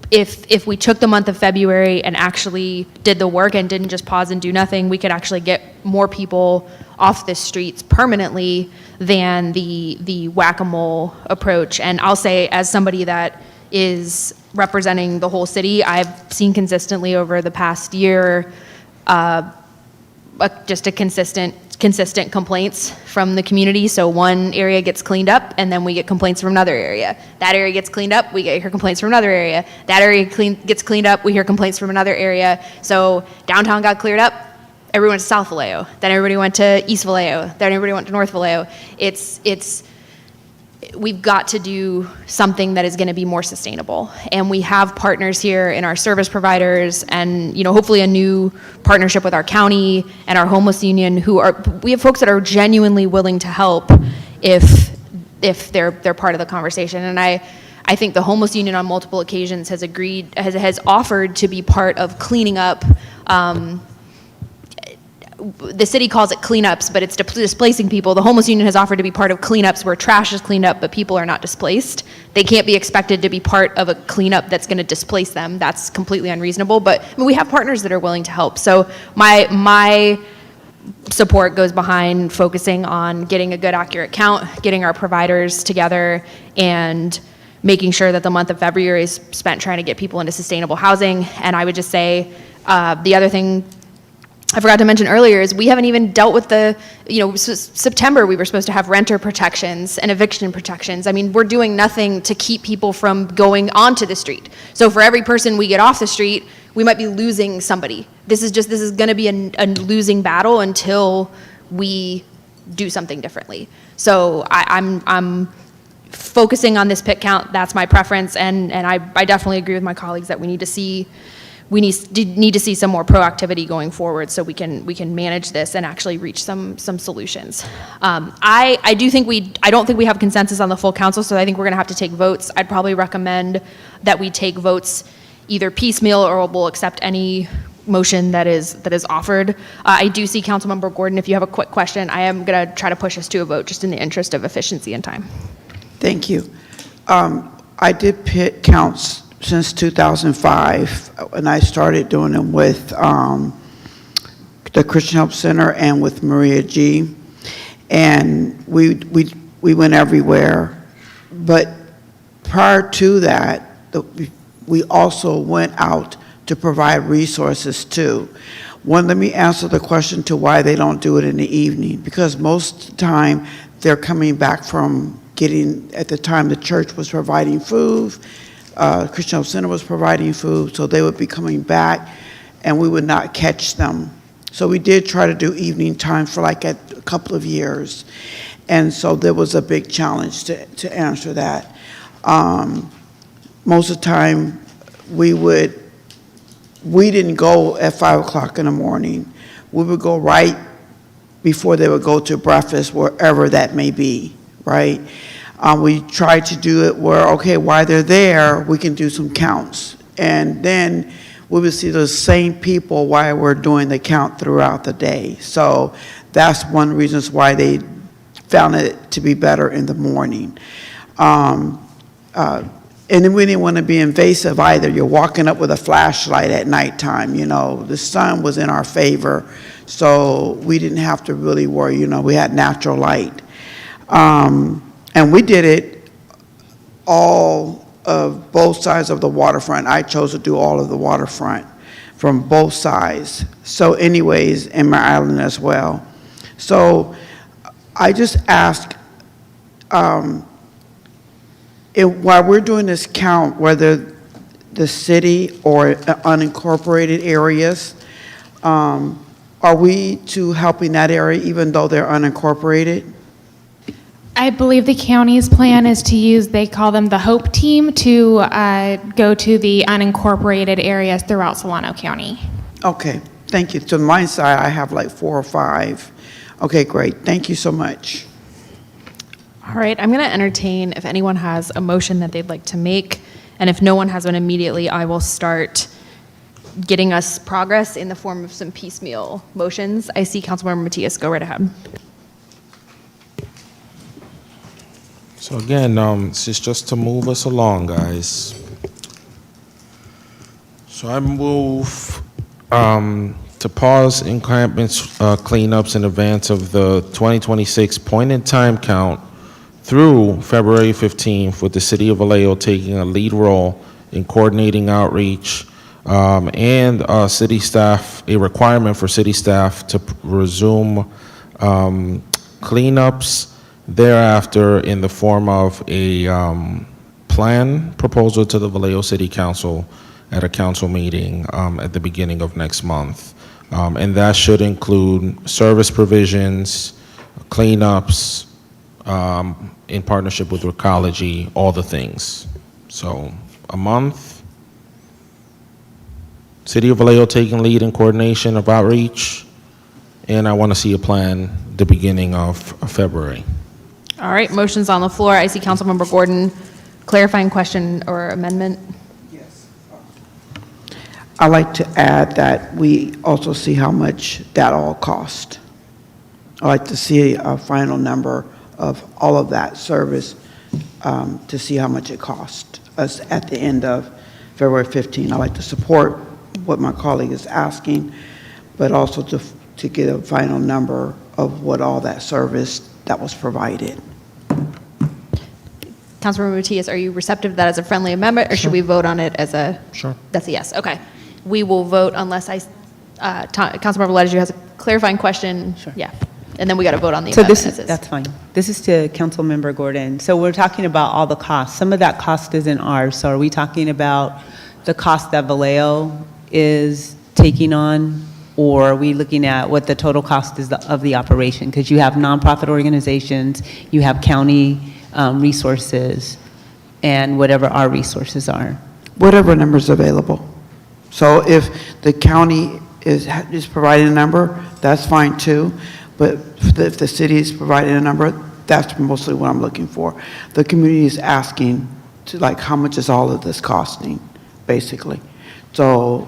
if we took the month of February and actually did the work and didn't just pause and do nothing, we could actually get more people off the streets permanently than the whack-a-mole approach. And I'll say, as somebody that is representing the whole city, I've seen consistently over the past year just a consistent complaints from the community. So one area gets cleaned up and then we get complaints from another area. That area gets cleaned up, we hear complaints from another area. That area gets cleaned up, we hear complaints from another area. So downtown got cleared up, everyone went to South Vallejo, then everybody went to East Vallejo, then everybody went to North Vallejo. We've got to do something that is going to be more sustainable. And we have partners here in our service providers and, hopefully a new partnership with our county and our homeless union we have folks that are genuinely willing to help if they're part of the conversation. And I think the homeless union on multiple occasions has offered to be part of cleaning up the city calls it cleanups, but it's displacing people. The homeless union has offered to be part of cleanups where trash is cleaned up, but people are not displaced. They can't be expected to be part of a cleanup that's going to displace them. That's completely unreasonable. But I mean, we have partners that are willing to help. So my support goes behind focusing on getting a good, accurate count, getting our providers together, and making sure that the month of February is spent trying to get people into sustainable housing. And I would just say the other thing I forgot to mention earlier is we haven't even dealt with September we were supposed to have renter protections and eviction protections. I mean, we're doing nothing to keep people from going onto the street. So for every person we get off the street, we might be losing somebody. This is going to be a losing battle until we do something differently. So I'm focusing on this pit count. That's my preference, and I definitely agree with my colleagues that we need to see some more proactivity going forward so we can manage this and actually reach some solutions. I don't think we have consensus on the full council, so I think we're going to have to take votes. I'd probably recommend that we take votes either piecemeal or we'll accept any motion that is offered. I do see Councilmember Gordon. If you have a quick question, I am going to try to push us to a vote just in the interest of efficiency and time. Thank you. I did pit counts since 2005, and I started doing them with the Christian Help Center and with Maria G. And we went everywhere. But prior to that, we also went out to provide resources too. One, let me answer the question to why they don't do it in the evening. Because most of the time, they're coming back from at the time the church was providing food, Christian Help Center was providing food, so they would be coming back and we would not catch them. So we did try to do evening time for like a couple of years. And so there was a big challenge to answer that. Most of the time we didn't go at 5 o'clock in the morning. We would go right before they would go to breakfast, wherever that may be, right? We tried to do it where, okay, while they're there, we can do some counts. And then we would see those same people while we're doing the count throughout the day. So that's one reason why they found it to be better in the morning. And then we didn't want to be invasive either. You're walking up with a flashlight at nighttime, the sun was in our favor, so we didn't have to really worry, we had natural light. And we did it all of both sides of the waterfront. I chose to do all of the waterfront from both sides. So anyways, in my island as well. So I just ask, while we're doing this count, whether the city or unincorporated areas, are we to helping that area even though they're unincorporated? I believe the county's plan is to use, they call them the HOPE team, to go to the unincorporated areas throughout Solano County. Okay, thank you. To my side, I have like 4 or 5. Okay, great. Thank you so much. All right, I'm going to entertain if anyone has a motion that they'd like to make, and if no one has one immediately, I will start getting us progress in the form of some piecemeal motions. I see Councilmember Matias, go right ahead. So again, this is just to move us along, guys. So I move to pause encampments cleanups in advance of the 2026 point-in-time count through February 15th, with the City of Vallejo taking a lead role in coordinating outreach and city staff, a requirement for city staff to resume cleanups thereafter in the form of a plan proposal to the Vallejo City Council at a council meeting at the beginning of next month. And that should include service provisions, cleanups, in partnership with Recology, all the things. So a month, City of Vallejo taking lead in coordination of outreach, and I want to see a plan the beginning of February. All right, motion's on the floor. I see Councilmember Gordon. Clarifying question or amendment? I'd like to add that we also see how much that all cost. I'd like to see a final number of all of that service to see how much it cost us at the end of February 15. I'd like to support what my colleague is asking, but also to get a final number of what all that service that was provided. Councilmember Matias, are you receptive to that as a friendly amendment, or should we vote on it as a? Sure. That's a yes. Okay. We will vote unless Councilmember Ledger has a clarifying question. Sure. Yeah. And then we got to vote on the So amendment. this is, that's fine. This is to Councilmember Gordon. So we're talking about all the costs. Some of that cost isn't ours. So are we talking about the cost that Vallejo is taking on? Or are we looking at what the total cost is of the operation? Because you have nonprofit organizations, you have county resources, and whatever our resources are. Whatever number's available. So if the county is providing a number, that's fine too. But if the city is providing a number, that's mostly what I'm looking for. The community is asking to, like, how much is all of this costing, basically. So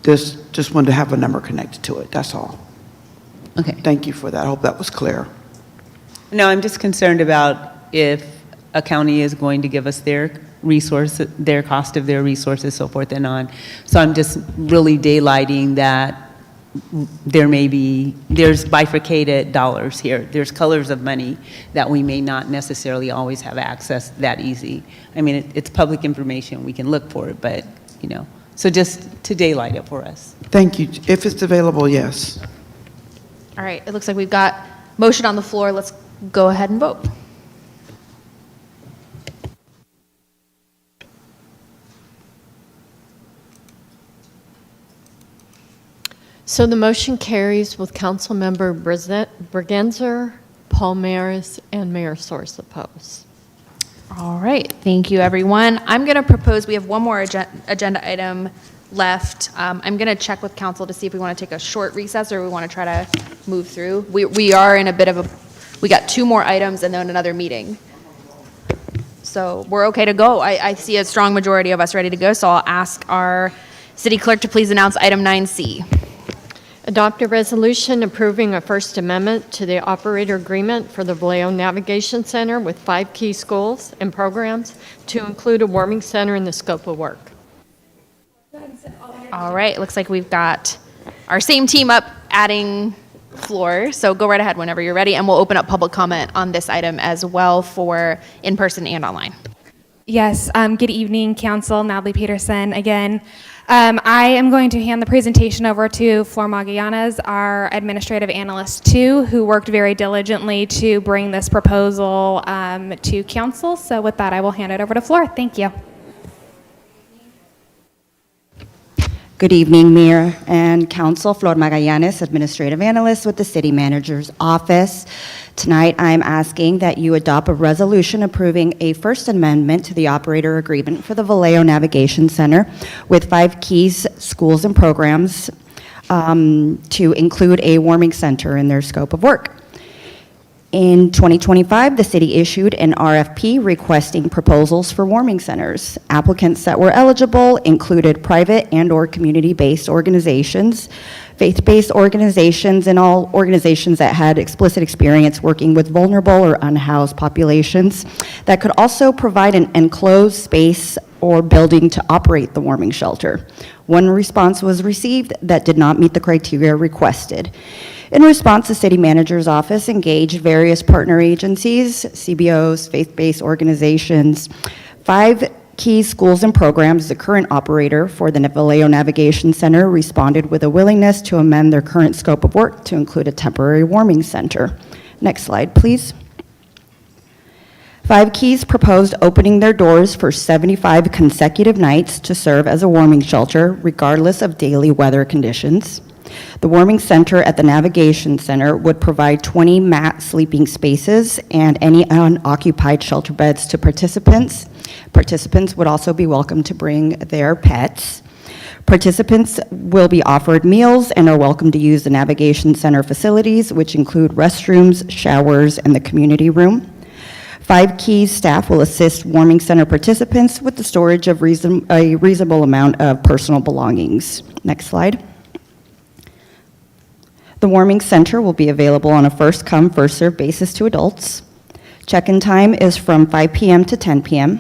this just wanted to have a number connected to it, that's all. Okay. Thank you for that. I hope that was clear. No, I'm just concerned about if a county is going to give us their resource, their cost of their resources, so forth and on. So I'm just really daylighting that there's bifurcated dollars here. There's colors of money that we may not necessarily always have access that easy. I mean, it's public information. We can look for it, but, you know, so just to daylight it for us. Thank you. If it's available, yes. All right. It looks like we've got motion on the floor. Let's go ahead and vote. So the motion carries with Councilmember Bergenzer, Paul Maris, and Mayor Source opposed. All right. Thank you, everyone. I'm going to propose, we have one more agenda item left. I'm going to check with council to see if we want to take a short recess or we want to try to move through. We are in a bit of a, we got two more items and then another meeting. So we're okay to go. I see a strong majority of us ready to go, so I'll ask our city clerk to please announce item 9C. Adopt a resolution approving a First Amendment to the operator agreement for the Vallejo Navigation Center with 5 key schools and programs to include a warming center in the scope of work. All right, looks like we've got our same team up adding floor, so go right ahead whenever you're ready, and we'll open up public comment on this item as well for in-person and online. Yes, good evening, Council. Natalie Peterson again. I am going to hand the presentation over to Flor Magallanes, our Administrative Analyst 2, who worked very diligently to bring this proposal to Council. So with that, I will hand it over to Flor. Thank you. Good evening, Mayor and Council. Flor Magallanes, Administrative Analyst with the City Manager's Office. Tonight, I'm asking that you adopt a resolution approving a First Amendment to the operator agreement for the Vallejo Navigation Center with 5 keys, schools, and programs to include a warming center in their scope of work. In 2025, the city issued an RFP requesting proposals for warming centers. Applicants that were eligible included private and/or community-based organizations, faith-based organizations, and all organizations that had explicit experience working with vulnerable or unhoused populations that could also provide an enclosed space or building to operate the warming shelter. One response was received that did not meet the criteria requested. In response, the City Manager's Office engaged various partner agencies, CBOs, faith-based organizations. 5 key schools and programs, the current operator for the Vallejo Navigation Center responded with a willingness to amend their current scope of work to include a temporary warming center. Next slide, please. 5 Keys proposed opening their doors for 75 consecutive nights to serve as a warming shelter, regardless of daily weather conditions. The warming center at the Navigation Center would provide 20 mat sleeping spaces and any unoccupied shelter beds to participants. Participants would also be welcome to bring their pets. Participants will be offered meals and are welcome to use the Navigation Center facilities, which include restrooms, showers, and the community room. 5 Keys staff will assist warming center participants with the storage of a reasonable amount of personal belongings. Next slide. The warming center will be available on a first-come, first-served basis to adults. Check-in time is from 5 p.m. to 10 p.m.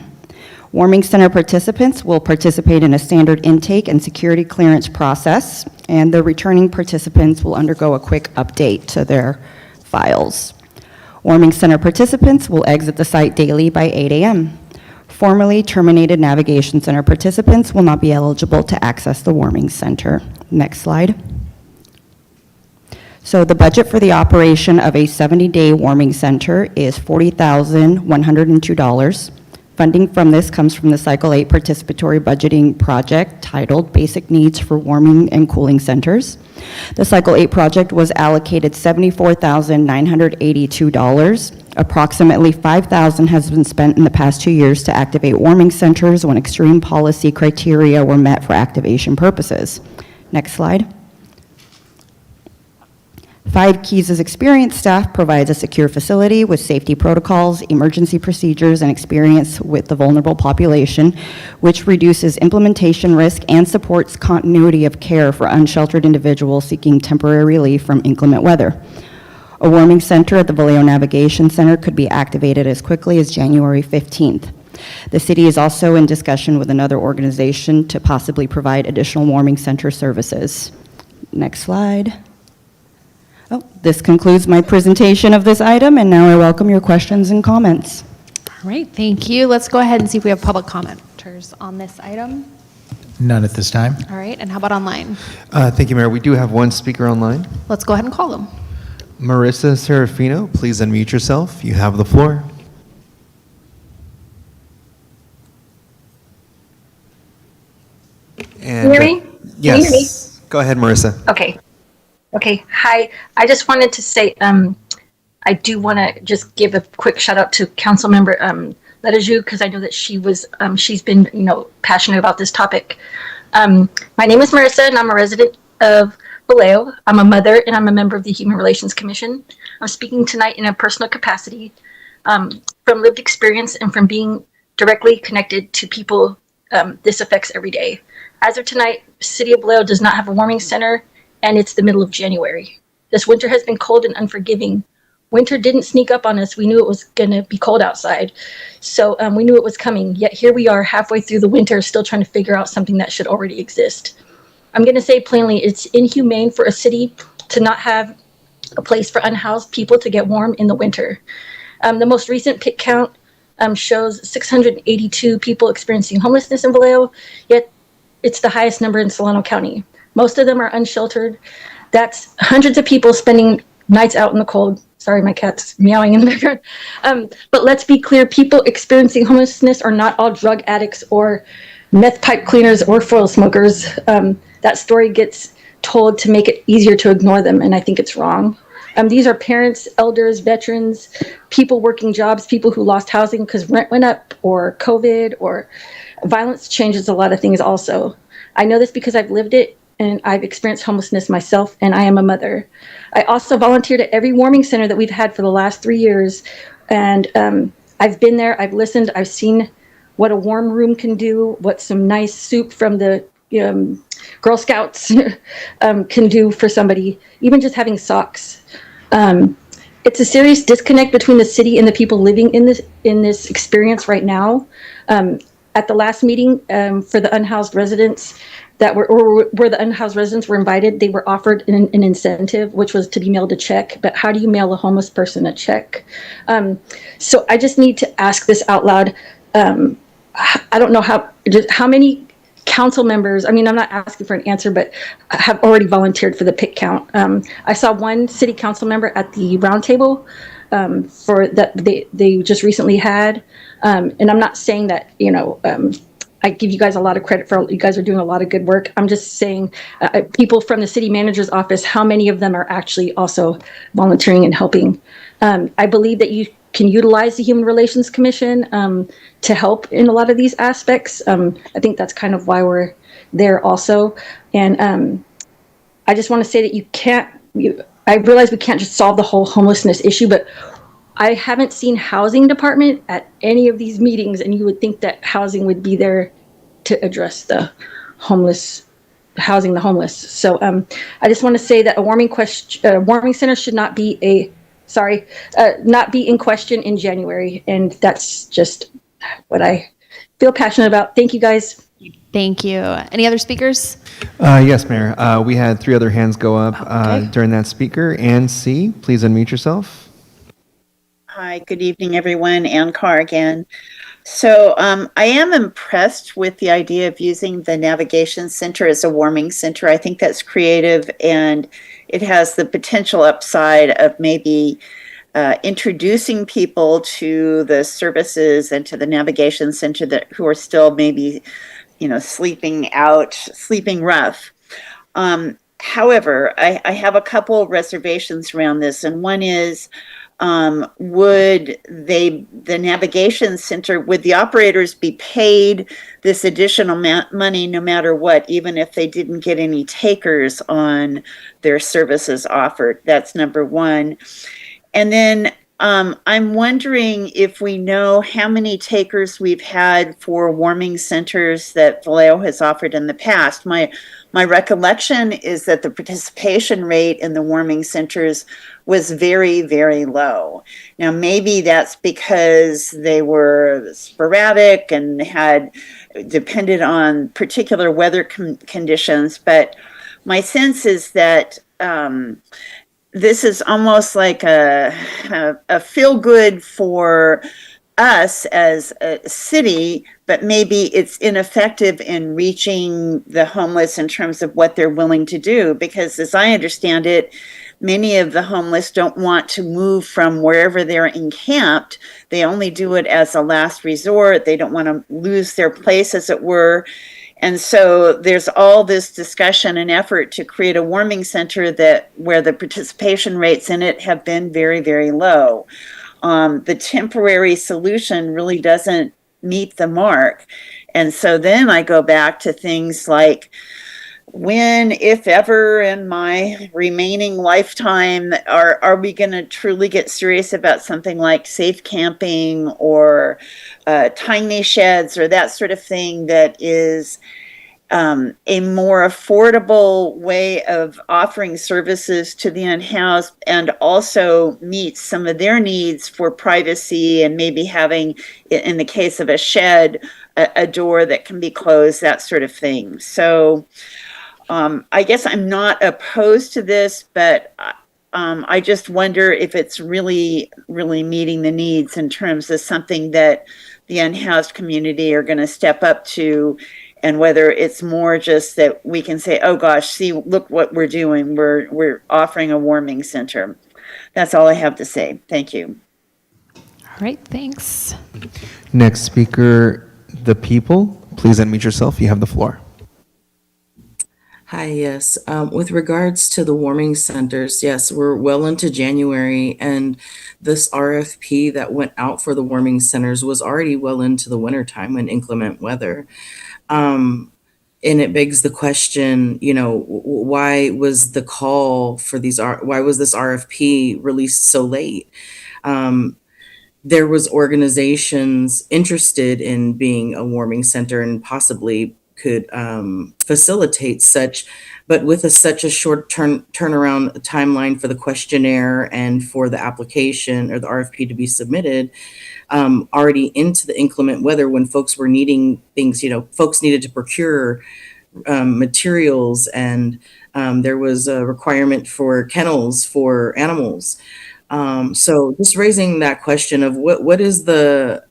Warming center participants will participate in a standard intake and security clearance process, and the returning participants will undergo a quick update to their files. Warming center participants will exit the site daily by 8 a.m. Formerly terminated navigation center participants will not be eligible to access the warming center. Next slide. So the budget for the operation of a 70-day warming center is $40,102. Funding from this comes from the Cycle 8 participatory budgeting project titled Basic Needs for Warming and Cooling Centers. The Cycle 8 project was allocated $74,982. Approximately $5,000 has been spent in the past 2 years to activate warming centers when extreme policy criteria were met for activation purposes. Next slide. 5 Keys' experienced staff provides a secure facility with safety protocols, emergency procedures, and experience with the vulnerable population, which reduces implementation risk and supports continuity of care for unsheltered individuals seeking temporary relief from inclement weather. A warming center at the Vallejo Navigation Center could be activated as quickly as January 15th. The city is also in discussion with another organization to possibly provide additional warming center services. Next slide. Oh, this concludes my presentation of this item, and now I welcome your questions and comments. All right, thank you. Let's go ahead and see if we have public commenters on this item. None at this time. All right, and how about online? Thank you, Mayor. We do have one speaker online. Let's go ahead and call them. Marissa Serafino, please unmute yourself. You have the floor. And, Can you hear me? Yes. Can you hear me? Go ahead, Marissa. Okay. Hi. I just wanted to say, I do want to just give a quick shout out to Councilmember Ledaju, because I know that she's been, passionate about this topic. My name is Marissa, and I'm a resident of Vallejo. I'm a mother, and I'm a member of the Human Relations Commission. I'm speaking tonight in a personal capacity, from lived experience and from being directly connected to people this affects every day. As of tonight, City of Vallejo does not have a warming center, and it's the middle of January. This winter has been cold and unforgiving. Winter didn't sneak up on us. We knew it was going to be cold outside. So we knew it was coming. Yet here we are halfway through the winter still trying to figure out something that should already exist. I'm going to say plainly, it's inhumane for a city to not have a place for unhoused people to get warm in the winter. The most recent pit count shows 682 people experiencing homelessness in Vallejo, yet it's the highest number in Solano County. Most of them are unsheltered. That's hundreds of people spending nights out in the cold. Sorry, my cat's meowing in the background. But let's be clear, people experiencing homelessness are not all drug addicts or meth pipe cleaners or foil smokers. That story gets told to make it easier to ignore them, and I think it's wrong. These are parents, elders, veterans, people working jobs, people who lost housing because rent went up, or COVID, or violence changes a lot of things also. I know this because I've lived it, and I've experienced homelessness myself, and I am a mother. I also volunteered at every warming center that we've had for the last 3 years, and I've been there, I've listened, I've seen what a warm room can do, what some nice soup from the Girl Scouts can do for somebody, even just having socks. It's a serious disconnect between the city and the people living in this experience right now. At the last meeting for the unhoused residents where the unhoused residents were invited, they were offered an incentive, which was to be mailed a check. But how do you mail a homeless person a check? So I just need to ask this out loud. I don't know how many council members, I'm not asking for an answer, but have already volunteered for the pick count. I saw one city council member at the roundtable for that they just recently had. And I'm not saying that, I give you guys a lot of credit for, you guys are doing a lot of good work. I'm just saying people from the city manager's office, how many of them are actually also volunteering and helping? I believe that you can utilize the Human Relations Commission to help in a lot of these aspects. I think that's kind of why we're there also. And I just want to say that I realize we can't just solve the whole homelessness issue, but I haven't seen housing department at any of these meetings, and you would think that housing would be there to address the homeless, housing the homeless. So I just want to say that a warming center should not be not be in question in January, and that's just what I feel passionate about. Thank you, guys. Thank you. Any other speakers? Yes, Mayor. We had 3 other hands go up during that speaker. Ann C., please unmute yourself. Hi, good evening, everyone. Ann Carr again. So I am impressed with the idea of using the navigation center as a warming center. I think that's creative, and it has the potential upside of maybe introducing people to the services and to the navigation center who are still maybe, sleeping rough. However, I have a couple of reservations around this, and one is, would the navigation center, would the operators be paid this additional money no matter what, even if they didn't get any takers on their services offered? That's number one. And then I'm wondering if we know how many takers we've had for warming centers that Vallejo has offered in the past. My recollection is that the participation rate in the warming centers was very, very low. Now, maybe that's because they were sporadic and had depended on particular weather conditions, but my sense is that this is almost like a feel good for us as a city, but maybe it's ineffective in reaching the homeless in terms of what they're willing to do. Because as I understand it, many of the homeless don't want to move from wherever they're encamped. They only do it as a last resort. They don't want to lose their place, as it were. And so there's all this discussion and effort to create a warming center where the participation rates in it have been very, very low. The temporary solution really doesn't meet the mark. And so then I go back to things like, when, if ever, in my remaining lifetime, are we going to truly get serious about something like safe camping or tiny sheds or that sort of thing that is a more affordable way of offering services to the unhoused and also meets some of their needs for privacy and maybe having, in the case of a shed, a door that can be closed, that sort of thing. So I guess I'm not opposed to this, but I just wonder if it's really, really meeting the needs in terms of something that the unhoused community are going to step up to, and whether it's more just that we can say, oh gosh, see, look what we're doing. We're offering a warming center. That's all I have to say. Thank you. All right, thanks. Next speaker, the people. Please unmute yourself. You have the floor. Hi, yes. With regards to the warming centers, yes, we're well into January, and this RFP that went out for the warming centers was already well into the wintertime when inclement weather. And it begs the question, why was the call for why was this RFP released so late? There was organizations interested in being a warming center and possibly could facilitate such, but with such a short turnaround timeline for the questionnaire and for the application or the RFP to be submitted, already into the inclement weather when folks were needing things, folks needed to procure materials, and there was a requirement for kennels for animals. So just raising that question of what is the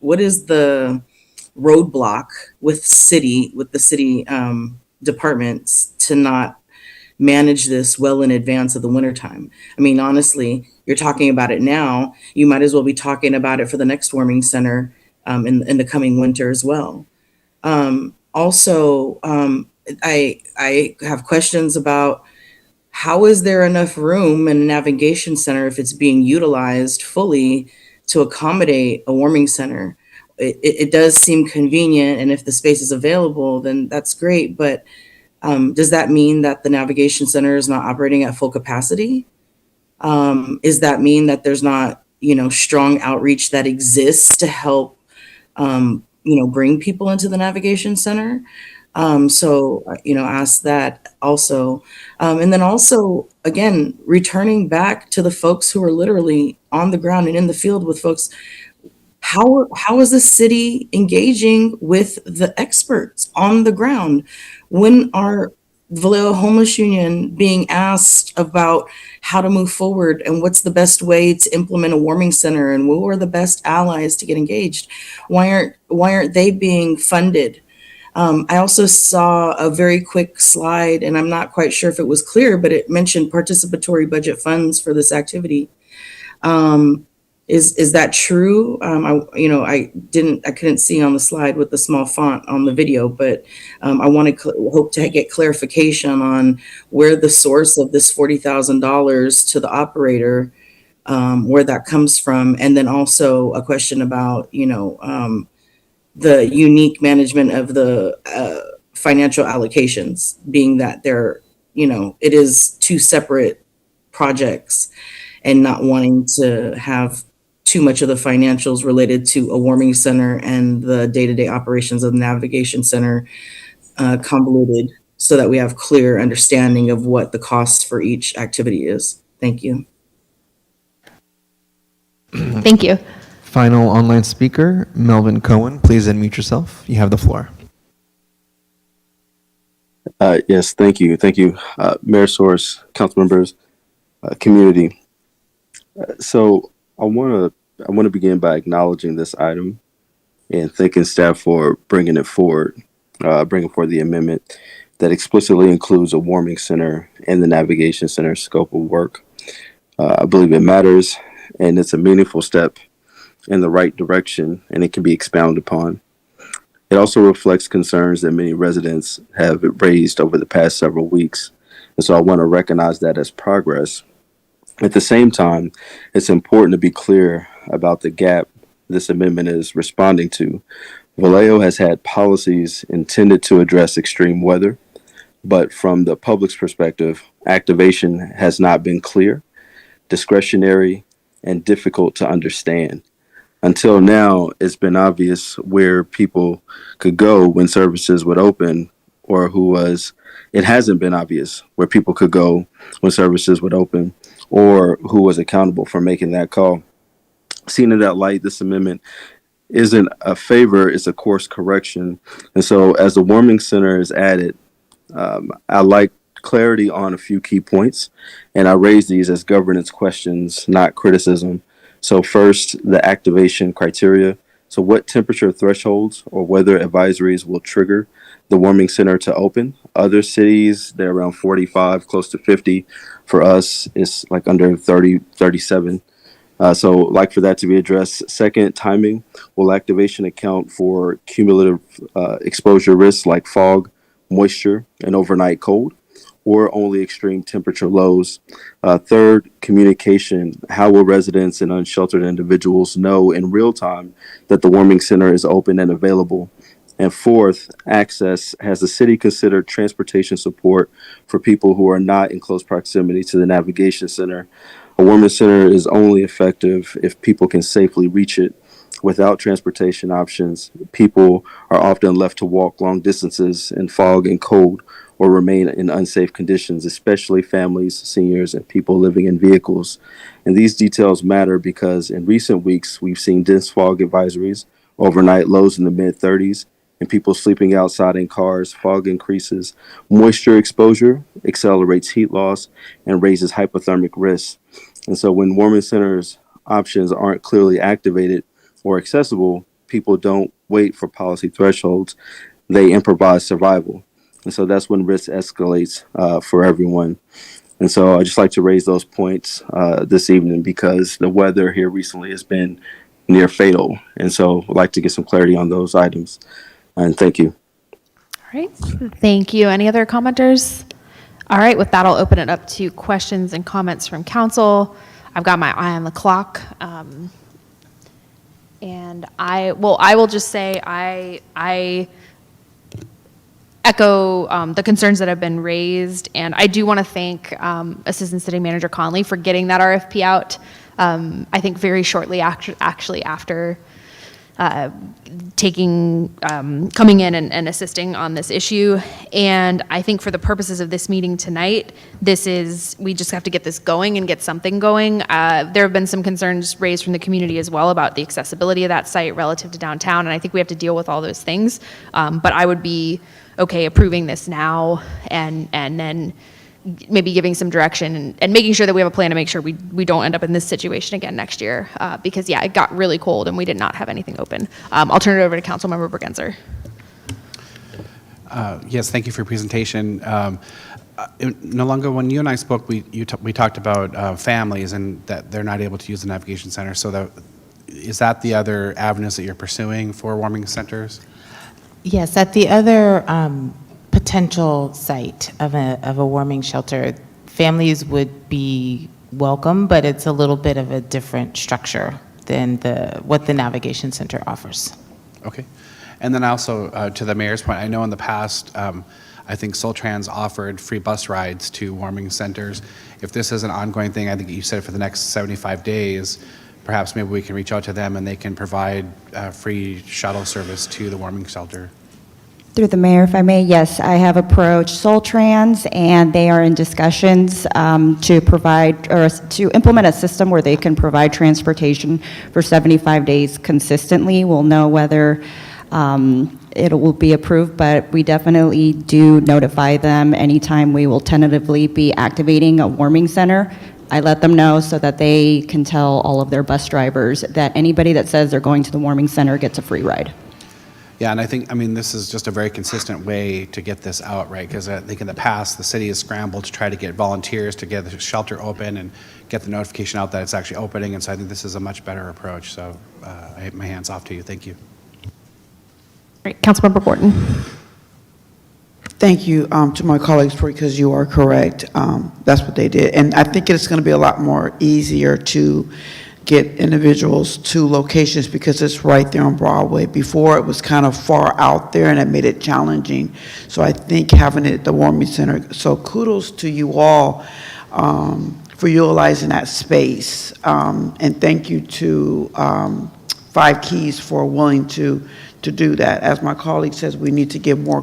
roadblock with the city departments to not manage this well in advance of the wintertime. I mean, honestly, you're talking about it now. You might as well be talking about it for the next warming center in the coming winter as well. Also, I have questions about how is there enough room in a navigation center if it's being utilized fully to accommodate a warming center? It does seem convenient, and if the space is available, then that's great. But does that mean that the navigation center is not operating at full capacity? Does that mean that there's not strong outreach that exists to help, bring people into the navigation center. Ask that also. And then also, again, returning back to the folks who are literally on the ground and in the field with folks. How is the city engaging with the experts on the ground? When are Vallejo Homeless Union being asked about how to move forward and what's the best way to implement a warming center and who are the best allies to get engaged? Why aren't they being funded? I also saw a very quick slide, and I'm not quite sure if it was clear, but it mentioned participatory budget funds for this activity. Is that true? I couldn't see on the slide with the small font on the video, but I hope to get clarification on where the source of this $40,000 to the operator, where that comes from, and then also a question about the unique management of the financial allocations, being that it is two separate projects, and not wanting to have too much of the financials related to a warming center and the day-to-day operations of the navigation center convoluted, so that we have clear understanding of what the cost for each activity is. Thank you. Thank you. Final online speaker, Melvin Cohen. Please unmute yourself. You have the floor. Yes, thank you. Thank you, Mayor Source, council members, community. So I want to begin by acknowledging this item and thanking staff for bringing it forward, bringing forward the amendment that explicitly includes a warming center in the navigation center scope of work. I believe it matters, and it's a meaningful step in the right direction, and it can be expounded upon. It also reflects concerns that many residents have raised over the past several weeks, and so I want to recognize that as progress. At the same time, it's important to be clear about the gap this amendment is responding to. Vallejo has had policies intended to address extreme weather, but from the public's perspective, activation has not been clear, discretionary, and difficult to understand. Until now, it's been obvious where people could go when services would open, or it hasn't been obvious where people could go when services would open, or who was accountable for making that call. Seen in that light, this amendment isn't a favor, it's a course correction. And so as the warming center is added, I like clarity on a few key points, and I raise these as governance questions, not criticism. So first, the activation criteria. So what temperature thresholds or weather advisories will trigger the warming center to open? Other cities, they're around 45, close to 50. For us, it's like under 30, 37. So like for that to be addressed. Second, timing. Will activation account for cumulative exposure risks like fog, moisture, and overnight cold, or only extreme temperature lows? Third, communication. How will residents and unsheltered individuals know in real time that the warming center is open and available? And fourth, access. Has the city considered transportation support for people who are not in close proximity to the navigation center? A warming center is only effective if people can safely reach it. Without transportation options, people are often left to walk long distances in fog and cold, or remain in unsafe conditions, especially families, seniors, and people living in vehicles. And these details matter because in recent weeks, we've seen dense fog advisories, overnight lows in the mid-30s, and people sleeping outside in cars. Fog increases moisture exposure, accelerates heat loss, and raises hypothermic risks. And so when warming centers options aren't clearly activated or accessible, people don't wait for policy thresholds, they improvise survival. And so that's when risk escalates for everyone. And so I just like to raise those points this evening because the weather here recently has been near fatal. And so I'd like to get some clarity on those items. And thank you. All right. Thank you. Any other commenters? All right. With that, I'll open it up to questions and comments from council. I've got my eye on the clock. And I will just say I echo the concerns that have been raised, and I do want to thank Assistant City Manager Conley for getting that RFP out I think very shortly actually after coming in and assisting on this issue. And I think for the purposes of this meeting tonight, we just have to get this going and get something going. There have been some concerns raised from the community as well about the accessibility of that site relative to downtown, and I think we have to deal with all those things. But I would be okay approving this now and then maybe giving some direction and making sure that we have a plan to make sure we don't end up in this situation again next year. Because yeah, it got really cold and we did not have anything open. I'll turn it over to Councilmember Bergenser. Yes, thank you for your presentation. Nalunga, when you and I spoke, we talked about families and that they're not able to use the navigation center. So is that the other avenues that you're pursuing for warming centers? Yes, at the other potential site of a warming shelter, families would be welcome, but it's a little bit of a different structure than what the navigation center offers. Okay. And then also to the mayor's point, I know in the past, I think Soltrans offered free bus rides to warming centers. If this is an ongoing thing, I think you said for the next 75 days, perhaps maybe we can reach out to them and they can provide free shuttle service to the warming shelter. Through the mayor, if I may, yes, I have approached Soltrans, and they are in discussions to provide or to implement a system where they can provide transportation for 75 days consistently. We'll know whether it will be approved, but we definitely do notify them anytime we will tentatively be activating a warming center. I let them know so that they can tell all of their bus drivers that anybody that says they're going to the warming center gets a free ride. Yeah, and I think, this is just a very consistent way to get this out, right? Because I think in the past, the city has scrambled to try to get volunteers to get the shelter open and get the notification out that it's actually opening, and so I think this is a much better approach. So I have my hands off to you. Thank you. All right, Councilmember Borton. Thank you to my colleagues, because you are correct. That's what they did. And I think it's going to be a lot more easier to get individuals to locations because it's right there on Broadway. Before, it was kind of far out there and it made it challenging. So I think having it at the warming center, so kudos to you all for utilizing that space. And thank you to Five Keys for willing to do that. As my colleague says, we need to give more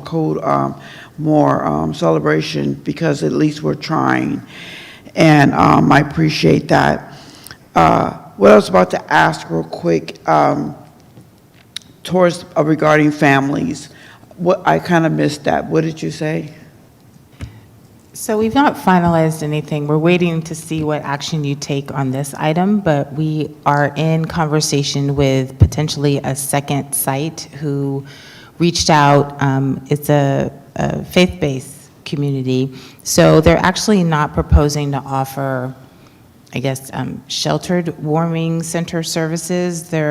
more celebration, because at least we're trying. And I appreciate that. What I was about to ask real quick, regarding families, I kind of missed that. What did you say? So we've not finalized anything. We're waiting to see what action you take on this item, but we are in conversation with potentially a second site who reached out. It's a faith-based community. So they're actually not proposing to offer, I guess, sheltered warming center services. It's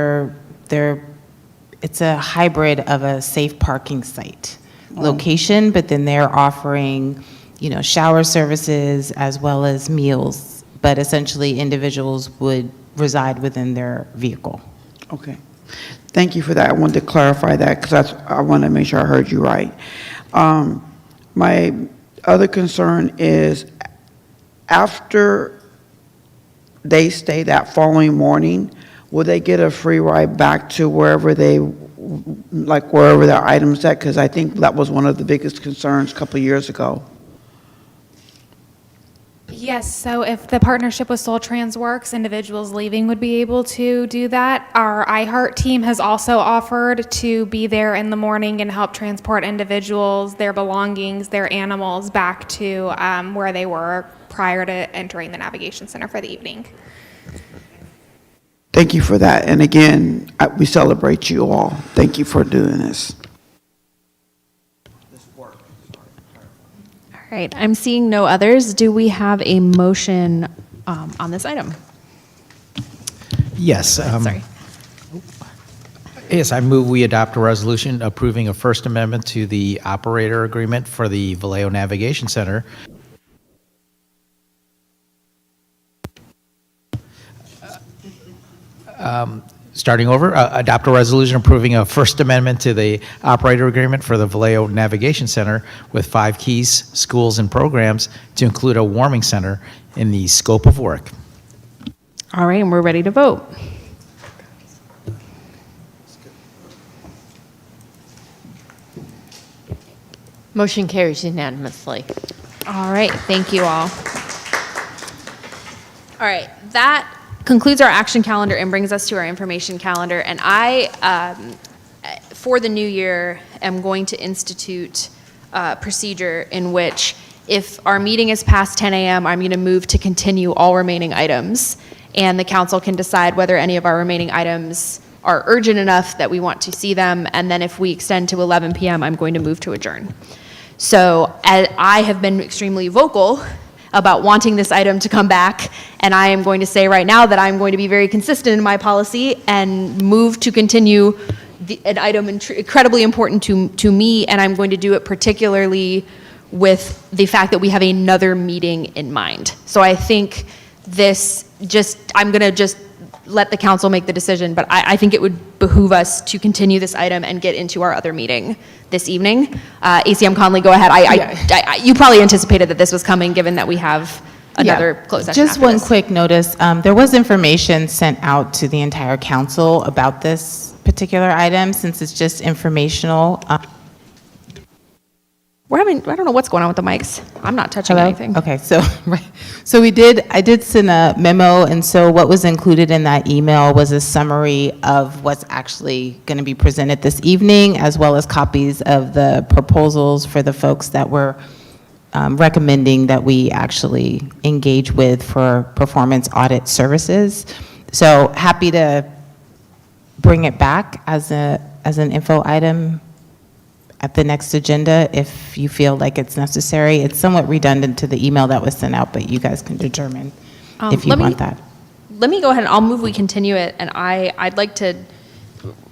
a hybrid of a safe parking site location, but then they're offering, shower services as well as meals, but essentially individuals would reside within their vehicle. Okay. Thank you for that. I wanted to clarify that because I wanted to make sure I heard you right. My other concern is after they stay that following morning, will they get a free ride back to wherever their items at? Because I think that was one of the biggest concerns a couple of years ago. Yes, so if the partnership with Soltrans works, individuals leaving would be able to do that. Our iHeart team has also offered to be there in the morning and help transport individuals, their belongings, their animals back to where they were prior to entering the navigation center for the evening. Thank you for that. And again, we celebrate you all. Thank you for doing this. All right, I'm seeing no others. Do we have a motion on this item? Yes. Sorry. Yes, I move we adopt a resolution approving a First Amendment to the operator agreement for the Vallejo Navigation Center. Starting over, adopt a resolution approving a First Amendment to the operator agreement for the Vallejo Navigation Center with 5 keys, schools, and programs to include a warming center in the scope of work. All right, and we're ready to vote. Motion carries unanimously. All right, thank you all. All right, that concludes our action calendar and brings us to our information calendar. And for the new year, am going to institute a procedure in which if our meeting is past 10 a.m., I'm going to move to continue all remaining items. And the council can decide whether any of our remaining items are urgent enough that we want to see them. And then if we extend to 11 p.m., I'm going to move to adjourn. So I have been extremely vocal about wanting this item to come back, and I am going to say right now that I'm going to be very consistent in my policy and move to continue an item incredibly important to me, and I'm going to do it particularly with the fact that we have another meeting in mind. So I think I'm going to just let the council make the decision, but I think it would behoove us to continue this item and get into our other meeting this evening. ACM Conley, go ahead. You probably anticipated that this was coming, given that we have another closed session. Just one quick notice. There was information sent out to the entire council about this particular item, since it's just informational. I don't know what's going on with the mics. I'm not touching anything. Okay, so I did send a memo, and so what was included in that email was a summary of what's actually going to be presented this evening, as well as copies of the proposals for the folks that we're recommending that we actually engage with for performance audit services. So happy to bring it back as an info item at the next agenda if you feel like it's necessary. It's somewhat redundant to the email that was sent out, but you guys can determine if you want that. Let me go ahead and I'll move we continue it, and I'd like to,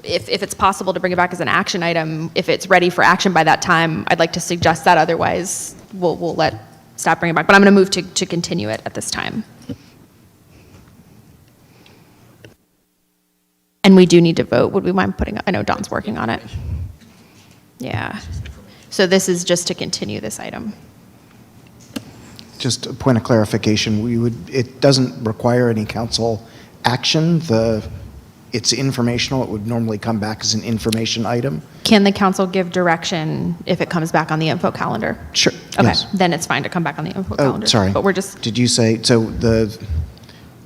if it's possible, to bring it back as an action item. If it's ready for action by that time, I'd like to suggest that. Otherwise, we'll let staff bring it back. But I'm going to move to continue it at this time. And we do need to vote. Would we mind putting, I know Don's working on it. Yeah. So this is just to continue this item. Just a point of clarification, it doesn't require any council action. It's informational. It would normally come back as an information item. Can the council give direction if it comes back on the info calendar? Sure. Okay, Yes. then it's fine to come back on the info calendar. Oh, sorry. But we're just, Did you say,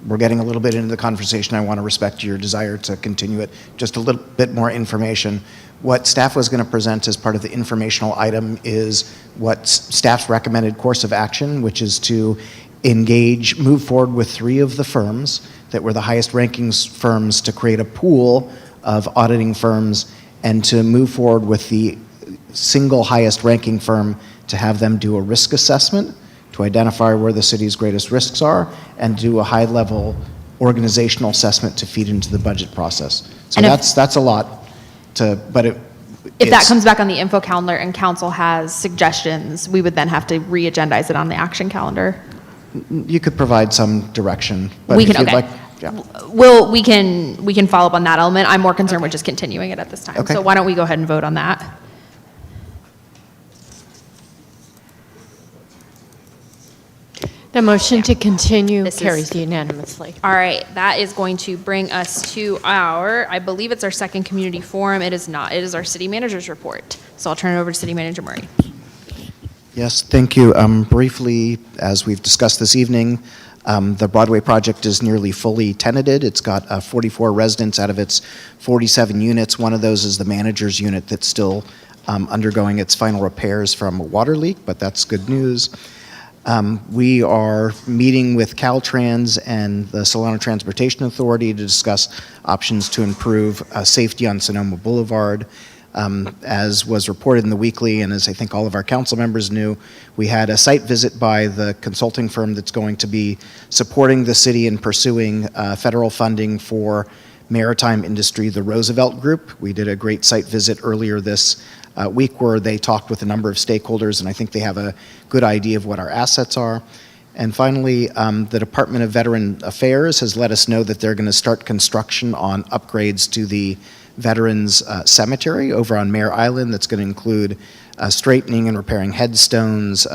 we're getting a little bit into the conversation. I want to respect your desire to continue it. Just a little bit more information. What staff was going to present as part of the informational item is what staff's recommended course of action, which is to move forward with 3 of the firms that were the highest rankings firms to create a pool of auditing firms, and to move forward with the single highest ranking firm to have them do a risk assessment to identify where the city's greatest risks are, and do a high-level organizational assessment to feed into the budget process. So that's a lot. If that comes back on the info calendar and council has suggestions, we would then have to re-agendize it on the action calendar. You could provide some direction, but We if can, you'd okay. like, yeah. Well, we can follow up on that element. I'm more concerned with just continuing it at this time. Okay. So why don't we go ahead and vote on that? The motion to continue carries unanimously. All right, that is going to bring us to I believe it's our second community forum. It is not. It is our city manager's report. So I'll turn it over to City Manager Murray. Yes, thank you. Briefly, as we've discussed this evening, the Broadway project is nearly fully tenanted. It's got 44 residents out of its 47 units. One of those is the manager's unit that's still undergoing its final repairs from a water leak, but that's good news. We are meeting with Caltrans and the Solano Transportation Authority to discuss options to improve safety on Sonoma Boulevard. As was reported in the weekly, and as I think all of our council members knew, we had a site visit by the consulting firm that's going to be supporting the city in pursuing federal funding for maritime industry, the Roosevelt Group. We did a great site visit earlier this week where they talked with a number of stakeholders, and I think they have a good idea of what our assets are. And finally, the Department of Veteran Affairs has let us know that they're going to start construction on upgrades to the Veterans Cemetery over on Mare Island. That's going to include straightening and repairing headstones,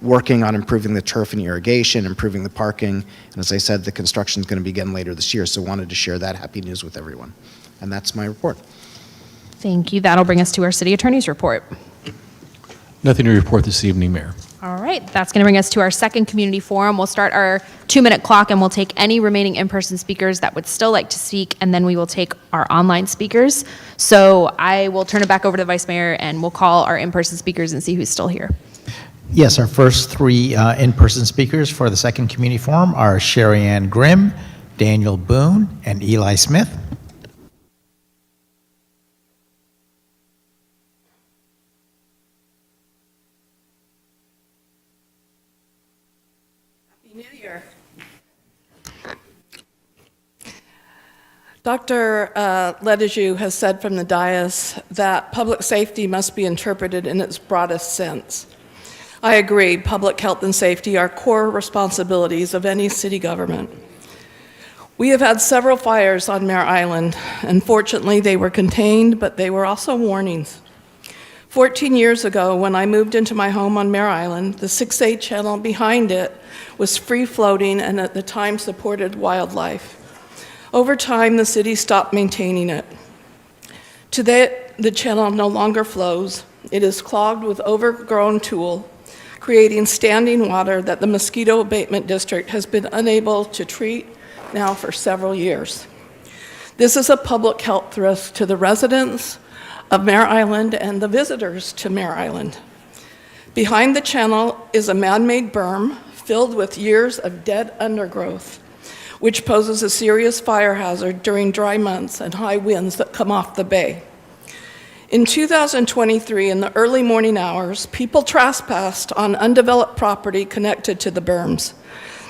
working on improving the turf and irrigation, improving the parking, and as I said, the construction is going to begin later this year, so wanted to share that happy news with everyone. And that's my report. Thank you. That'll bring us to our city attorney's report. Nothing to report this evening, Mayor. All right, that's going to bring us to our second community forum. We'll start our 2-minute clock and we'll take any remaining in-person speakers that would still like to speak, and then we will take our online speakers. So I will turn it back over to the Vice Mayor and we'll call our in-person speakers and see who's still here. Yes, our first 3 in-person speakers for the second community forum are Sherry Ann Grimm, Daniel Boone, and Eli Smith. Dr. Ledeju has said from the dais that public safety must be interpreted in its broadest sense. I agree, public health and safety are core responsibilities of any city government. We have had several fires on Mare Island. Unfortunately, they were contained, but they were also warnings. 14 years ago, when I moved into my home on Mare Island, the 6A channel behind it was free-floating and at the time supported wildlife. Over time, the city stopped maintaining it. Today, the channel no longer flows. It is clogged with overgrown tulle, creating standing water that the Mosquito Abatement District has been unable to treat now for several years. This is a public health risk to the residents of Mare Island and the visitors to Mare Island. Behind the channel is a man-made berm filled with years of dead undergrowth, which poses a serious fire hazard during dry months and high winds that come off the bay. In 2023, in the early morning hours, people trespassed on undeveloped property connected to the berms.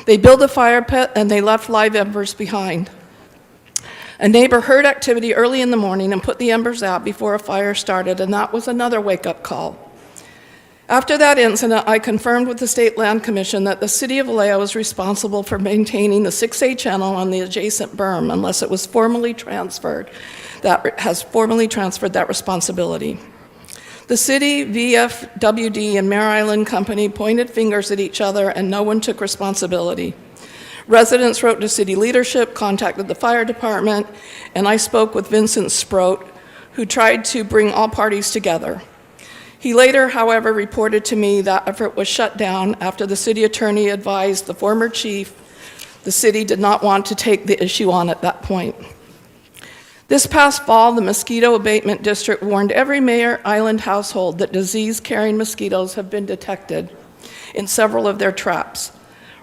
They built a fire pit and they left live embers behind. A neighbor heard activity early in the morning and put the embers out before a fire started, and that was another wake-up call. After that incident, I confirmed with the State Land Commission that the City of Vallejo is responsible for maintaining the 6A channel on the adjacent berm unless it was formally transferred, that has formally transferred that responsibility. The city, VFWD, and Mare Island Company pointed fingers at each other and no one took responsibility. Residents wrote to city leadership, contacted the fire department, and I spoke with Vincent Sproat, who tried to bring all parties together. He later, however, reported to me that effort was shut down after the city attorney advised the former chief the city did not want to take the issue on at that point. This past fall, the Mosquito Abatement District warned every Mare Island household that disease-carrying mosquitoes have been detected in several of their traps.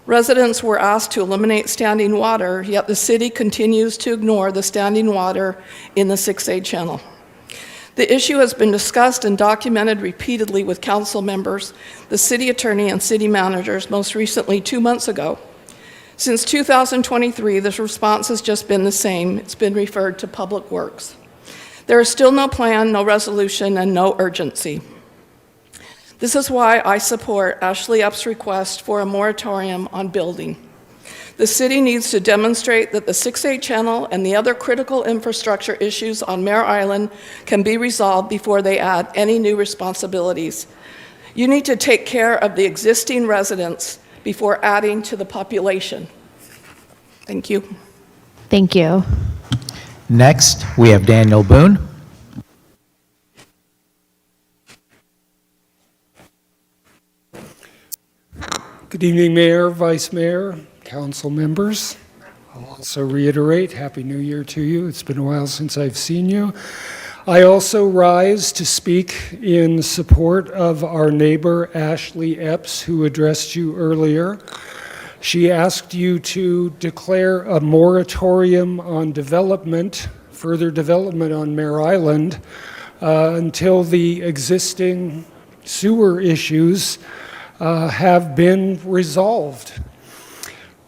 Residents were asked to eliminate standing water, yet the city continues to ignore the standing water in the 6A channel. The issue has been discussed and documented repeatedly with council members, the city attorney, and city managers, most recently 2 months ago. Since 2023, this response has just been the same. It's been referred to Public Works. There is still no plan, no resolution, and no urgency. This is why I support Ashley Epp's request for a moratorium on building. The city needs to demonstrate that the 6A channel and the other critical infrastructure issues on Mare Island can be resolved before they add any new responsibilities. You need to take care of the existing residents before adding to the population. Thank you. Thank you. Next, we have Daniel Boone. Good evening, Mayor, Vice Mayor, council members. I'll also reiterate, Happy New Year to you. It's been a while since I've seen you. I also rise to speak in support of our neighbor, Ashley Epps, who addressed you earlier. She asked you to declare a moratorium on development, further development on Mare Island, until the existing sewer issues have been resolved.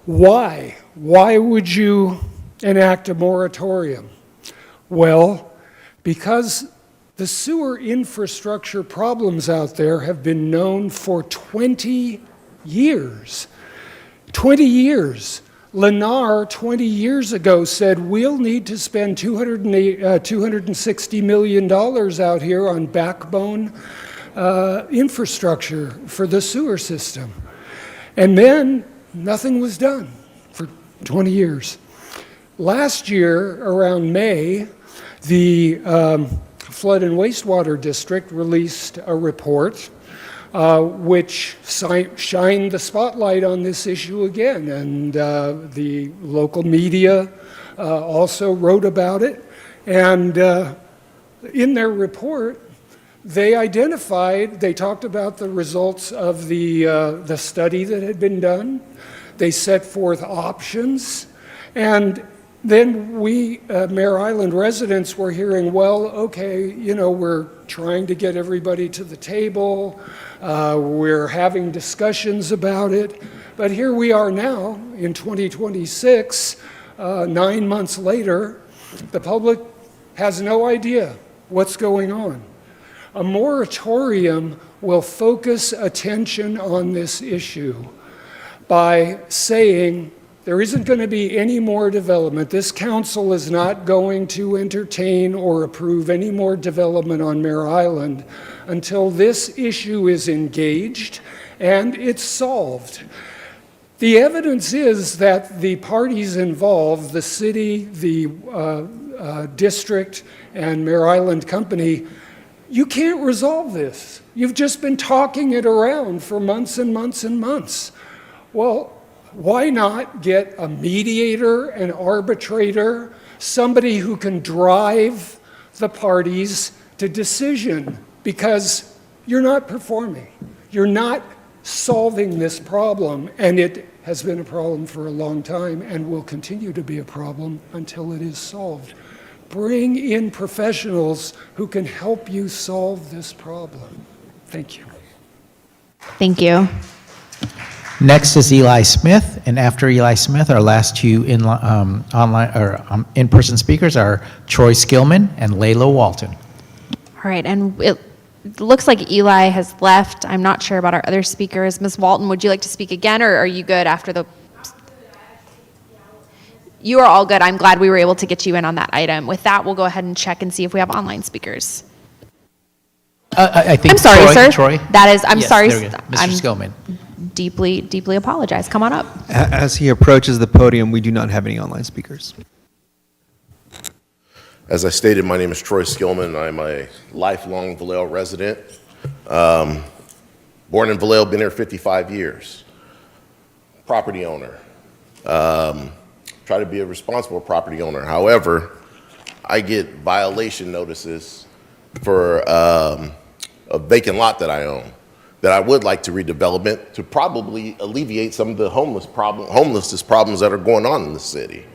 Why? Why would you enact a moratorium? Well, because the sewer infrastructure problems out there have been known for 20 years. 20 years. Lennar 20 years ago said, we'll need to spend $260 million out here on backbone infrastructure for the sewer system. And then nothing was done for 20 years. Last year, around May, the Flood and Wastewater District released a report which shined the spotlight on this issue again. And the local media also wrote about it. And in their report, they talked about the results of the study that had been done. They set forth options. And then we, Mare Island residents, were hearing, well, okay, we're trying to get everybody to the table. We're having discussions about it. But here we are now in 2026, 9 months later. The public has no idea what's going on. A moratorium will focus attention on this issue by saying there isn't going to be any more development. This council is not going to entertain or approve any more development on Mare Island until this issue is engaged and it's solved. The evidence is that the parties involved, the city, the district, and Mare Island Company, you can't resolve this. You've just been talking it around for months and months and months. Well, why not get a mediator, an arbitrator, somebody who can drive the parties to decision? Because you're not performing. You're not solving this problem, and it has been a problem for a long time and will continue to be a problem until it is solved. Bring in professionals who can help you solve this problem. Thank you. Thank you. Next is Eli Smith, and after Eli Smith, our last two in-person speakers are Troy Skillman and Layla Walton. All right, and it looks like Eli has left. I'm not sure about our other speakers. Ms. Walton, would you like to speak again, or are you good after the... You are all good. I'm glad we were able to get you in on that item. With that, we'll go ahead and check and see if we have online speakers. I think I'm sorry, Troy, sir. Troy? That is, I'm Yes, sorry. there we go. Mr. I'm Skillman. deeply, deeply apologize. Come on up. As he approaches the podium, we do not have any online speakers. As I stated, my name is Troy Skillman. I'm a lifelong Vallejo resident. Born in Vallejo, been here 55 years. Property owner. Try to be a responsible property owner. However, I get violation notices for a vacant lot that I own that I would like to redevelopment to probably alleviate some of the homelessness problems that are going on in the city.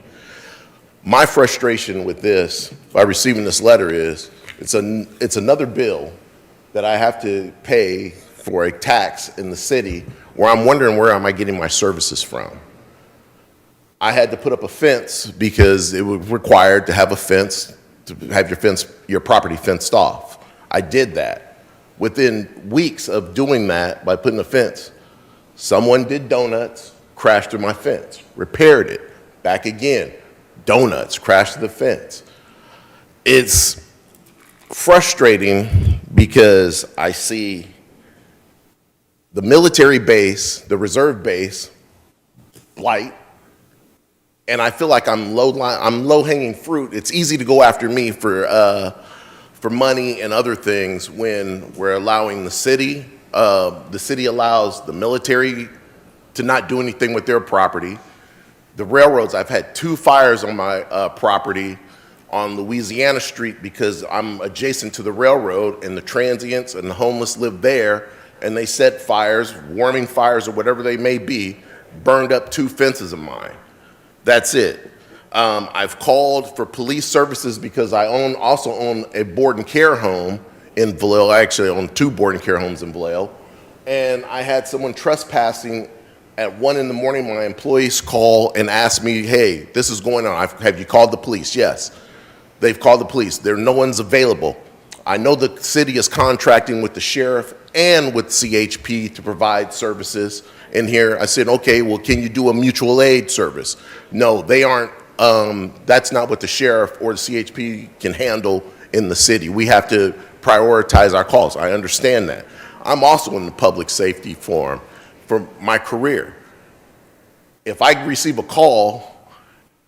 My frustration with this, by receiving this letter, is it's another bill that I have to pay for a tax in the city where I'm wondering where am I getting my services from. I had to put up a fence because it was required to have a fence, to have your property fenced off. I did that. Within weeks of doing that, by putting a fence, someone did donuts, crashed through my fence, repaired it, back again, donuts, crashed through the fence. It's frustrating because I see the military base, the reserve base, blight, and I feel like I'm low-hanging fruit. It's easy to go after me for money and other things when we're allowing the city allows the military to not do anything with their property. The railroads, I've had 2 fires on my property on Louisiana Street because I'm adjacent to the railroad, and the transients and the homeless live there, and they set fires, warming fires or whatever they may be, burned up 2 fences of mine. That's it. I've called for police services because I also own a board and care home in Vallejo. I actually own 2 board and care homes in Vallejo. And I had someone trespassing at 1 in the morning. My employees call and ask me, hey, this is going on. Have you called the police? Yes. They've called the police. No one's available. I know the city is contracting with the sheriff and with CHP to provide services in here. I said, okay, well, can you do a mutual aid service? No, they aren't. That's not what the sheriff or the CHP can handle in the city. We have to prioritize our calls. I understand that. I'm also in the public safety forum for my career. If I receive a call,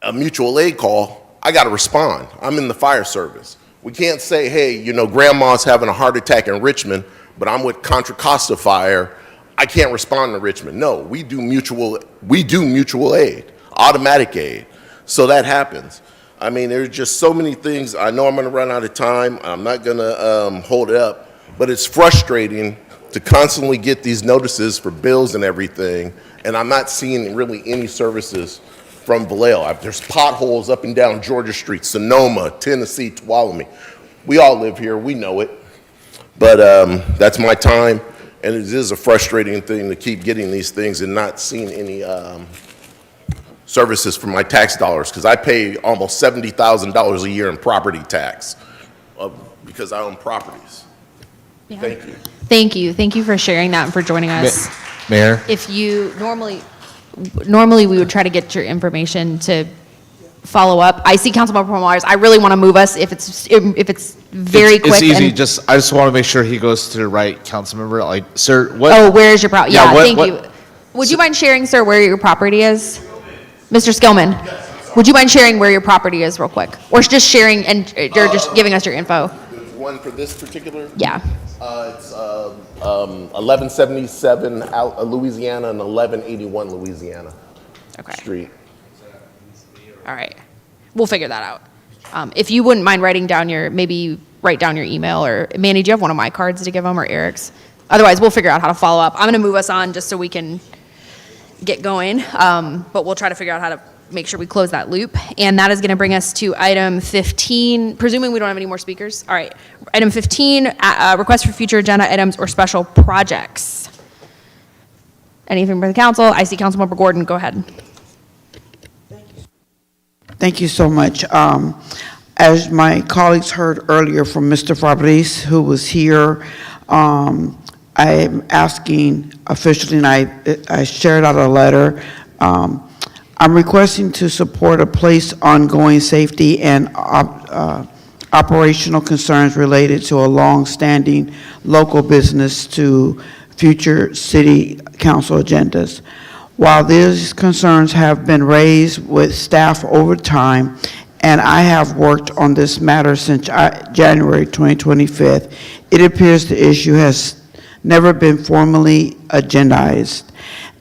a mutual aid call, I got to respond. I'm in the fire service. We can't say, hey, you know, grandma's having a heart attack in Richmond, but I'm with Contra Costa Fire. I can't respond to Richmond. No, we do mutual aid, automatic aid. So that happens. I mean, there's just so many things. I know I'm going to run out of time. I'm not going to hold it up, but it's frustrating to constantly get these notices for bills and everything, and I'm not seeing really any services from Vallejo. There's potholes up and down Georgia Street, Sonoma, Tennessee, Tuolumne. We all live here. We know it. But that's my time, and it is a frustrating thing to keep getting these things and not seeing any services from my tax dollars, because I pay almost $70,000 a year in property tax because I own properties. Yeah. Thank you. Thank you. Thank you for sharing that and for joining us. Mayor? If you, normally we would try to get your information to follow up. I see Councilmember Pomars. I really want to move us if it's very quick. It's easy. and- I just want to make sure he goes to the right council member. Like, sir, what? Oh, where is your property? Yeah, what- thank what- you. Would you mind sharing, sir, where your property is? Mr. Skillman, would you mind sharing where your property is real quick? Or just sharing and you're just giving us your info? There's one for this particular? Yeah. It's 1177 Louisiana and 1181 Louisiana Street. All right. We'll figure that out. If you wouldn't mind maybe write down your email, or Manny, do you have one of my cards to give them, or Eric's? Otherwise, we'll figure out how to follow up. I'm going to move us on just so we can get going, but we'll try to figure out how to make sure we close that loop. And that is going to bring us to item 15, presuming we don't have any more speakers. All right. Item 15, request for future agenda items or special projects. Anything for the council? I see Councilmember Gordon. Go ahead. Thank you so much. As my colleagues heard earlier from Mr. Fabrice, who was here, I am asking officially, and I shared out a letter, I'm requesting to support a place ongoing safety and operational concerns related to a long-standing local business to future city council agendas. While these concerns have been raised with staff over time, and I have worked on this matter since January 2025, it appears the issue has never been formally agendized.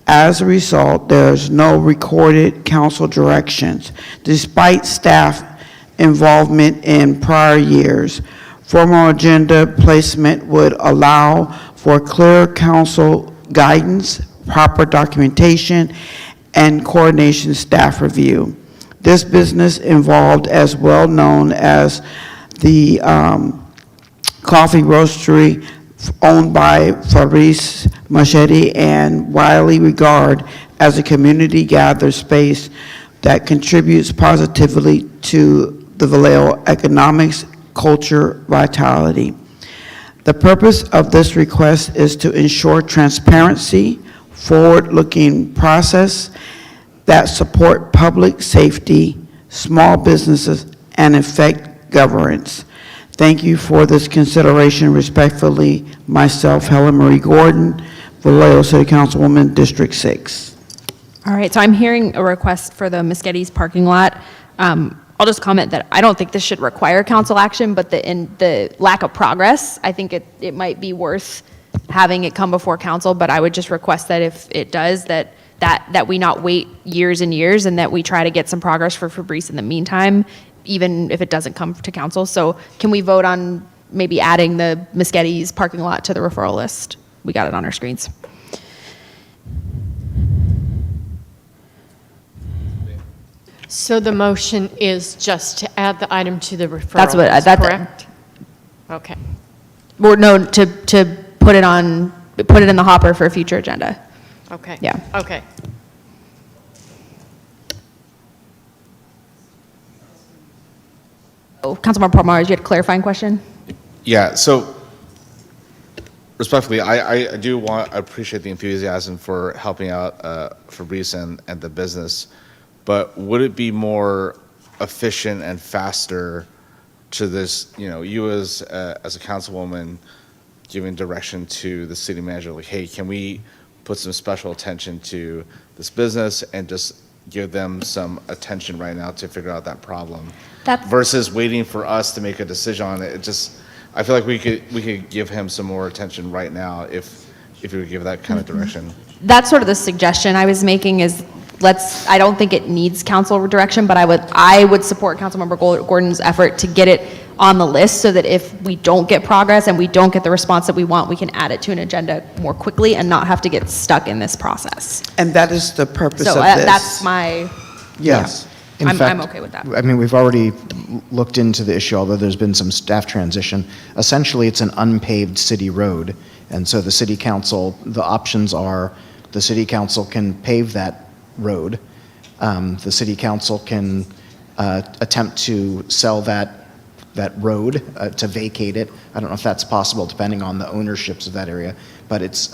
As a result, there's no recorded council directions. Despite staff involvement in prior years, formal agenda placement would allow for clear council guidance, proper documentation, and coordination staff review. This business involved as well known as the coffee roastery owned by Fabrice Machete and widely regarded as a community gathered space that contributes positively to the Vallejo economics, culture, vitality. The purpose of this request is to ensure transparency, forward-looking process that support public safety, small businesses, and effect governance. Thank you for this consideration. Respectfully, myself, Helen Marie Gordon, Vallejo City Councilwoman, District 6. All right, so I'm hearing a request for the Muschetti's parking lot. I'll just comment that I don't think this should require council action, but in the lack of progress, I think it might be worth having it come before council, but I would just request that if it does, that we not wait years and years, and that we try to get some progress for Fabrice in the meantime, even if it doesn't come to council. So can we vote on maybe adding the Muschetti's parking lot to the referral list? We got it on our screens. So the motion is just to add the item to the referral That's what list, correct? Okay. Or no, to put it in the hopper for a future agenda. Okay. Yeah. Okay. Oh, Councilmember Pomars, you had a clarifying question? Yeah, so respectfully, I appreciate the enthusiasm for helping out Fabrice and the business, but would it be more efficient and faster to this, you as a councilwoman giving direction to the city manager, like, hey, can we put some special attention to this business and just give them some attention right now to figure out that problem? Versus waiting for us to make a decision on it. I feel like we could give him some more attention right now if we would give that kind of direction. That's sort of the suggestion I was making is I don't think it needs council direction, but I would support Councilmember Gordon's effort to get it on the list so that if we don't get progress and we don't get the response that we want, we can add it to an agenda more quickly and not have to get stuck in this process. And that is the purpose So of this. that's my, Yes. In I'm fact, okay with that. I mean, we've already looked into the issue, although there's been some staff transition. Essentially, it's an unpaved city road, and so the city council, the options are, the city council can pave that road. The city council can attempt to sell that road, to vacate it. I don't know if that's possible, depending on the ownerships of that area, but it's,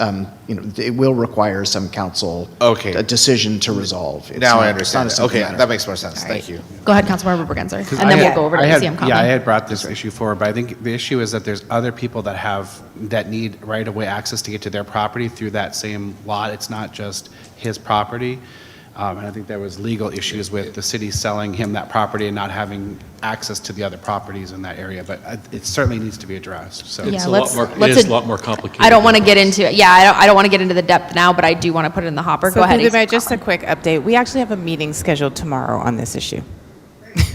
it will require some council a decision to resolve. It's Now I not- understand. it's not a simple Okay, matter. that makes more sense. Thank you. Go ahead, Councilmember Bergenser, and I then we'll had- go over to I had- ACM comment. Yeah, I had brought this issue forward, but I think the issue is that there's other people that need right-of-way access to get to their property through that same lot. It's not just his property. And I think there was legal issues with the city selling him that property and not having access to the other properties in that area, but it certainly needs to be addressed, so. Yeah, It's a let's- lot more, it let's is ad- a lot more complicated. I don't want to than get it into it. Yeah, I don't want to get into the depth now, but I do want to put it in the hopper. Go ahead. Through the mayor, just a quick update. We actually have a meeting scheduled tomorrow on this issue.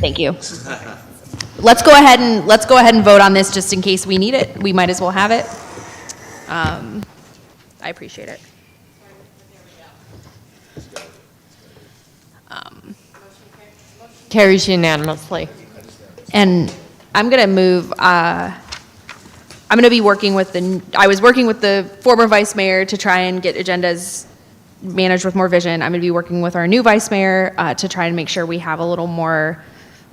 Thank you. Let's go ahead and vote on this just in case we need it. We might as well have it. I appreciate it. Carries unanimously. And I'm going to move, I'm going to be working with I was working with the former vice mayor to try and get agendas managed with more vision. I'm going to be working with our new vice mayor to try and make sure we have a little more,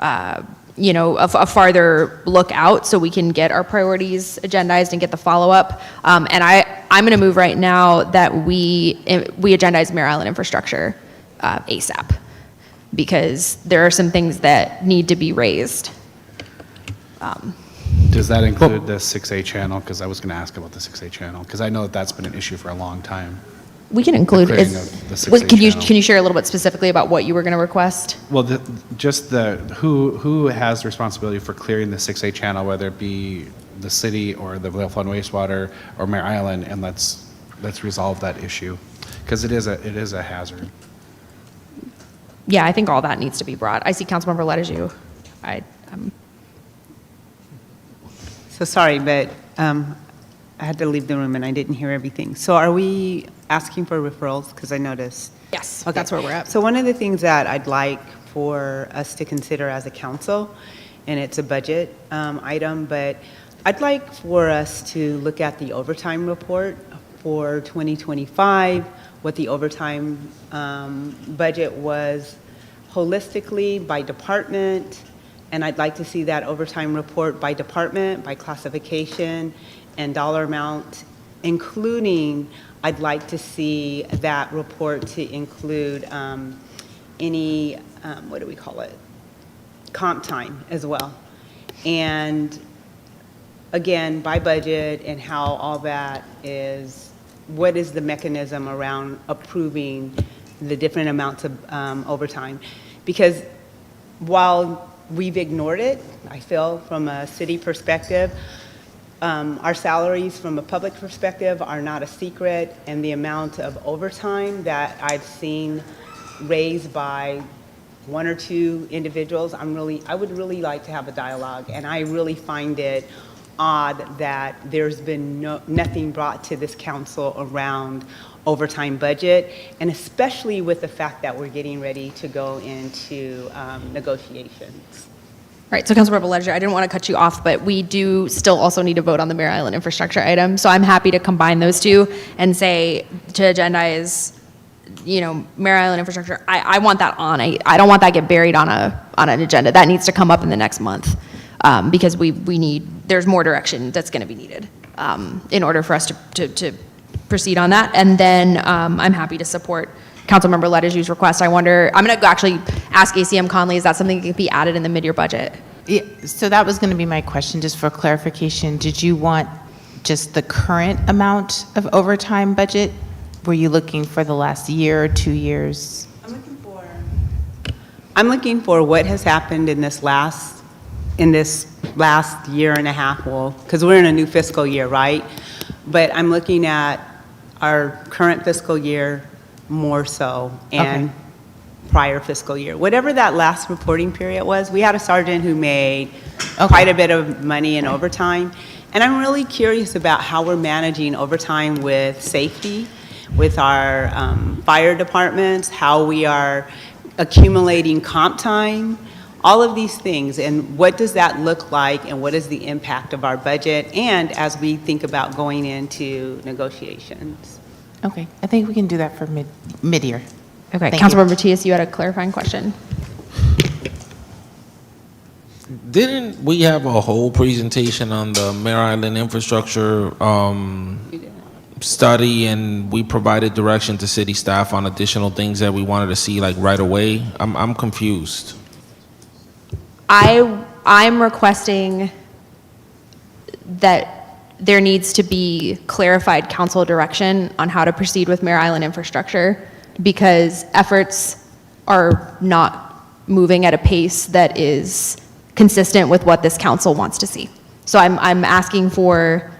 a farther look out so we can get our priorities agendized and get the follow-up. And I'm going to move right now that we agendize Mare Island infrastructure ASAP, because there are some things that need to be raised. Does that include the 6A channel? Because I was going to ask about the 6A channel, because I know that's been an issue for a long time. We can include, clearing of the 6A channel. can you share a little bit specifically about what you were going to request? Well, who has responsibility for clearing the 6A channel, whether it be the city or the Vallejo and Wastewater or Mare Island, and let's resolve that issue, because it is a hazard. Yeah, I think all that needs to be brought. I see Councilmember Ledeju. So sorry, but I had to leave the room and I didn't hear everything. So are we asking for referrals? Because I noticed. Yes, that's where we're at. So one of the things that I'd like for us to consider as a council, and it's a budget item, but I'd like for us to look at the overtime report for 2025, what the overtime budget was holistically by department, and I'd like to see that overtime report by department, by classification, and dollar amount, including, I'd like to see that report to include any, what do we call it? Comp time as well. And again, by budget and how all that is, what is the mechanism around approving the different amounts of overtime? Because while we've ignored it, I feel from a city perspective, our salaries from a public perspective are not a secret, and the amount of overtime that I've seen raised by one or two individuals, I would really like to have a dialogue, and I really find it odd that there's been nothing brought to this council around overtime budget, and especially with the fact that we're getting ready to go into negotiations. Right, so Councilmember Ledeju, I didn't want to cut you off, but we do still also need to vote on the Mare Island infrastructure item. So I'm happy to combine those two and say to agendize, Mare Island infrastructure. I want that on. I don't want that get buried on an agenda. That needs to come up in the next month because there's more direction that's going to be needed in order for us to proceed on that. And then I'm happy to support Councilmember Ledeju's request. I'm going to actually ask ACM Conley, is that something that can be added in the mid-year budget? Yeah, so that was going to be my question, just for clarification. Did you want just the current amount of overtime budget? Were you looking for the last year or 2 years? I'm looking for what has happened in this last year and a half, well, because we're in a new fiscal year, right? But I'm looking at our current fiscal year more so, and prior fiscal year. Whatever that last reporting period was, we had a sergeant who made quite a bit of money in overtime. And I'm really curious about how we're managing overtime with safety, with our fire departments, how we are accumulating comp time, all of these things, and what does that look like, and what is the impact of our budget, and as we think about going into negotiations. Okay, I think we can do that for mid-year. Okay, Thank you. Councilmember Matias, you had a clarifying question. Didn't we have a whole presentation on the Mare Island infrastructure study, and we provided direction to city staff on additional things that we wanted to see like right away? I'm confused. I'm requesting that there needs to be clarified council direction on how to proceed with Mare Island infrastructure, because efforts are not moving at a pace that is consistent with what this council wants to see. So I'm asking for,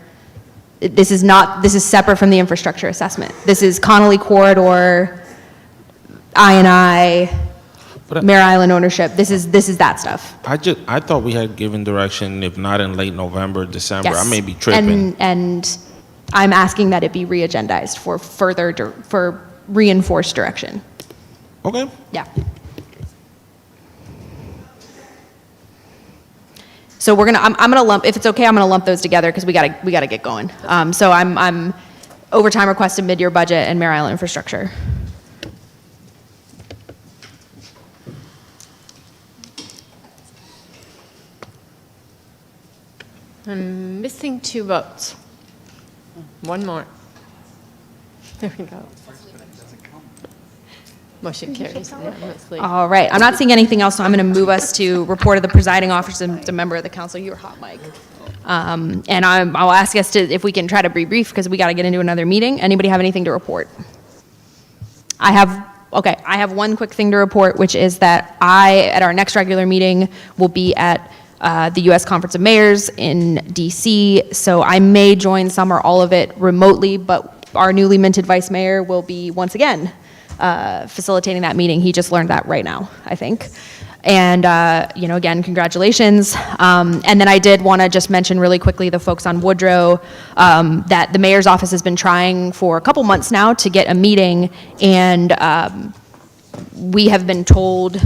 this is separate from the infrastructure assessment. This is Connolly Corridor, I&I, Mare Island ownership. This is that stuff. I thought we had given direction, if not in late November, December. Yes. I may be tripping. And I'm asking that it be re-agendized for for reinforced direction. Okay. Yeah. So I'm gonna lump, if it's okay, I'm gonna lump those together because we gotta get going. So I'm overtime requested mid-year budget and Mare Island infrastructure. I'm missing 2 votes. One more. There we go. Motion carries unanimously. All right, I'm not seeing anything else, so I'm going to move us to report of the presiding officer and member of the council. You were hot, Mike. And I'll ask us if we can try to be brief because we got to get into another meeting. Anybody have anything to report? I have one quick thing to report, which is that at our next regular meeting, will be at the U.S. Conference of Mayors in D.C., so I may join some or all of it remotely, but our newly minted vice mayor will be once again facilitating that meeting. He just learned that right now, I think. And, again, congratulations. And then I did want to just mention really quickly the folks on Woodrow, that the mayor's office has been trying for a couple months now to get a meeting, and we have been told,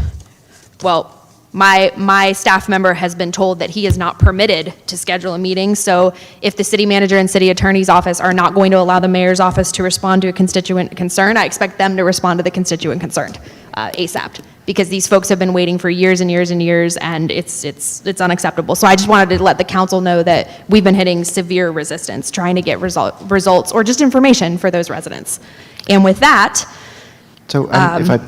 well, my staff member has been told that he is not permitted to schedule a meeting. So if the city manager and city attorney's office are not going to allow the mayor's office to respond to a constituent concern, I expect them to respond to the constituent concern ASAP, because these folks have been waiting for years and years and years, and it's unacceptable. So I just wanted to let the council know that we've been hitting severe resistance trying to get results or just information for those residents. And with that, So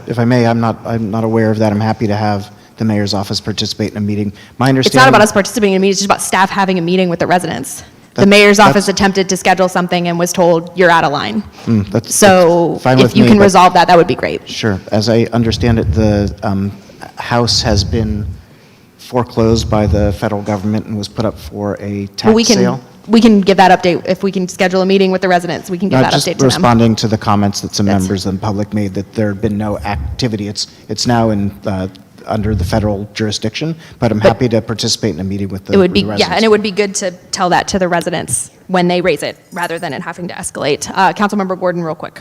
if I may, I'm not aware of that. I'm happy to have the mayor's office participate in a meeting. My understanding. it's not about us participating in a meeting, it's just about staff having a meeting with the residents. The mayor's office attempted to schedule something and was told, you're out of line. That's if fine with you me, can but- resolve that, that would be great. Sure. As I understand it, the house has been foreclosed by the federal government and was put up for a Well, tax sale. we can give that update. If we can schedule a meeting with the residents, we can give Not that just update to them. responding to the comments that some members of the public made that there had been no activity. It's now under the federal jurisdiction, but I'm happy to participate in a meeting with the It would be, residents. yeah, and it would be good to tell that to the residents when they raise it, rather than it having to escalate. Councilmember Gordon, real quick.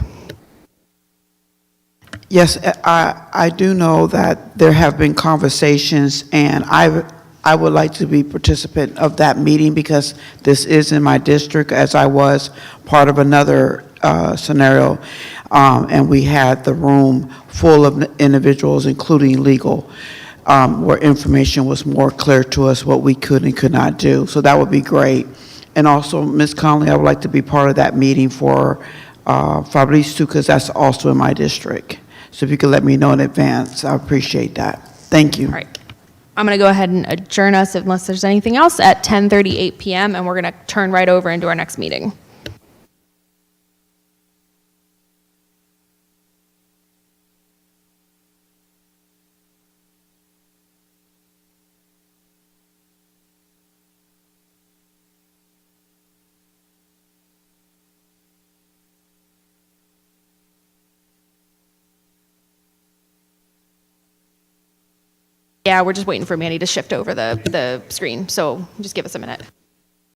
Yes, I do know that there have been conversations, and I would like to be participant of that meeting because this is in my district, as I was part of another scenario, and we had the room full of individuals, including legal, where information was more clear to us what we could and could not do. So that would be great. And also, Ms. Conley, I would like to be part of that meeting for Fabrice too, because that's also in my district. So if you could let me know in advance, I appreciate that. Thank you. All right. I'm going to go ahead and adjourn us unless there's anything else at 10:38 p.m. and we're going to turn right over into our next meeting. Yeah, we're just waiting for Manny to shift over the screen, so just give us a minute.